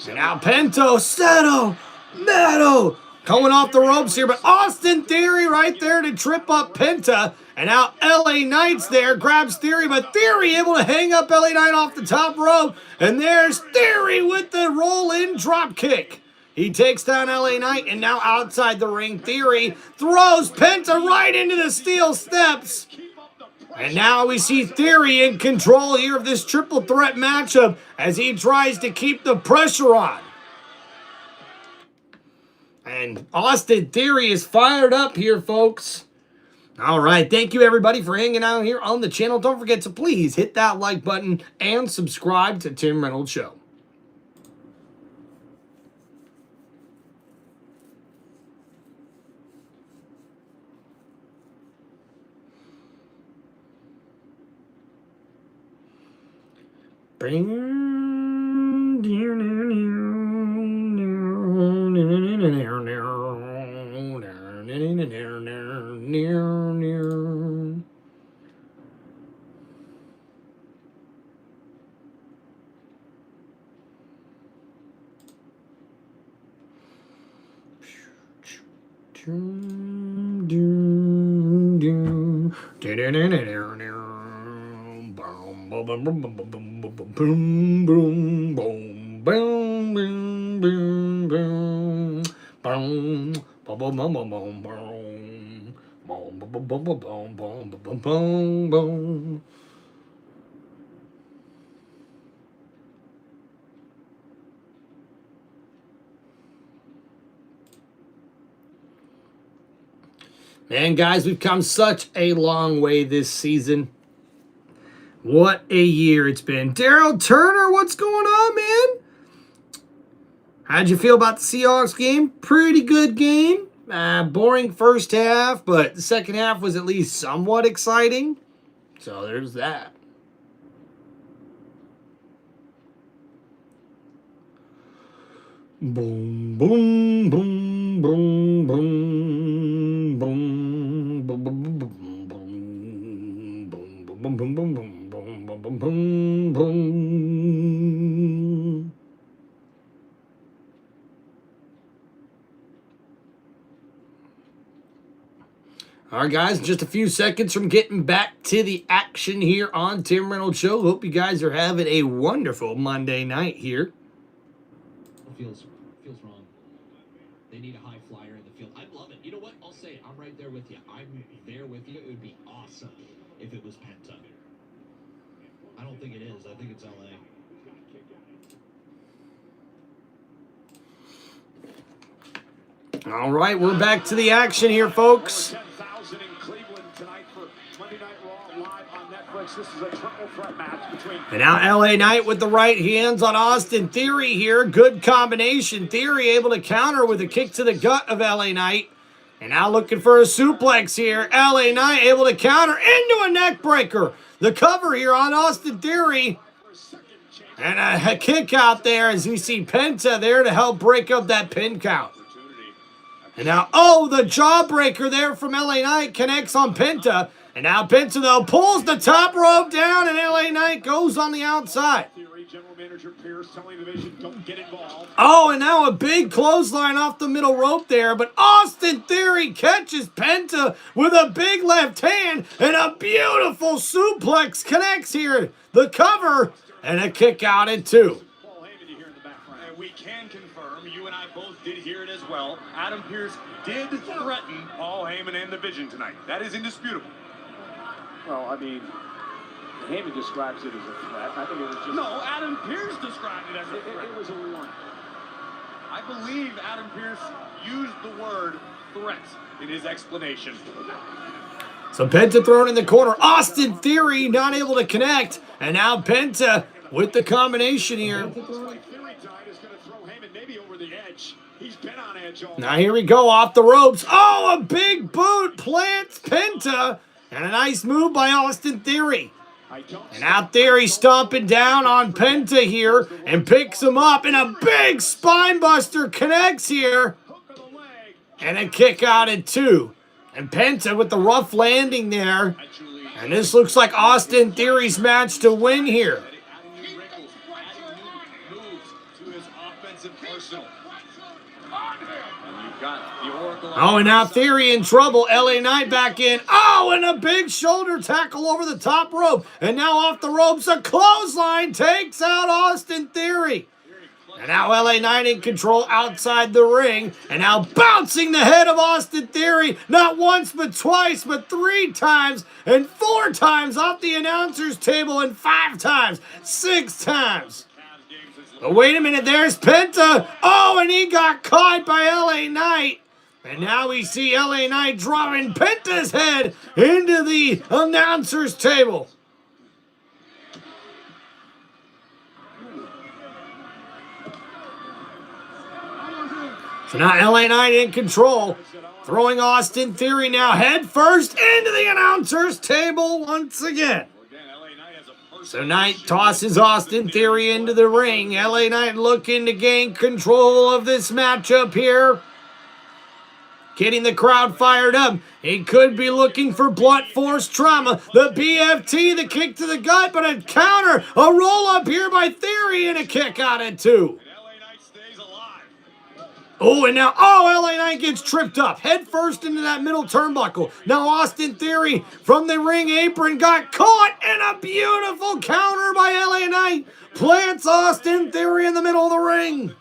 And now Penta, Seto, Metal, coming off the ropes here. But Austin Theory right there to trip up Penta. And now LA Knight's there, grabs Theory, but Theory able to hang up LA Knight off the top rope. And there's Theory with the roll-in drop kick. He takes down LA Knight, and now outside the ring, Theory throws Penta right into the steel steps. And now we see Theory in control here of this triple threat matchup as he tries to keep the pressure on. And Austin Theory is fired up here, folks. All right, thank you everybody for hanging out here on the channel. Don't forget to please hit that like button and subscribe to Tim Reynolds Show. Man, guys, we've come such a long way this season. What a year it's been. Daryl Turner, what's going on, man? How'd you feel about the Seahawks game? Pretty good game. Boring first half, but the second half was at least somewhat exciting. So there's that. Boom, boom, boom, boom, boom, boom, boom, boom, boom, boom, boom, boom, boom, boom, boom, boom, boom. All right, guys, just a few seconds from getting back to the action here on Tim Reynolds Show. Hope you guys are having a wonderful Monday night here. Feels wrong. They need a high flyer in the field. I love it. You know what? I'll say it. I'm right there with you. I'm there with you. It would be awesome if it was Penta. I don't think it is. I think it's LA. All right, we're back to the action here, folks. And now LA Knight with the right hands on Austin Theory here. Good combination. Theory able to counter with a kick to the gut of LA Knight. And now looking for a suplex here. LA Knight able to counter into a neck breaker. The cover here on Austin Theory. And a kick out there as we see Penta there to help break up that pin count. And now, the jawbreaker there from LA Knight connects on Penta. And now Penta, though, pulls the top rope down, and LA Knight goes on the outside. Oh, and now a big clothesline off the middle rope there. But Austin Theory catches Penta with a big left hand, and a beautiful suplex connects here. The cover, and a kick out at 2. We can confirm, you and I both did hear it as well. Adam Pearce did threaten Paul Heyman and the Vision tonight. That is indisputable. Well, I mean, Heyman describes it as a threat. I think it was just... No, Adam Pearce described it as a threat. It was a warning. I believe Adam Pearce used the word threat in his explanation. So Penta thrown in the corner. Austin Theory not able to connect. And now Penta with the combination here. Now here we go off the ropes. Oh, a big boot plants Penta. And a nice move by Austin Theory. And now Theory stomping down on Penta here and picks him up. And a big spine buster connects here. And a kick out at 2. And Penta with the rough landing there. And this looks like Austin Theory's match to win here. Oh, and now Theory in trouble. LA Knight back in. Oh, and a big shoulder tackle over the top rope. And now off the ropes, a clothesline takes out Austin Theory. And now LA Knight in control outside the ring. And now bouncing the head of Austin Theory. Not once, but twice, but 3 times. And 4 times off the announcer's table. And 5 times. 6 times. But wait a minute, there's Penta. Oh, and he got caught by LA Knight. And now we see LA Knight dropping Penta's head into the announcer's table. So now LA Knight in control. Throwing Austin Theory now head first into the announcer's table once again. So Knight tosses Austin Theory into the ring. LA Knight looking to gain control of this matchup here. Getting the crowd fired up. He could be looking for blunt force trauma. The BFT, the kick to the gut, but a counter. A roll up here by Theory and a kick out at 2. Oh, and now, LA Knight gets tripped up. Head first into that middle turnbuckle. Now Austin Theory from the ring apron got caught, and a beautiful counter by LA Knight. Plants Austin Theory in the middle of the ring.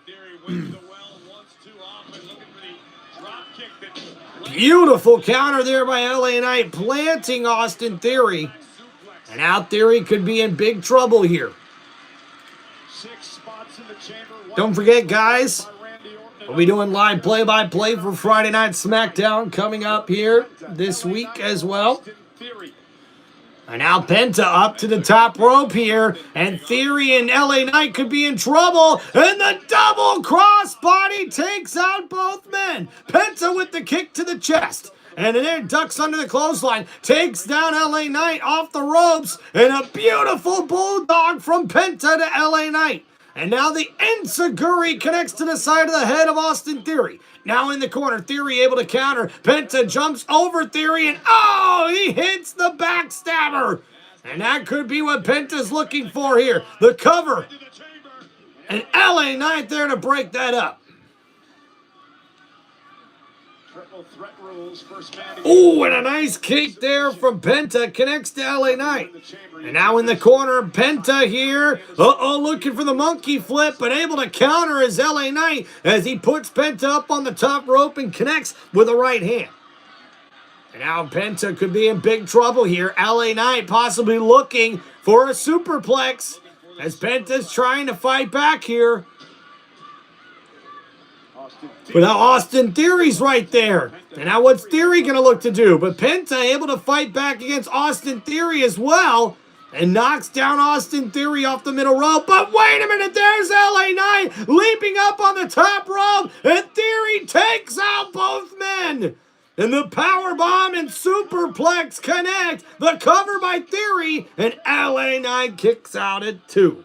Beautiful counter there by LA Knight, planting Austin Theory. And now Theory could be in big trouble here. Don't forget, guys, we'll be doing live play-by-play for Friday Night SmackDown coming up here this week as well. And now Penta up to the top rope here, and Theory and LA Knight could be in trouble, and the double crossbody takes out both men. Penta with the kick to the chest, and then ducks under the clothesline, takes down LA Knight off the ropes, and a beautiful bulldog from Penta to LA Knight. And now the Enziguri connects to the side of the head of Austin Theory. Now in the corner, Theory able to counter. Penta jumps over Theory, and he hits the backstabber. And that could be what Penta's looking for here. The cover. And LA Knight there to break that up. Oh, and a nice kick there from Penta. Connects to LA Knight. And now in the corner, Penta here. Looking for the monkey flip, but able to counter is LA Knight as he puts Penta up on the top rope and connects with a right hand. And now Penta could be in big trouble here. LA Knight possibly looking for a superplex as Penta's trying to fight back here. But now Austin Theory's right there. And now what's Theory going to look to do? But Penta able to fight back against Austin Theory as well. And knocks down Austin Theory off the middle rope. But wait a minute, there's LA Knight leaping up on the top rope. And Theory takes out both men. And the powerbomb and superplex connect. The cover by Theory. And LA Knight kicks out at 2.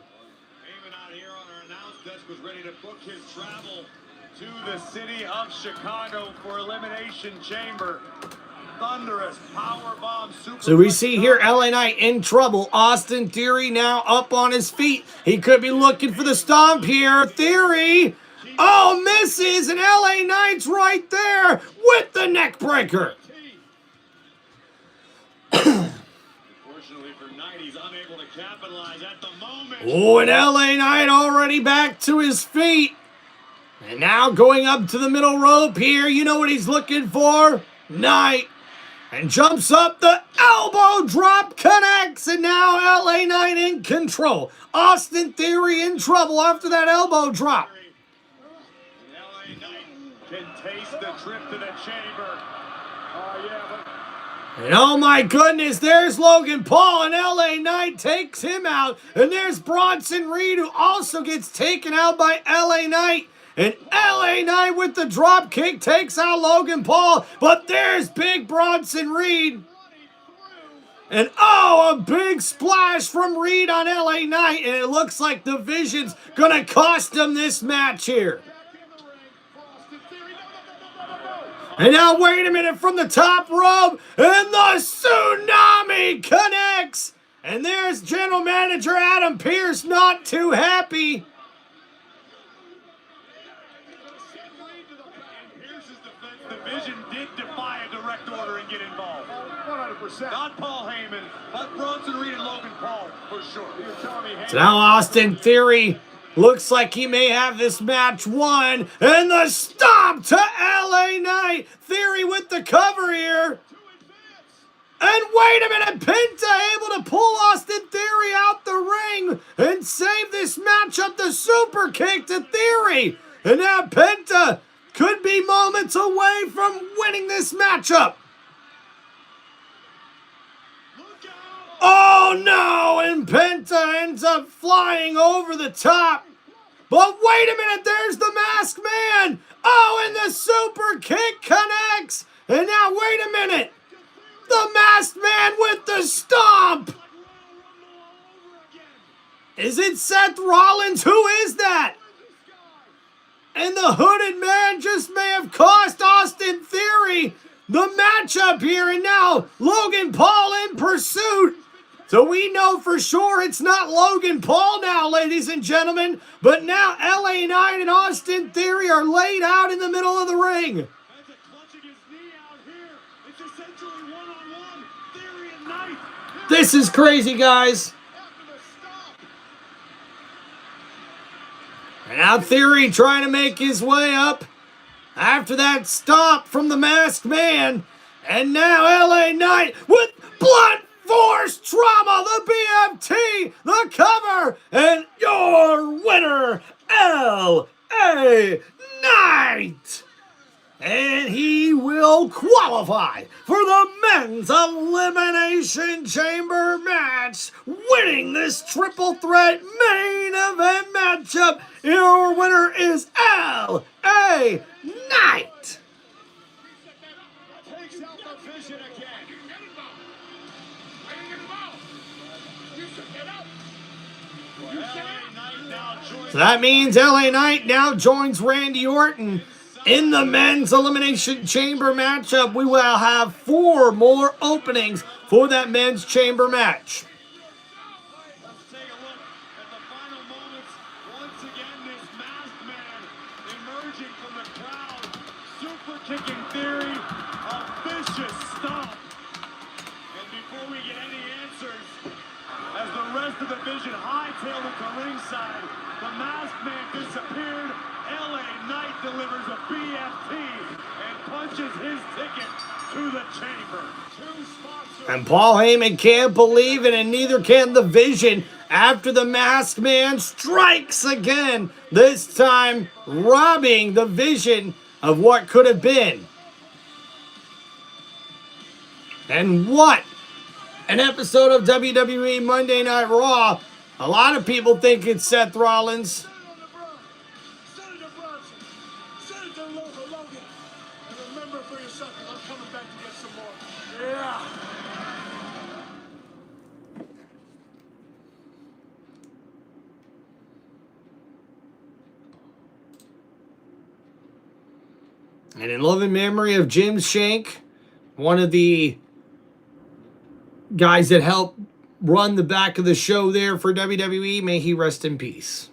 To the city of Chicago for Elimination Chamber. Thunderous powerbomb super. So we see here LA Knight in trouble. Austin Theory now up on his feet. He could be looking for the stomp here. Theory. Misses. And LA Knight's right there with the neck breaker. Fortunately for Knight, he's unable to capitalize at the moment. And LA Knight already back to his feet. And now going up to the middle rope here. You know what he's looking for? Knight. And jumps up. The elbow drop connects. And now LA Knight in control. Austin Theory in trouble after that elbow drop. LA Knight can taste the trip to the chamber. And oh my goodness, there's Logan Paul, and LA Knight takes him out. And there's Bronson Reed, who also gets taken out by LA Knight. And LA Knight with the drop kick takes out Logan Paul. But there's big Bronson Reed. And a big splash from Reed on LA Knight. And it looks like the Vision's going to cost him this match here. And now wait a minute from the top rope. And the tsunami connects. And there's General Manager Adam Pearce not too happy. The Vision did defy a direct order and get involved. 100%. Not Paul Heyman, but Bronson Reed and Logan Paul for sure. You're telling me So now Austin Theory looks like he may have this match won. And the stomp to LA Knight. Theory with the cover here. And wait a minute, Penta able to pull Austin Theory out the ring and save this matchup. The super kick to Theory. And now Penta could be moments away from winning this matchup. Oh no, and Penta ends up flying over the top. But wait a minute, there's the Masked Man. And the super kick connects. And now wait a minute. The Masked Man with the stomp. Is it Seth Rollins? Who is that? And the hooded man just may have cost Austin Theory the matchup here. And now Logan Paul in pursuit. So we know for sure it's not Logan Paul now, ladies and gentlemen. But now LA Knight and Austin Theory are laid out in the middle of the ring. This is crazy, guys. And now Theory trying to make his way up after that stop from the Masked Man. And now LA Knight with blunt force trauma, the BFT, the cover, and your winner, LA Knight. And he will qualify for the Men's Elimination Chamber match, winning this triple threat main event matchup. Your winner is LA Knight. Takes out the Vision again. So that means LA Knight now joins Randy Orton in the Men's Elimination Chamber matchup. We will have 4 more openings for that Men's Chamber match. Let's take a look at the final moments. Once again, this Masked Man emerging from the crowd. Super kicking Theory. A vicious stomp. And before we get any answers, as the rest of the Vision hightailed it to ringside, the Masked Man disappeared. LA Knight delivers a BFT and punches his ticket to the chamber. And Paul Heyman can't believe it, and neither can the Vision after the Masked Man strikes again, this time robbing the Vision of what could have been. And what an episode of WWE Monday Night Raw. A lot of people think it's Seth Rollins. And in loving memory of Jim Shank, one of the guys that helped run the back of the show there for WWE, may he rest in peace.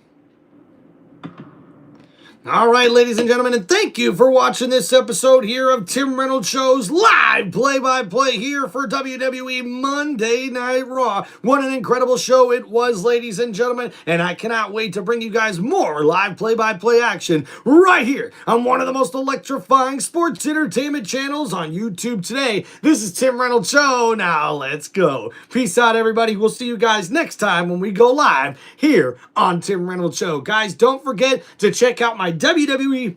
All right, ladies and gentlemen, and thank you for watching this episode here of Tim Reynolds Show's live play-by-play here for WWE Monday Night Raw. What an incredible show it was, ladies and gentlemen, and I cannot wait to bring you guys more live play-by-play action right here on one of the most electrifying sports entertainment channels on YouTube today. This is Tim Reynolds Show. Now let's go. Peace out, everybody. We'll see you guys next time when we go live here on Tim Reynolds Show. Guys, don't forget to check out my WWE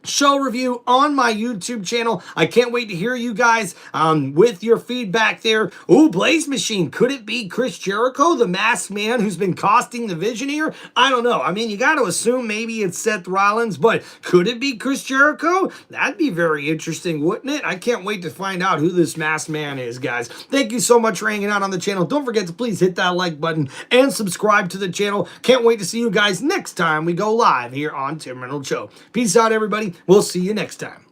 show review on my YouTube channel. I can't wait to hear you guys with your feedback there. Ooh, Blaze Machine. Could it be Chris Jericho, the Masked Man who's been costing the Vision here? I don't know. I mean, you got to assume maybe it's Seth Rollins, but could it be Chris Jericho? That'd be very interesting, wouldn't it? I can't wait to find out who this Masked Man is, guys. Thank you so much for hanging out on the channel. Don't forget to please hit that like button and subscribe to the channel. Can't wait to see you guys next time we go live here on Tim Reynolds Show. Peace out, everybody. We'll see you next time.